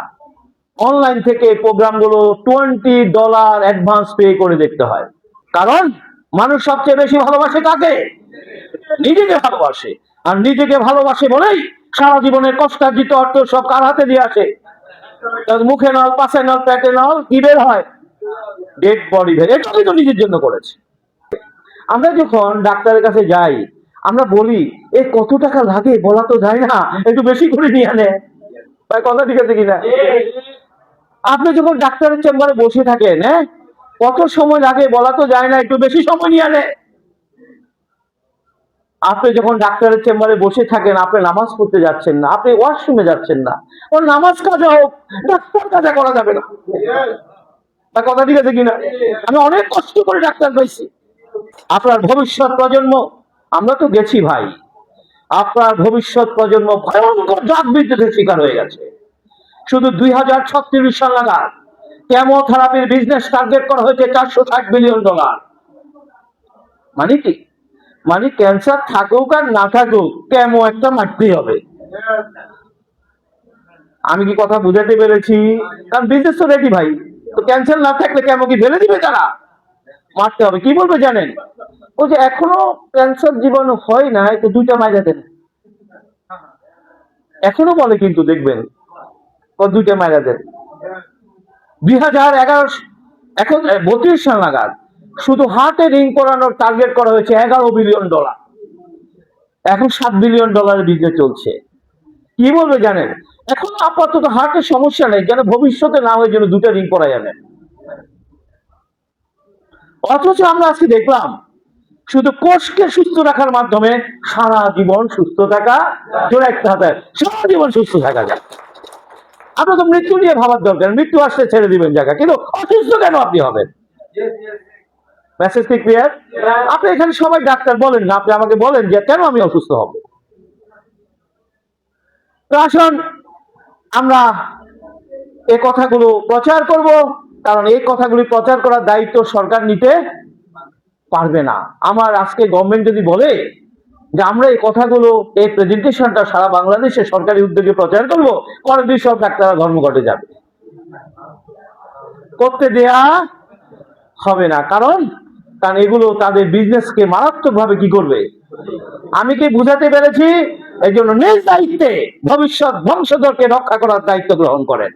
অনলাইন থেকে এই প্রোগ্রামগুলো $20 অ্যাডভান্স পে করে দেখতে হয়। কারণ মানুষ সবচেয়ে বেশি ভালোবাসে কাকে? নিজেকে ভালোবাসে। আর নিজেকে ভালোবাসে বলেই সারা জীবনের কষ্টার্জিত অর্থ সব কার হাতে দিয়ে আসে? মুখে নল, পাশে নল, পেটে নল, কি বের হয়? ডেড বডি বের। এটাই তো নিজের জন্য করেছে। আমরা যখন ডাক্তারের কাছে যাই, আমরা বলি এ কত টাকা লাগে বলা তো যায় না, একটু বেশি করে নিয়ে আনে। ভাই কথা ঠিক আছে কিনা? আপনি যখন ডাক্তারের চেম্বারে বসে থাকেন, হ্যাঁ, কত সময় লাগে বলা তো যায় না, একটু বেশি সময় নিয়ে আনে। আপনি যখন ডাক্তারের চেম্বারে বসে থাকেন, আপনি নামাজ পড়তে যাচ্ছেন না, আপনি ওয়াশরুমে যাচ্ছেন না, ওর নামাজ কাজা হোক, ডাক্তার কাজা করা যাবে না। তার কথা ঠিক আছে কিনা? আমি অনেক কষ্ট করে ডাক্তার পাইছি। আপনার ভবিষ্যৎ প্রজন্ম, আমরা তো গেছি ভাই, আপনার ভবিষ্যৎ প্রজন্ম ভয়ঙ্কর ড্রাগ বিদ্যুতের শিকার হয়ে গেছে। শুধু 2036 সাল নাগাদ কেমোথেরাপির বিজনেস টার্গেট করা হয়েছে $460 বিলিয়ন। মানে কি? মানে ক্যান্সার থাকুক আর না থাকুক, কেমো একটা মারতেই হবে। আমি কি কথা বুঝাতে পেরেছি? কারণ বিজনেস তো রেডি ভাই, তো ক্যান্সার না থাকলে কেমো কি ফেলে দিবে তারা? মারতে হবে। কি বলবে জানেন? ও যে এখনো ক্যান্সার জীবাণু হয় না, তো 2টা মাইরা দেন। এখনো বলে, কিন্তু দেখবেন ও 2টা মাইরা দেন। 2011, এখন 32 সাল নাগাদ শুধু হার্টে রিং করানোর টার্গেট করা হয়েছে $11 বিলিয়ন। এখন $7 বিলিয়ন বিজনেস চলছে। কি বলবে জানেন? এখন আপাতত হার্টের সমস্যা নেই, যেন ভবিষ্যতে না হয়, যেন 2টা রিং করা যাবে। অথচ আমরা আজকে দেখলাম শুধু কোষকে সুস্থ রাখার মাধ্যমে সারা জীবন সুস্থ থাকা, জোরে একটা হাতে, সারা জীবন সুস্থ থাকা যায়। আপনার তো মৃত্যু নিয়ে ভাবার দরকার, মৃত্যু আসলে ছেড়ে দিবেন জায়গা, কিন্তু অসুস্থ কেন আপনি হবেন? মেসেজ কি ক্লিয়ার? আপনি এখানে সবাই ডাক্তার, বলেন না, আপনি আমাকে বলেন যে কেন আমি অসুস্থ হব। তো আসুন, আমরা এই কথাগুলো প্রচার করব, কারণ এই কথাগুলি প্রচার করার দায়িত্ব সরকার নিতে পারবে না। আমার আজকে গভর্নমেন্ট যদি বলে যে আমরা এই কথাগুলো, এই প্রেজেন্টেশনটা সারা বাংলাদেশে সরকারি উদ্যোগে প্রচার করব, পরের দিন সব ডাক্তাররা ধর্মঘটে যাবে, করতে দেয়া হবে না। কারণ কারণ এগুলো তাদের বিজনেসকে মারাত্মকভাবে কি করবে। আমি কি বুঝাতে পেরেছি? এই জন্য নিজ দায়িত্বে ভবিষ্যৎ বংশধরকে রক্ষা করার দায়িত্ব গ্রহণ করেন,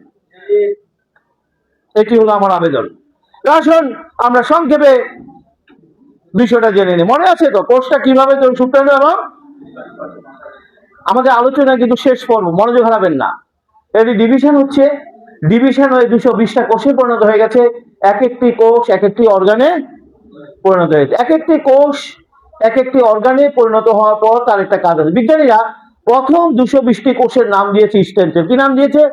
এটি হলো আমার আবেদন। আসুন আমরা সংক্ষেপে বিষয়টা জেনে নিই। মনে আছে তো কোর্সটা কিভাবে সুপ্রেন্দ্র? এবং আমাদের আলোচনা কিন্তু শেষ পর্ব, মনোযোগ হারাবেন না। এটি ডিভিশন হচ্ছে, ডিভিশন হয়ে 220টা কোষে পরিণত হয়ে গেছে। এক একটি কোষ এক একটি অর্গানে পরিণত হয়েছে। এক একটি কোষ এক একটি অর্গানে পরিণত হওয়ার পর তার একটা কাজ আছে। বিজ্ঞানীরা প্রথম 220টি কোষের নাম দিয়েছে স্টেম সেল। কি নাম দিয়েছে?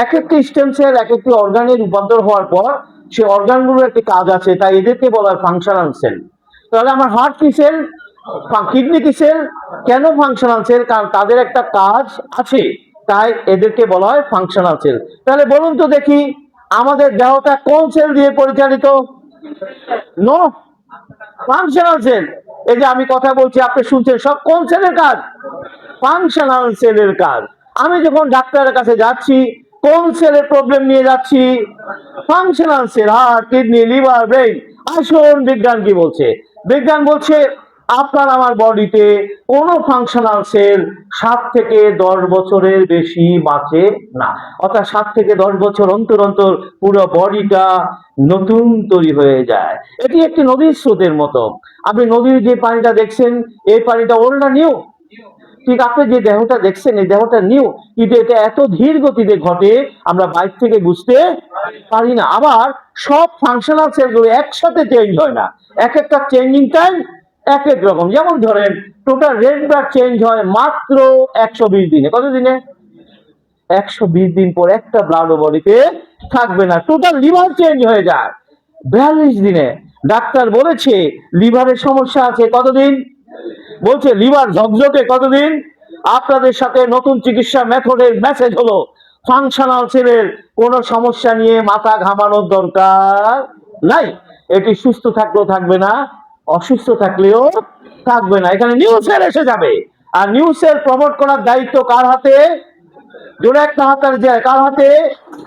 এক একটি স্টেম সেল এক একটি অর্গানে রূপান্তর হওয়ার পর সে অর্গানগুলোর একটি কাজ আছে, তাই এদেরকে বলা হয় ফাংশনাল সেল। তাহলে আমার হার্ট কি সেল, কিডনি কি সেল? কেন ফাংশনাল সেল? কারণ তাদের একটা কাজ আছে, তাই এদেরকে বলা হয় ফাংশনাল সেল। তাহলে বলুন তো দেখি, আমাদের দেহটা কোন সেল দিয়ে পরিচালিত? No, functional cell. এই যে আমি কথা বলছি আপনি শুনছেন, সব কোন সেলের কাজ? ফাংশনাল সেলের কাজ। আমি যখন ডাক্তারের কাছে যাচ্ছি কোন সেলের প্রবলেম নিয়ে যাচ্ছি? Functional cell, heart, kidney, liver, brain. আসুন বিজ্ঞান কি বলছে। বিজ্ঞান বলছে আপনার আমার বডিতে কোনো ফাংশনাল সেল 7 থেকে 10 বছরের বেশি বাঁচে না। অর্থাৎ 7 থেকে 10 বছর অন্তর অন্তর পুরো বডিটা নতুন তৈরি হয়ে যায়। এটি একটি নদীর স্রোতের মতো। আপনি নদীর যে পানিটা দেখছেন, এই পানিটা ওল্ড না নিউ? ঠিক আপনি যে দেহটা দেখছেন এই দেহটা নিউ, কিন্তু এটা এত ধীর গতিতে ঘটে আমরা বাইরে থেকে বুঝতে পারি না। আবার সব ফাংশনাল সেলগুলো একসাথে চেঞ্জ হয় না, এক একটা চেঞ্জিং টাইম এক এক রকম। যেমন ধরেন টোটাল রেড ব্লাড চেঞ্জ হয় মাত্র 120 দিনে। কত দিনে? 120 দিন পর একটা ব্লাড বডিতে থাকবে না। টোটাল লিভার চেঞ্জ হয়ে যায় 42 দিনে। ডাক্তার বলেছে লিভারের সমস্যা আছে কতদিন? বলছে লিভার ঝকঝকে কতদিন? আপনাদের সাথে নতুন চিকিৎসা মেথডের মেসেজ হলো ফাংশনাল সেলের কোনো সমস্যা নিয়ে মাথা ঘামানোর দরকার নাই। এটি সুস্থ থাকলেও থাকবে না, অসুস্থ থাকলেও থাকবে না। এখানে নিউ সেল এসে যাবে। আর নিউ সেল প্রমোট করার দায়িত্ব কার হাতে? জোরে একটা হাতার যায় কার হাতে?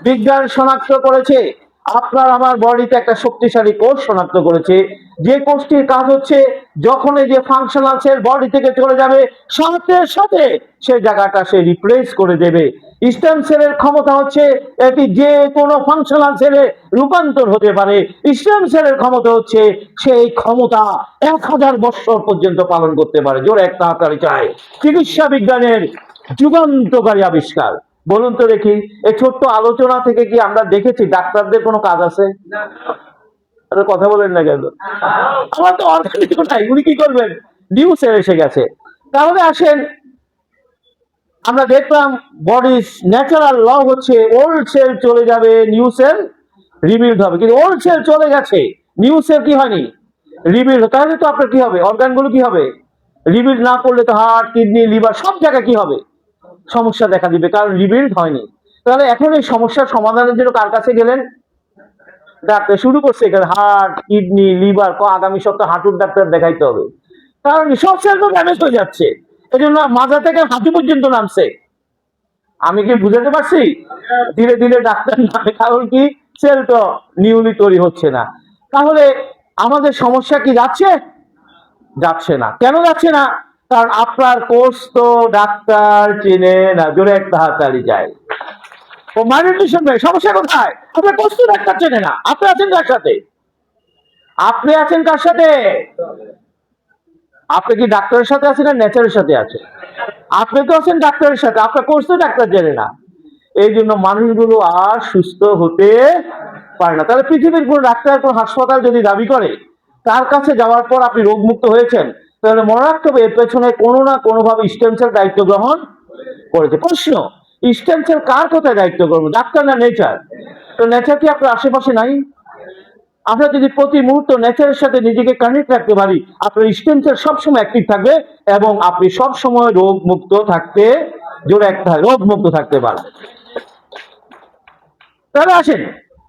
বিজ্ঞান শনাক্ত করেছে আপনার আমার বডিতে একটা শক্তিশালী কোষ শনাক্ত করেছে, যে কোষটির কাজ হচ্ছে যখন এই যে ফাংশনাল সেল বডি থেকে চলে যাবে সাথে সাথে সেই জায়গাটা সে রিপ্লেস করে দেবে। স্টেম সেলের ক্ষমতা হচ্ছে এটি যে কোনো ফাংশনাল সেলে রূপান্তর হতে পারে। স্টেম সেলের ক্ষমতা হচ্ছে সেই ক্ষমতা 1000 বছর পর্যন্ত পালন করতে পারে। জোরে একটা হাতালি চাই। চিকিৎসা বিজ্ঞানের যুগান্তকারী আবিষ্কার। বলুন তো দেখি, এই ছোট্ট আলোচনা থেকে কি আমরা দেখেছি ডাক্তারদের কোনো কাজ আছে? কথা বলেন না কেন? আমার তো অর্গানিক নাই, উনি কি করবেন? নিউ সেল এসে গেছে। তাহলে আসেন আমরা দেখলাম বডির ন্যাচারাল ল হচ্ছে ওল্ড সেল চলে যাবে, নিউ সেল রিবিল্ড হবে। কিন্তু ওল্ড সেল চলে গেছে, নিউ সেল কি হয়নি? রিবিল্ড। তাহলে তো আপনার কি হবে? অর্গানগুলো কি হবে? রিবিল্ড না করলে তো হার্ট, কিডনি, লিভার সব জায়গায় কি হবে? সমস্যা দেখা দিবে, কারণ রিবিল্ড হয়নি। তাহলে এখন এই সমস্যার সমাধানের জন্য কার কাছে গেলেন? ডাক্তার শুরু করছে এখানে হার্ট, কিডনি, লিভার। আগামী সপ্তাহে হাঁটুর ডাক্তার দেখাইতে হবে, কারণ সব সেল তো ড্যামেজ হয়ে যাচ্ছে। এই জন্য মাথা থেকে হাঁটু পর্যন্ত নামছে। আমি কি বুঝাতে পারছি? ধীরে ধীরে ডাক্তার নামে, কারণ কি সেল তো নিউলি তৈরি হচ্ছে না। তাহলে আমাদের সমস্যা কি যাচ্ছে? যাচ্ছে না। কেন যাচ্ছে না? কারণ আপনার কোর্স তো ডাক্তার চেনে না। জোরে একটা হাততালি যায়। ও মাইনিউট্রিশন ভাই, সমস্যা কোথায়? আপনার কোর্স তো ডাক্তার চেনে না। আপনি আছেন কার সাথে? আপনি আছেন কার সাথে? আপনি কি ডাক্তারের সাথে আছেন না নেচারের সাথে আছেন? আপনি তো আছেন ডাক্তারের সাথে, আপনার কোর্স তো ডাক্তার জেনে না। এই জন্য মানুষগুলো আর সুস্থ হতে পারে না। তাহলে পৃথিবীর কোন ডাক্তার, কোন হাসপাতাল যদি দাবি করে তার কাছে যাওয়ার পর আপনি রোগমুক্ত হয়েছেন, তাহলে মনে রাখতে হবে এর পেছনে কোনো না কোনো ভাবে স্টেম সেল দায়িত্ব গ্রহণ করেছে। প্রশ্ন, স্টেম সেল কার কোথায় দায়িত্ব গ্রহণ? ডাক্তার না নেচার? তো নেচার কি আপনার আশেপাশে নাই? আমরা যদি প্রতি মুহূর্ত নেচারের সাথে নিজেকে কানেক্ট রাখতে পারি, আপনার স্টেম সেল সবসময় অ্যাক্টিভ থাকবে এবং আপনি সবসময় রোগ মুক্ত থাকতে জোরে একটা রোগ মুক্ত থাকতে পারে। তাহলে আসেন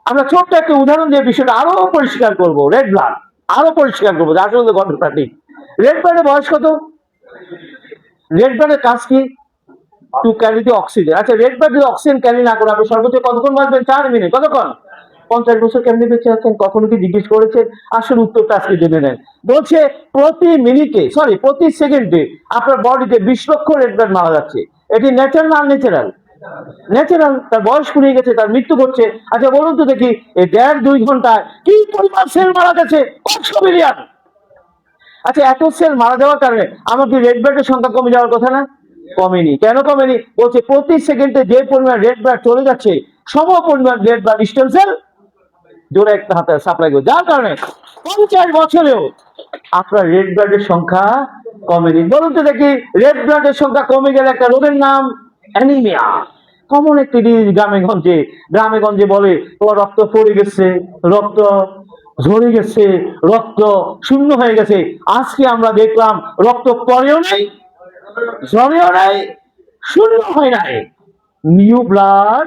আমরা ছোট্ট একটা উদাহরণ দিয়ে বিষয়টা আরো পরিষ্কার করব। রেড ব্লাড আরো পরিষ্কার করবো যে আসলে ঘটনাটা ঠিক। রেড ব্লাডের বয়স কত? রেড ব্লাডের কাজ কি? To carry the oxygen. আচ্ছা, রেড ব্লাড যদি অক্সিজেন ক্যারি না করে আপনি সর্বোচ্চ কতক্ষণ বাঁচবেন? 4 মিনিট। কতক্ষণ? 50 বছর কেমনি বেঁচে আছেন? কখনো কি জিজ্ঞেস করেছেন? আসল উত্তরটা আজকে জেনে নেন। বলছে প্রতি সেকেন্ডে আপনার বডিতে 20 লক্ষ রেড ব্লাড মারা যাচ্ছে। এটি ন্যাচারাল না আনন্যাচারাল? ন্যাচারাল। তার বয়স ফুরিয়ে গেছে, তার মৃত্যু ঘটছে। আচ্ছা বলুন তো দেখি, এই 1.5-2 ঘন্টায় কি পরিমাণ সেল মারা গেছে? 500 মিলিয়ন। আচ্ছা, এত সেল মারা যাওয়ার কারণে আমার কি রেড ব্লাডের সংখ্যা কমে যাওয়ার কথা না? কমেনি। কেন কমেনি? বলছে প্রতি সেকেন্ডে যে পরিমাণ রেড ব্লাড চলে যাচ্ছে সম পরিমাণ রেড ব্লাড স্টেম সেল জোরে একটা হাতে সাপ্লাই করে, যার কারণে 50 বছরেও আপনার রেড ব্লাডের সংখ্যা কমেনি। বলুন তো দেখি, রেড ব্লাডের সংখ্যা কমে গেলে একটা রোগের নাম অ্যানিমিয়া। কমন একটি জিনিস গ্রামে গঞ্জে বলে তোমার রক্ত পড়ে গেছে, রক্ত ঝরে গেছে, রক্ত শূন্য হয়ে গেছে। আজকে আমরা দেখলাম রক্ত পড়েও নাই, ঝরেও নাই, শূন্য হয় নাই, নিউ ব্লাড,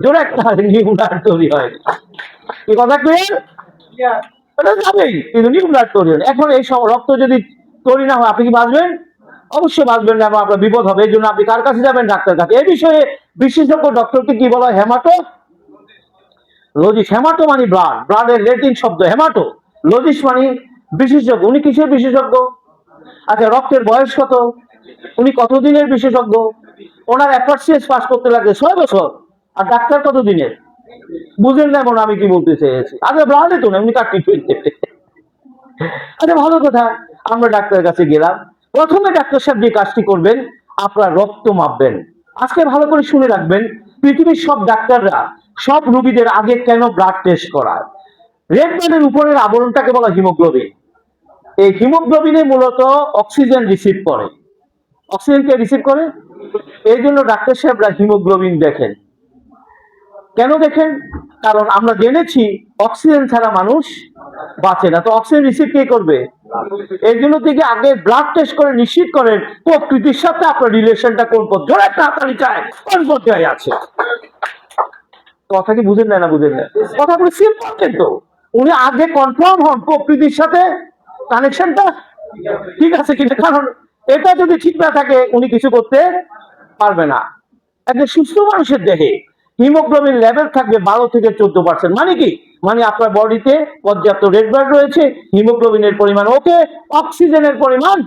জোরে একটা নিউ ব্লাড তৈরি হয়। কি কথা ক্লিয়ার? এটা যাবেই, কিন্তু নিউ ব্লাড তৈরি হয়। এখন এই সব রক্ত যদি তৈরি না হয় আপনি কি বাঁচবেন? অবশ্যই বাঁচবেন না, এবং আপনার বিপদ হবে। এই জন্য আপনি কার কাছে যাবেন? ডাক্তার কাছে। এই বিষয়ে বিশেষজ্ঞ ডক্টরকে কি বলা হয়? হেমাটোলজিস্ট। হেমাটো মানে ব্লাড, ব্লাডের ল্যাটিন শব্দ হেমাটো। লজিস্ট মানে বিশেষজ্ঞ। উনি কিসের বিশেষজ্ঞ? আচ্ছা, রক্তের বয়স কত? উনি কতদিনের বিশেষজ্ঞ? ওনার অ্যাপারসিএস পাস করতে লাগে 6 বছর। আর ডাক্তার কত দিনের? বুঝেন না এখন আমি কি বলতে চেয়েছি? আগে ব্লাডে তো না, উনি কাটি ফেলতে। আচ্ছা ভালো কথা, আমরা ডাক্তারের কাছে গেলাম। প্রথমে ডাক্তার সাহেব যে কাজটি করবেন, আপনার রক্ত মাপবেন। আজকে ভালো করে শুনে রাখবেন, পৃথিবীর সব ডাক্তাররা সব রোগীদের আগে কেন ব্লাড টেস্ট করায়? রেড ব্লাডের উপরের আবরণটাকে বলা হিমোগ্লোবিন। এই হিমোগ্লোবিনে মূলত অক্সিজেন রিসিভ করে। অক্সিজেনকে রিসিভ করে, এই জন্য ডাক্তার সাহেবরা হিমোগ্লোবিন দেখেন। কেন দেখেন? কারণ আমরা জেনেছি অক্সিজেন ছাড়া মানুষ বাঁচে না। তো অক্সিজেন রিসিভ কে করবে? এই জন্য থেকে আগে ব্লাড টেস্ট করে নিশ্চিত করেন প্রকৃতির সাথে আপনার রিলেশনটা কোন পর্যায়ে, তাড়াতাড়ি চায় কোন পর্যায়ে আছে। কথা কি বুঝেন না বুঝেন না? কথাগুলো সিম্পল, কিন্তু উনি আগে কনফার্ম হন প্রকৃতির সাথে কানেকশনটা ঠিক আছে কিনা। কারণ এটা যদি ঠিক না থাকে উনি কিছু করতে পারবে না। একটা সুস্থ মানুষের দেহে হিমোগ্লোবিন লেভেল থাকবে 12 থেকে 14%। মানে কি? মানে আপনার বডিতে পর্যাপ্ত রেড ব্লাড রয়েছে, হিমোগ্লোবিনের পরিমাণ ওকে, অক্সিজেনের পরিমাণ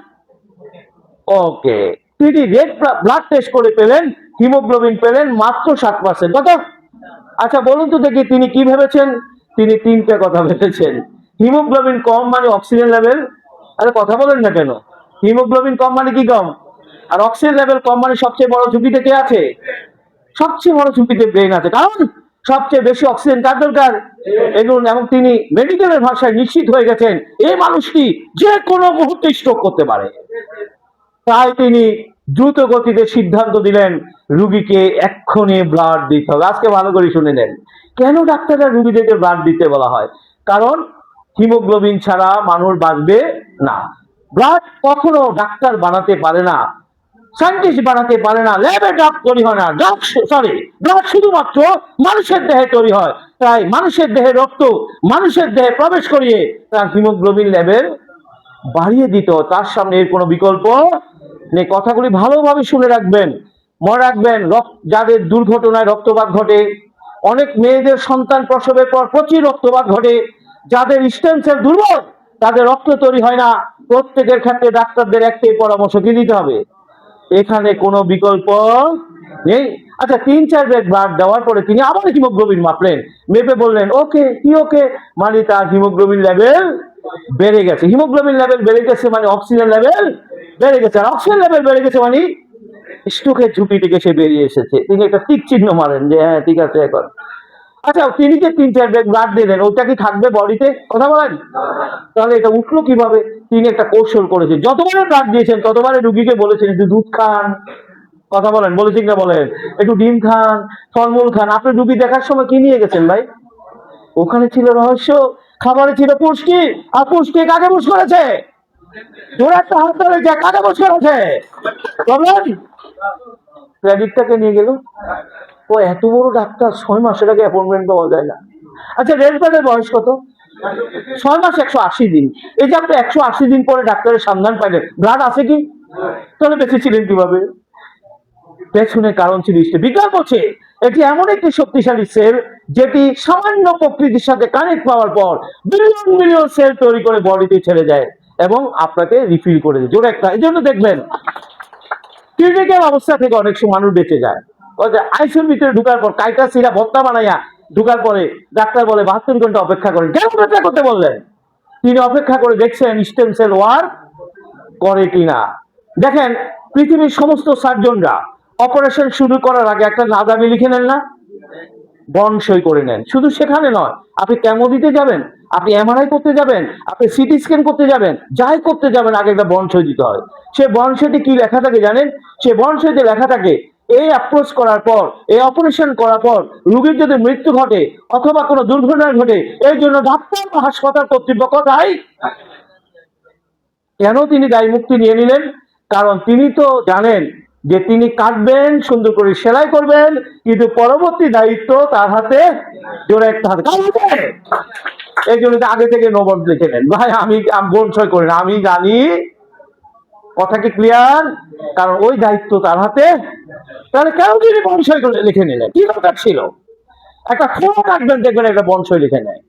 ওকে। তিনি রেড ব্লাড টেস্ট করে পেলেন, হিমোগ্লোবিন পেলেন মাত্র 7%। কত? আচ্ছা বলুন তো দেখি, তিনি কি ভেবেছেন? তিনি 3টে কথা ভেবেছেন। হিমোগ্লোবিন কম মানে অক্সিজেন লেভেল, আরে কথা বলেন না কেন? হিমোগ্লোবিন কম মানে কি কম? আর অক্সিজেন লেভেল কম মানে সবচেয়ে বড় ঝুঁকিতে কে আছে? সবচেয়ে বড় ঝুঁকিতে ব্রেন আছে। কারণ সবচেয়ে বেশি অক্সিজেন কার দরকার? এগুলো। এবং তিনি মেডিকেলের ভাষায় নিশ্চিত হয়ে গেছেন এই মানুষটি যে কোনো মুহূর্তে স্ট্রোক করতে পারে। তাই তিনি দ্রুত গতিতে সিদ্ধান্ত দিলেন রুগীকে এক্ষুনি ব্লাড দিতে হবে। আজকে ভালো করে শুনে নেন, কেন ডাক্তাররা রুগীদেরকে ব্লাড দিতে বলা হয়? কারণ হিমোগ্লোবিন ছাড়া মানুষ বাঁচবে না। ব্লাড কখনো ডাক্তার বানাতে পারে না, সায়েন্টিস্ট বানাতে পারে না, ল্যাবে ড্রাগ তৈরি হয় না। ব্লাড শুধুমাত্র মানুষের দেহে তৈরি হয়। তাই মানুষের দেহে রক্ত মানুষের দেহে প্রবেশ করিয়ে তার হিমোগ্লোবিন লেভেল বাড়িয়ে দিত। তার সামনে এর কোনো বিকল্প নেই। কথাগুলি ভালোভাবে শুনে রাখবেন, মনে রাখবেন। যাদের দুর্ঘটনায় রক্তপাত ঘটে, অনেক মেয়েদের সন্তান প্রসবের পর প্রচুর রক্তপাত ঘটে, যাদের স্টেম সেল দুর্বল, তাদের রক্ত তৈরি হয় না, প্রত্যেকের ক্ষেত্রে ডাক্তারদের একটাই পরামর্শ কি দিতে হবে? এখানে কোনো বিকল্প নেই। আচ্ছা 3-4 ব্যাগ ব্লাড দেওয়ার পরে তিনি আবার হিমোগ্লোবিন মাপলেন, মেপে বললেন ওকে। কি ওকে? মানে তার হিমোগ্লোবিন লেভেল বেড়ে গেছে। হিমোগ্লোবিন লেভেল বেড়ে গেছে মানে অক্সিজেন লেভেল বেড়ে গেছে। আর অক্সিজেন লেভেল বেড়ে গেছে মানে স্ট্রোকের ঝুঁকি থেকে সে বেরিয়ে এসেছে। তিনি একটা টিক চিহ্ন মারেন যে হ্যাঁ ঠিক আছে এখন। আচ্ছা তিনি যে 3-4 ব্যাগ ব্লাড দিলেন, ওটা কি থাকবে বডিতে? কথা বলেন। তাহলে এটা উঠলো কিভাবে? তিনি একটা কৌশল করেছেন। যতবারে ব্লাড দিয়েছেন ততবারে রুগীকে বলেছেন একটু দুধ খান। কথা বলেন, বলেছেন না বলেন? একটু ডিম খান, ফলমূল খান। আপনি রুগী দেখার সময় কি নিয়ে গেছেন ভাই? ওখানে ছিল রহস্য, খাবারে ছিল পুষ্টি। আর পুষ্টি কাকে বুঝ করেছে? জোরে একটা হাত ধরে যে কাকে বুঝ করেছে বলেন? ক্রেডিটটাকে নিয়ে গেল। ও এত বড় ডাক্তার, 6 মাসের আগে অ্যাপয়েন্টমেন্ট পাওয়া যায় না। আচ্ছা, রেলগার্ডের বয়স কত? 6 মাস 180 দিন। এই যে আপনি 180 দিন পরে ডাক্তারের সন্ধান পাইলেন, ব্লাড আছে কি? তাহলে বেঁচে ছিলেন কিভাবে? পেছনে কারণ ছিল বিজ্ঞান বলছে এটি এমন একটি শক্তিশালী সেল যেটি সামান্য প্রকৃতির সাথে কানেক্ট পাওয়ার পর বিলিয়ন বিলিয়ন সেল তৈরি করে বডিতে ছেড়ে যায় এবং আপনাকে রিফিল করে দেয় জোরে একটা। এই জন্য দেখবেন ক্রিটিক্যাল অবস্থা থেকে অনেক সময় মানুষ বেঁচে যায়। আইসিইউর ভিতরে ঢুকার পর কাইটা সিরা ভত্তা বানাইয়া ঢুকার পরে ডাক্তার বলে 72 ঘন্টা অপেক্ষা করেন। কেন অপেক্ষা করতে বললেন? তিনি অপেক্ষা করে দেখছেন স্টেম সেল ওয়ার্ক করে কিনা। দেখেন পৃথিবীর সমস্ত সার্জনরা অপারেশন শুরু করার আগে একটা নাদামি লিখে নেন না, বন্ড সই করে নেন। শুধু সেখানে নয়, আপনি কেমো দিতে যাবেন, আপনি এমআরআই করতে যাবেন, আপনি সিটি স্ক্যান করতে যাবেন, যাই করতে যাবেন আগে একটা বন্ড সই দিতে হয়। সে বন্ড সইতে কি লেখা থাকে জানেন? সে বন্ড সইতে লেখা থাকে এই অ্যাপ্রোচ করার পর, এই অপারেশন করার পর রোগীর যদি মৃত্যু ঘটে অথবা কোনো দুর্ঘটনা ঘটে, এই জন্য ডাক্তার বা হাসপাতাল কর্তৃপক্ষ দায়ী। কেন তিনি দায়ী মুক্তি নিয়ে নিলেন? কারণ তিনি তো জানেন যে তিনি কাটবেন, সুন্দর করে সেলাই করবেন, কিন্তু পরবর্তী দায়িত্ব তার হাতে, জোরে একটা হাতে। এই জন্য আগে থেকে নবদ লিখে নেন, ভাই আমি বন্ড সই করি না, আমি জানি। কথা কি ক্লিয়ার? কারণ ওই দায়িত্ব তার হাতে। তাহলে কেন তিনি বন্ড সই করে লিখে নিলেন? কি দরকার ছিল? একটা ফোঁড়া কাটবেন, দেখবেন একটা বন্ড সই লিখে নেয়।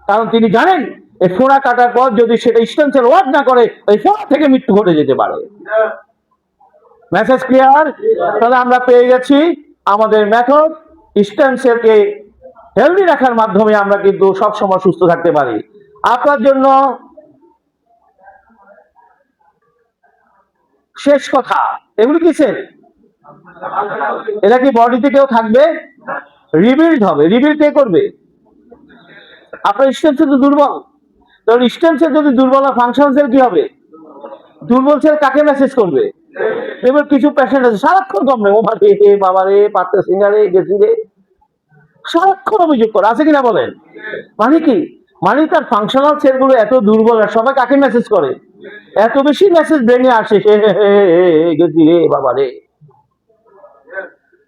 কারণ তিনি জানেন এই ফোঁড়া কাটার পর যদি সেটা স্টেম সেল ওয়ার্ক না করে, ওই ফোঁড়া থেকে মৃত্যু ঘটে যেতে পারে। Message clear? তাহলে আমরা পেয়ে গেছি আমাদের মেথড। স্টেম সেলকে হেলদি রাখার মাধ্যমে আমরা কিন্তু সবসময় সুস্থ থাকতে পারি। আপনার জন্য শেষ কথা, এগুলি কি সেল? এটা কি বডিতে কেউ থাকবে? রিবিল্ড হবে। রিবিল্ড কে করবে? আপনার স্টেম সেল তো দুর্বল। তখন স্টেম সেল যদি দুর্বল হয়, ফাংশন সেল কি হবে? দুর্বল সেল কাকে মেসেজ করবে? এবার কিছু পেশেন্ট আছে সারাক্ষণ কমবে, ও ভাবে বাবা রে, পারতেছি না রে, গেছি রে, সারাক্ষণ অভিযোগ করে, আছে কিনা বলেন? মানে কি? মানে তার ফাংশনাল সেল গুলো এত দুর্বল, আর সবাই কাকে মেসেজ করে? এত বেশি মেসেজ ব্রেনে আসে, গেছি রে বাবা রে।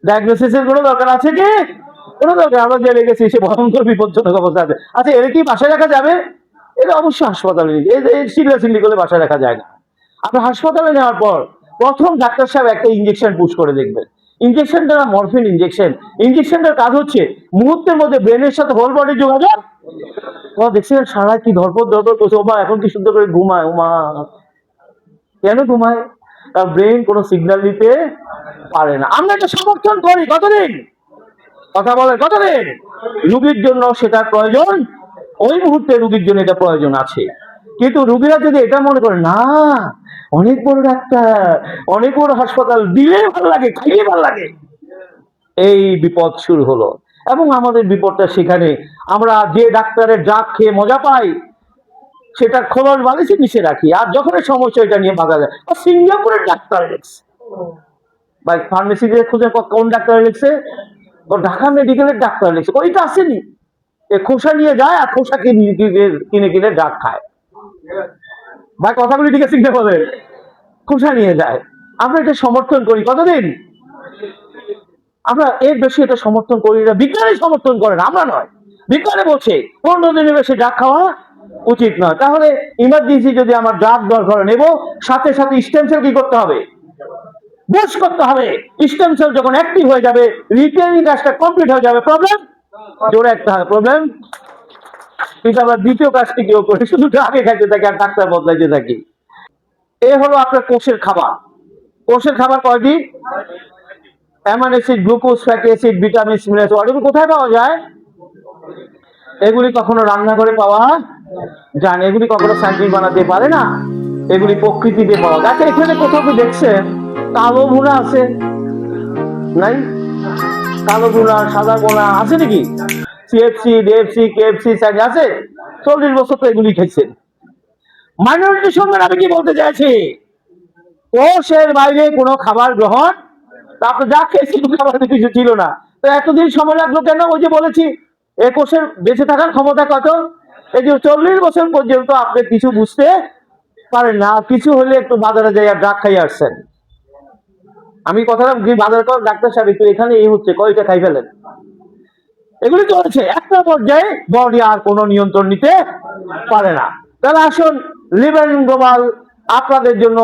ডায়াগনোসিসের কোনো দরকার আছে কি? কোনো দরকার? আমরা যে রেখেছি সে ভয়ঙ্কর বিপজ্জনক অবস্থা আছে। আচ্ছা, এর কি বাসায় রাখা যাবে? এটা অবশ্যই হাসপাতালে সিল্লি করে বাসায় রাখা যায় না। আপনি হাসপাতালে নেওয়ার পর প্রথম ডাক্তার সাহেব একটা ইঞ্জেকশন পুশ করে দেখবেন। ইঞ্জেকশনটা মরফিন ইঞ্জেকশন। ইঞ্জেকশনটার কাজ হচ্ছে মুহূর্তের মধ্যে ব্রেনের সাথে হোল বডির যোগাযোগ। দেখছেন সারা কি ধরপর করছে, ওমা এখন কি সুন্দর করে ঘুমায়, ওমা কেন ঘুমায়? তার ব্রেন কোনো সিগন্যাল দিতে পারে না। আমরা এটা সমর্থন করি কতদিন? কথা বলে কতদিন? রুগীর জন্য সেটা প্রয়োজন, ওই মুহূর্তে রুগীর জন্য এটা প্রয়োজন আছে। কিন্তু রুগীরা যদি এটা মনে করে না অনেক বড় ডাক্তার, অনেক বড় হাসপাতাল, দিলে ভালো লাগে, খাইলে ভালো লাগে, এই বিপদ শুরু হলো। এবং আমাদের বিপদটা সেখানে, আমরা যে ডাক্তারের ড্রাগ খেয়ে মজা পাই সেটা খোলস বালিশে মিশে রাখি, আর যখন সমস্যা এটা নিয়ে ভাগা যায়। সিঙ্গাপুরের ডাক্তার লিখছে, বা ফার্মেসি দিয়ে খুঁজে কোন ডাক্তার লিখছে, ও ঢাকা মেডিকেলের ডাক্তার লিখছে, ওইটা আসেনি। এ খোসা নিয়ে যায় আর খোসা কিনে কিনে ড্রাগ খায়। ভাই কথাগুলি ঠিক আছে কিনা বলেন? খোসা নিয়ে যায়। আমরা এটা সমর্থন করি কতদিন? আমরা এর বেশি এটা সমর্থন করি না। বিজ্ঞানী সমর্থন করেন, আমরা নয়। বিজ্ঞানী বলছে 15 দিনের বেশি ড্রাগ খাওয়া উচিত নয়। তাহলে ইমার্জেন্সি যদি আমার ড্রাগ দরকার নেব, সাথে সাথে স্টেম সেল কি করতে হবে? বুস্ট করতে হবে। স্টেম সেল যখন অ্যাক্টিভ হয়ে যাবে, রিপেয়ারিং কাজটা কমপ্লিট হয়ে যাবে। প্রবলেম জোরে একটা প্রবলেম। কিন্তু আমরা দ্বিতীয় কাজটি কেউ করি, শুধু আগে খাইতে থাকি আর ডাক্তার বদলাইতে থাকি। এ হলো আপনার কোষের খাবার। কোষের খাবার কয়টি? Amino acid, glucose, fatty acid, vitamin, minerals. এগুলো কোথায় পাওয়া যায়? এগুলি কখনো রান্না করে পাওয়া যায় না, এগুলি কখনো স্যান্ডউইচ বানাতে পারে না, এগুলি প্রকৃতিতে পাওয়া যায়। আচ্ছা, এখানে কোথাও কি দেখছেন কালো ভুনা আছে? নাই? কালো ভুনা, সাদা ভুনা আছে নাকি? সিএফসি, ডিএফসি, কেএফসি আছে? 40 বছর তো এগুলি খাইছেন। মাইনরিটির সঙ্গে আমি কি বলতে চাইছি? কোষের বাইরে কোনো খাবার গ্রহণ, তারপর যা খেয়েছি খাবার কিছু ছিল না, তো এতদিন সময় লাগলো কেন? ওই যে বলেছি এ কোষের বেঁচে থাকার ক্ষমতা কত? এই যে 40 বছর পর্যন্ত আপনি কিছু বুঝতে পারেন না, কিছু হলে একটু বাজারে যাই আর ড্রাগ খাই আসছেন। আমি কথাটা বাজার কর ডাক্তার সাহেব একটু এখানে এই হচ্ছে কয়টা খাই ফেলেন, এগুলি চলছে। একটা পর্যায়ে বডি আর কোনো নিয়ন্ত্রণ নিতে পারে না। তাহলে আসুন লিভেন গ্লোবাল আপনাদের জন্য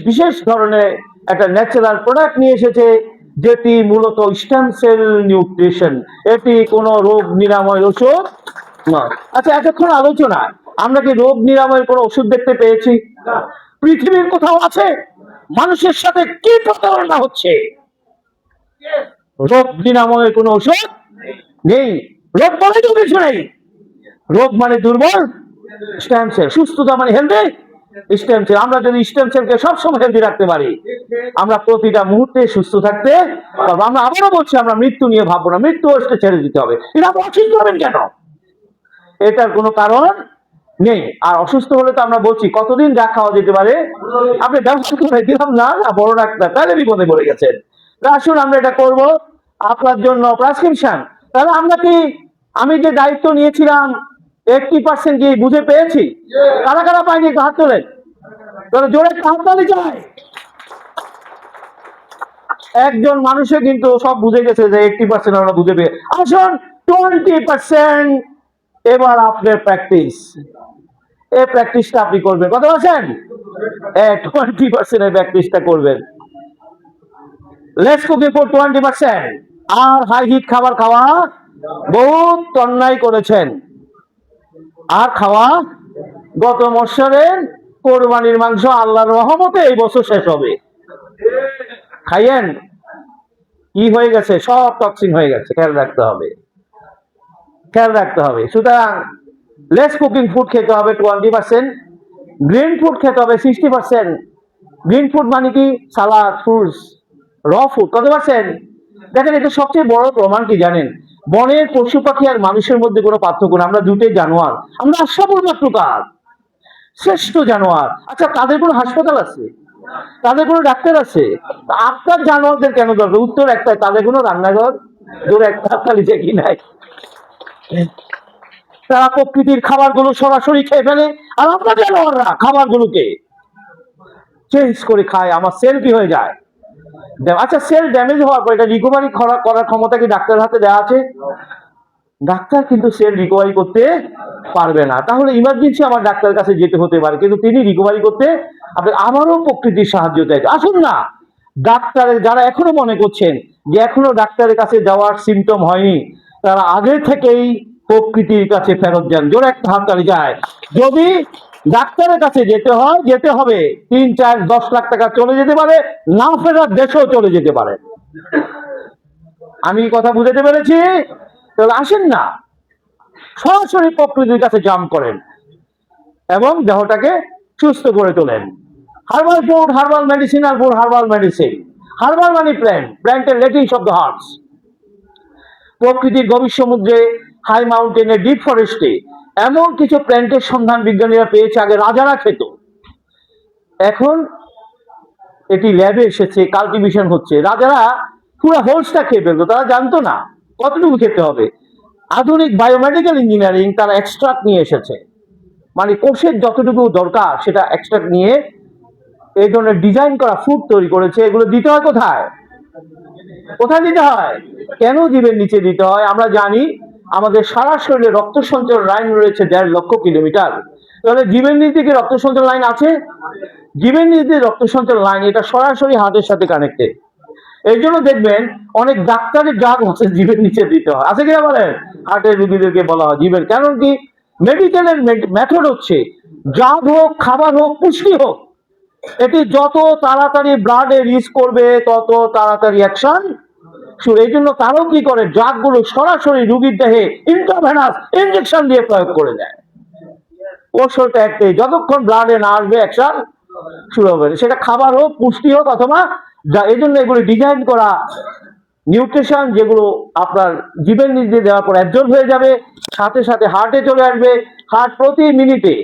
বিশেষ ধরনের একটা ন্যাচারাল প্রোডাক্ট নিয়ে এসেছে, যেটি মূলত স্টেম সেল নিউট্রিশন। এটি কোনো রোগ নিরাময় ওষুধ নয়। আচ্ছা, এতক্ষণ আলোচনায় আমরা কি রোগ নিরাময়ের কোনো ওষুধ দেখতে পেয়েছি? পৃথিবীর কোথাও আছে? মানুষের সাথে কি প্রতারণা হচ্ছে? রোগ নিরাময়ের কোনো ওষুধ নেই। রোগ মানে তো কিছু নেই। রোগ মানে দুর্বল স্টেম সেল, সুস্থতা মানে হেলদি স্টেম সেল। আমরা যদি স্টেম সেলকে সবসময় হেলদি রাখতে পারি, আমরা প্রতিটা মুহূর্তে সুস্থ থাকতে পারবো। আমরা আবারও বলছি, আমরা মৃত্যু নিয়ে ভাববো না, মৃত্যু আসলে ছেড়ে দিতে হবে। এটা আপনি অসুস্থ হবেন কেন? এটার কোনো কারণ নেই। আর অসুস্থ হলে তো আমরা বলছি কতদিন যা খাওয়া যেতে পারে, আপনি ব্যবস্থা করে দিলাম না বড় ডাক্তার, তাহলে বিপদে পড়ে গেছেন। আসুন আমরা এটা করব আপনার জন্য প্রেসক্রিপশন। তাহলে আমরা কি, আমি যে দায়িত্ব নিয়েছিলাম 80% কি বুঝে পেয়েছি? কারা কারা পাইনি একটু হাত তোলেন, তাহলে জোরে একটা হাত তালি চাই। একজন মানুষে কিন্তু সব বুঝে গেছে যে 80% আমরা বুঝে পেয়ে। আসুন 20% এবার আপনার প্র্যাকটিস, এই প্র্যাকটিসটা আপনি করবেন। কথা বলছেন? 20% এর প্র্যাকটিসটা করবেন। Let's cooking for 20%। আর হাই হিট খাবার খাওয়া বহুত অন্যায় করেছেন। আর খাওয়া, গত বছরের কোরবানির মাংস আল্লাহর রহমতে এই বছর শেষ হবে। খাইয়েন, কি হয়ে গেছে? সব টক্সিন হয়ে গেছে। খেয়াল রাখতে হবে, খেয়াল রাখতে হবে। সুতরাং লেস কুকিং ফুড খেতে হবে 20%, গ্রিন ফুড খেতে হবে 60%। গ্রিন ফুড মানে কি? সালাদ, ফ্রুটস, র ফুড। কত পার্সেন্ট? দেখেন, এটা সবচেয়ে বড় প্রমাণ কি জানেন? বনের পশু পাখি আর মানুষের মধ্যে কোনো পার্থক্য না। আমরা দুটোই জানোয়ার, আমরা আশাপুর মাত্রকার, শ্রেষ্ঠ জানোয়ার। আচ্ছা, তাদের কোনো হাসপাতাল আছে? তাদের কোনো ডাক্তার আছে? আপনার জানোয়ারদের কেন দরকার? উত্তর একটাই, তাদের কোনো রান্নাঘর দূরে একটা তালিতে কি নাই। তারা প্রকৃতির খাবারগুলো সরাসরি খেয়ে ফেলে, আর আমরা জানোয়াররা খাবারগুলোকে চেঞ্জ করে খায়। আমার সেল কি হয়ে যায়? আচ্ছা, সেল ড্যামেজ হওয়ার পর এটা রিকভারি করার ক্ষমতা কি ডাক্তারের হাতে দেওয়া আছে? ডাক্তার কিন্তু সেল রিকভারি করতে পারবে না। তাহলে ইমার্জেন্সি আমার ডাক্তারের কাছে যেতে হতে পারে, কিন্তু তিনি রিকভারি করতে আপনি আমারও প্রকৃতির সাহায্য চাই। আসুন না, ডাক্তারের যারা এখনো মনে করছেন যে এখনো ডাক্তারের কাছে যাওয়ার সিমটম হয়নি, তারা আগে থেকেই প্রকৃতির কাছে ফেরত যান। জোরে একটা হাততালি যায়। যদি ডাক্তারের কাছে যেতে হয়, যেতে হবে, 3, 4, 10 লাখ টাকা চলে যেতে পারে, না ফেরার দেশেও চলে যেতে পারে। আমি কথা বুঝাতে পেরেছি? তাহলে আসেন না, সরাসরি প্রকৃতির কাছে জাম্প করেন এবং দেহটাকে সুস্থ করে তোলেন। Herbal food, herbal medicinal food, herbal medicine. Herbal মানে প্ল্যান্ট, প্ল্যান্টের ল্যাটিন শব্দ হার্বস। প্রকৃতির গভীর সমুদ্রে, হাই মাউন্টেনে, ডিপ ফরেস্টে এমন কিছু প্ল্যান্টের সন্ধান বিজ্ঞানীরা পেয়েছে। আগে রাজারা খেত, এখন এটি ল্যাবে এসেছে, কাল্টিভেশন হচ্ছে। রাজারা পুরো হোলসটা খেয়ে ফেলতো, তারা জানতো না কতটুকু খেতে হবে। আধুনিক বায়োমেডিক্যাল ইঞ্জিনিয়ারিং তারা এক্সট্রাক্ট নিয়ে এসেছে, মানে কোষের যতটুকু দরকার সেটা এক্সট্রাক্ট নিয়ে এই ধরনের ডিজাইন করা ফুড তৈরি করেছে। এগুলো দিতে হয় কোথায়? কোথায় দিতে হয়? কেন জীবের নিচে দিতে হয়? আমরা জানি আমাদের সারা শরীরে রক্ত সঞ্চালন লাইন রয়েছে 1.5 লক্ষ কিলোমিটার। তাহলে জীবের নিচে কি রক্ত সঞ্চালন লাইন আছে? জীবের নিচে রক্ত সঞ্চালন লাইন, এটা সরাসরি হার্টের সাথে কানেক্টেড। এই জন্য দেখবেন অনেক ডাক্তারের ড্রাগ হচ্ছে জীবের নিচে দিতে হয়। আছে কিনা বলেন? হার্টের রোগীদেরকে বলা হয় জীবের। কারণ কি? মেডিকেলের মেথড হচ্ছে ড্রাগ হোক, খাবার হোক, পুষ্টি হোক, এটি যত তাড়াতাড়ি ব্লাডে রিচ করবে তত তাড়াতাড়ি অ্যাকশন শুরু। এই জন্য তারাও কি করে? ড্রাগ গুলো সরাসরি রোগীর দেহে ইন্ট্রাভেনাস ইনজেকশন দিয়ে প্রয়োগ করে দেয়। কৌশলটা একটাই, যতক্ষণ ব্লাডে না আসবে অ্যাকশন শুরু হবে। সেটা খাবার হোক, পুষ্টি হোক, অথবা এই জন্য এগুলো ডিজাইন করা নিউট্রিশন, যেগুলো আপনার জীবের নিচে দেওয়ার পর অ্যাবজর্ব হয়ে যাবে, সাথে সাথে হার্টে চলে আসবে। হার্ট প্রতি মিনিটে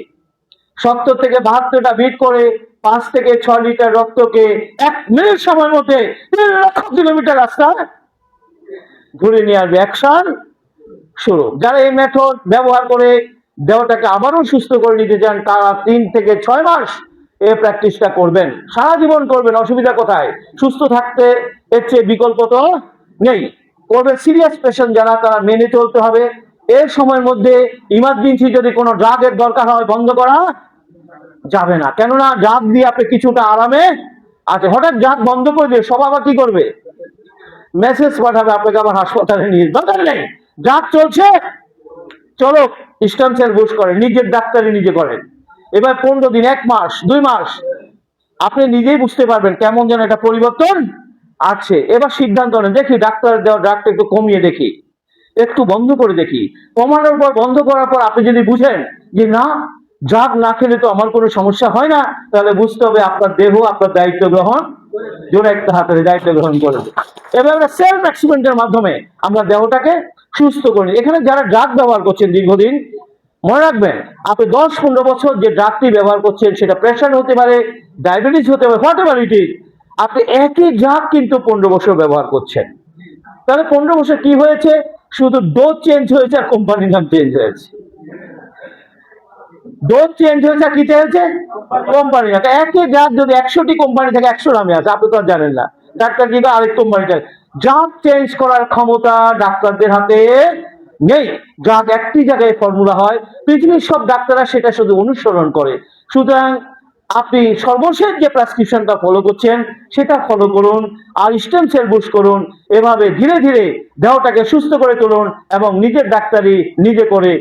70 থেকে 72টা বিট করে 5 থেকে 6 লিটার রক্তকে 1 মিনিট সময়ের মধ্যে 3 লক্ষ কিলোমিটার রাস্তা ঘুরে নিয়ে আসবে। অ্যাকশন শুরু। যারা এই মেথড ব্যবহার করে দেহটাকে আবারও সুস্থ করে নিতে চান, তারা 3 থেকে 6 মাস এই প্র্যাকটিসটা করবেন, সারা জীবন করবেন, অসুবিধা কোথায়? সুস্থ থাকতে এর চেয়ে বিকল্প তো নেই। করবেন। সিরিয়াস পেশেন্ট যারা, তারা মেনে চলতে হবে। এর সময়ের মধ্যে ইমার্জেন্সি যদি কোনো ড্রাগের দরকার হয় বন্ধ করা যাবে না, কেননা ড্রাগ দিয়ে আপনি কিছুটা আরামে আছে। হঠাৎ ড্রাগ বন্ধ করে দিয়ে সব আবার কি করবে? মেসেজ পাঠাবে আপনাকে আবার হাসপাতালে নিয়ে। দরকার নেই, ড্রাগ চলছে, চলো স্টেম সেল বুস্ট করেন, নিজের ডাক্তারি নিজে করেন। এবার 15 দিন, 1 মাস, 2 মাস আপনি নিজেই বুঝতে পারবেন কেমন যেন একটা পরিবর্তন আছে। এবার সিদ্ধান্ত নেন, দেখি ডাক্তার দেওয়া ড্রাগটা একটু কমিয়ে দেখি, একটু বন্ধ করে দেখি। কমানোর পর, বন্ধ করার পর আপনি যদি বুঝেন যে না, ড্রাগ না খেলে তো আমার কোনো সমস্যা হয় না, তাহলে বুঝতে হবে আপনার দেহ আপনার দায়িত্ব গ্রহণ, জোরে একটা হাতের দায়িত্ব গ্রহণ করে। এবার আমরা সেলফ এক্সপেরিমেন্টের মাধ্যমে আমরা দেহটাকে সুস্থ করি। এখানে যারা ড্রাগ ব্যবহার করছেন দীর্ঘদিন, মনে রাখবেন আপনি 10-15 বছর যে ড্রাগটি ব্যবহার করছেন, সেটা প্রেশার হতে পারে, ডায়াবেটিস হতে পারে, হোয়াট এভার ইট ইজ, আপনি একই ড্রাগ কিন্তু 15 বছর ব্যবহার করছেন। তাহলে 15 বছর কি হয়েছে? শুধু ডোজ চেঞ্জ হয়েছে আর কোম্পানির নাম চেঞ্জ হয়েছে। ডোজ চেঞ্জ হয়েছে আর কি হয়েছে? কোম্পানি। একই ড্রাগ যদি 100টি কোম্পানি থেকে 100 নামে আছে, আপনি তো আর জানেন না, ডাক্তার কিন্তু আরেক কোম্পানিটা। ড্রাগ চেঞ্জ করার ক্ষমতা ডাক্তারদের হাতে নেই। ড্রাগ একটি জায়গায় ফর্মুলা হয়, পৃথিবীর সব ডাক্তাররা সেটা শুধু অনুসরণ করে। সুতরাং আপনি সর্বশেষ যে প্রেসক্রিপশনটা ফলো করছেন সেটা ফলো করুন, আর স্টেম সেল বুস্ট করুন। এভাবে ধীরে ধীরে দেহটাকে সুস্থ করে তুলুন এবং নিজের ডাক্তারি নিজে করে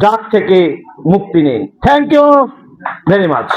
ড্রাগ থেকে মুক্তি নিন। Thank you very much.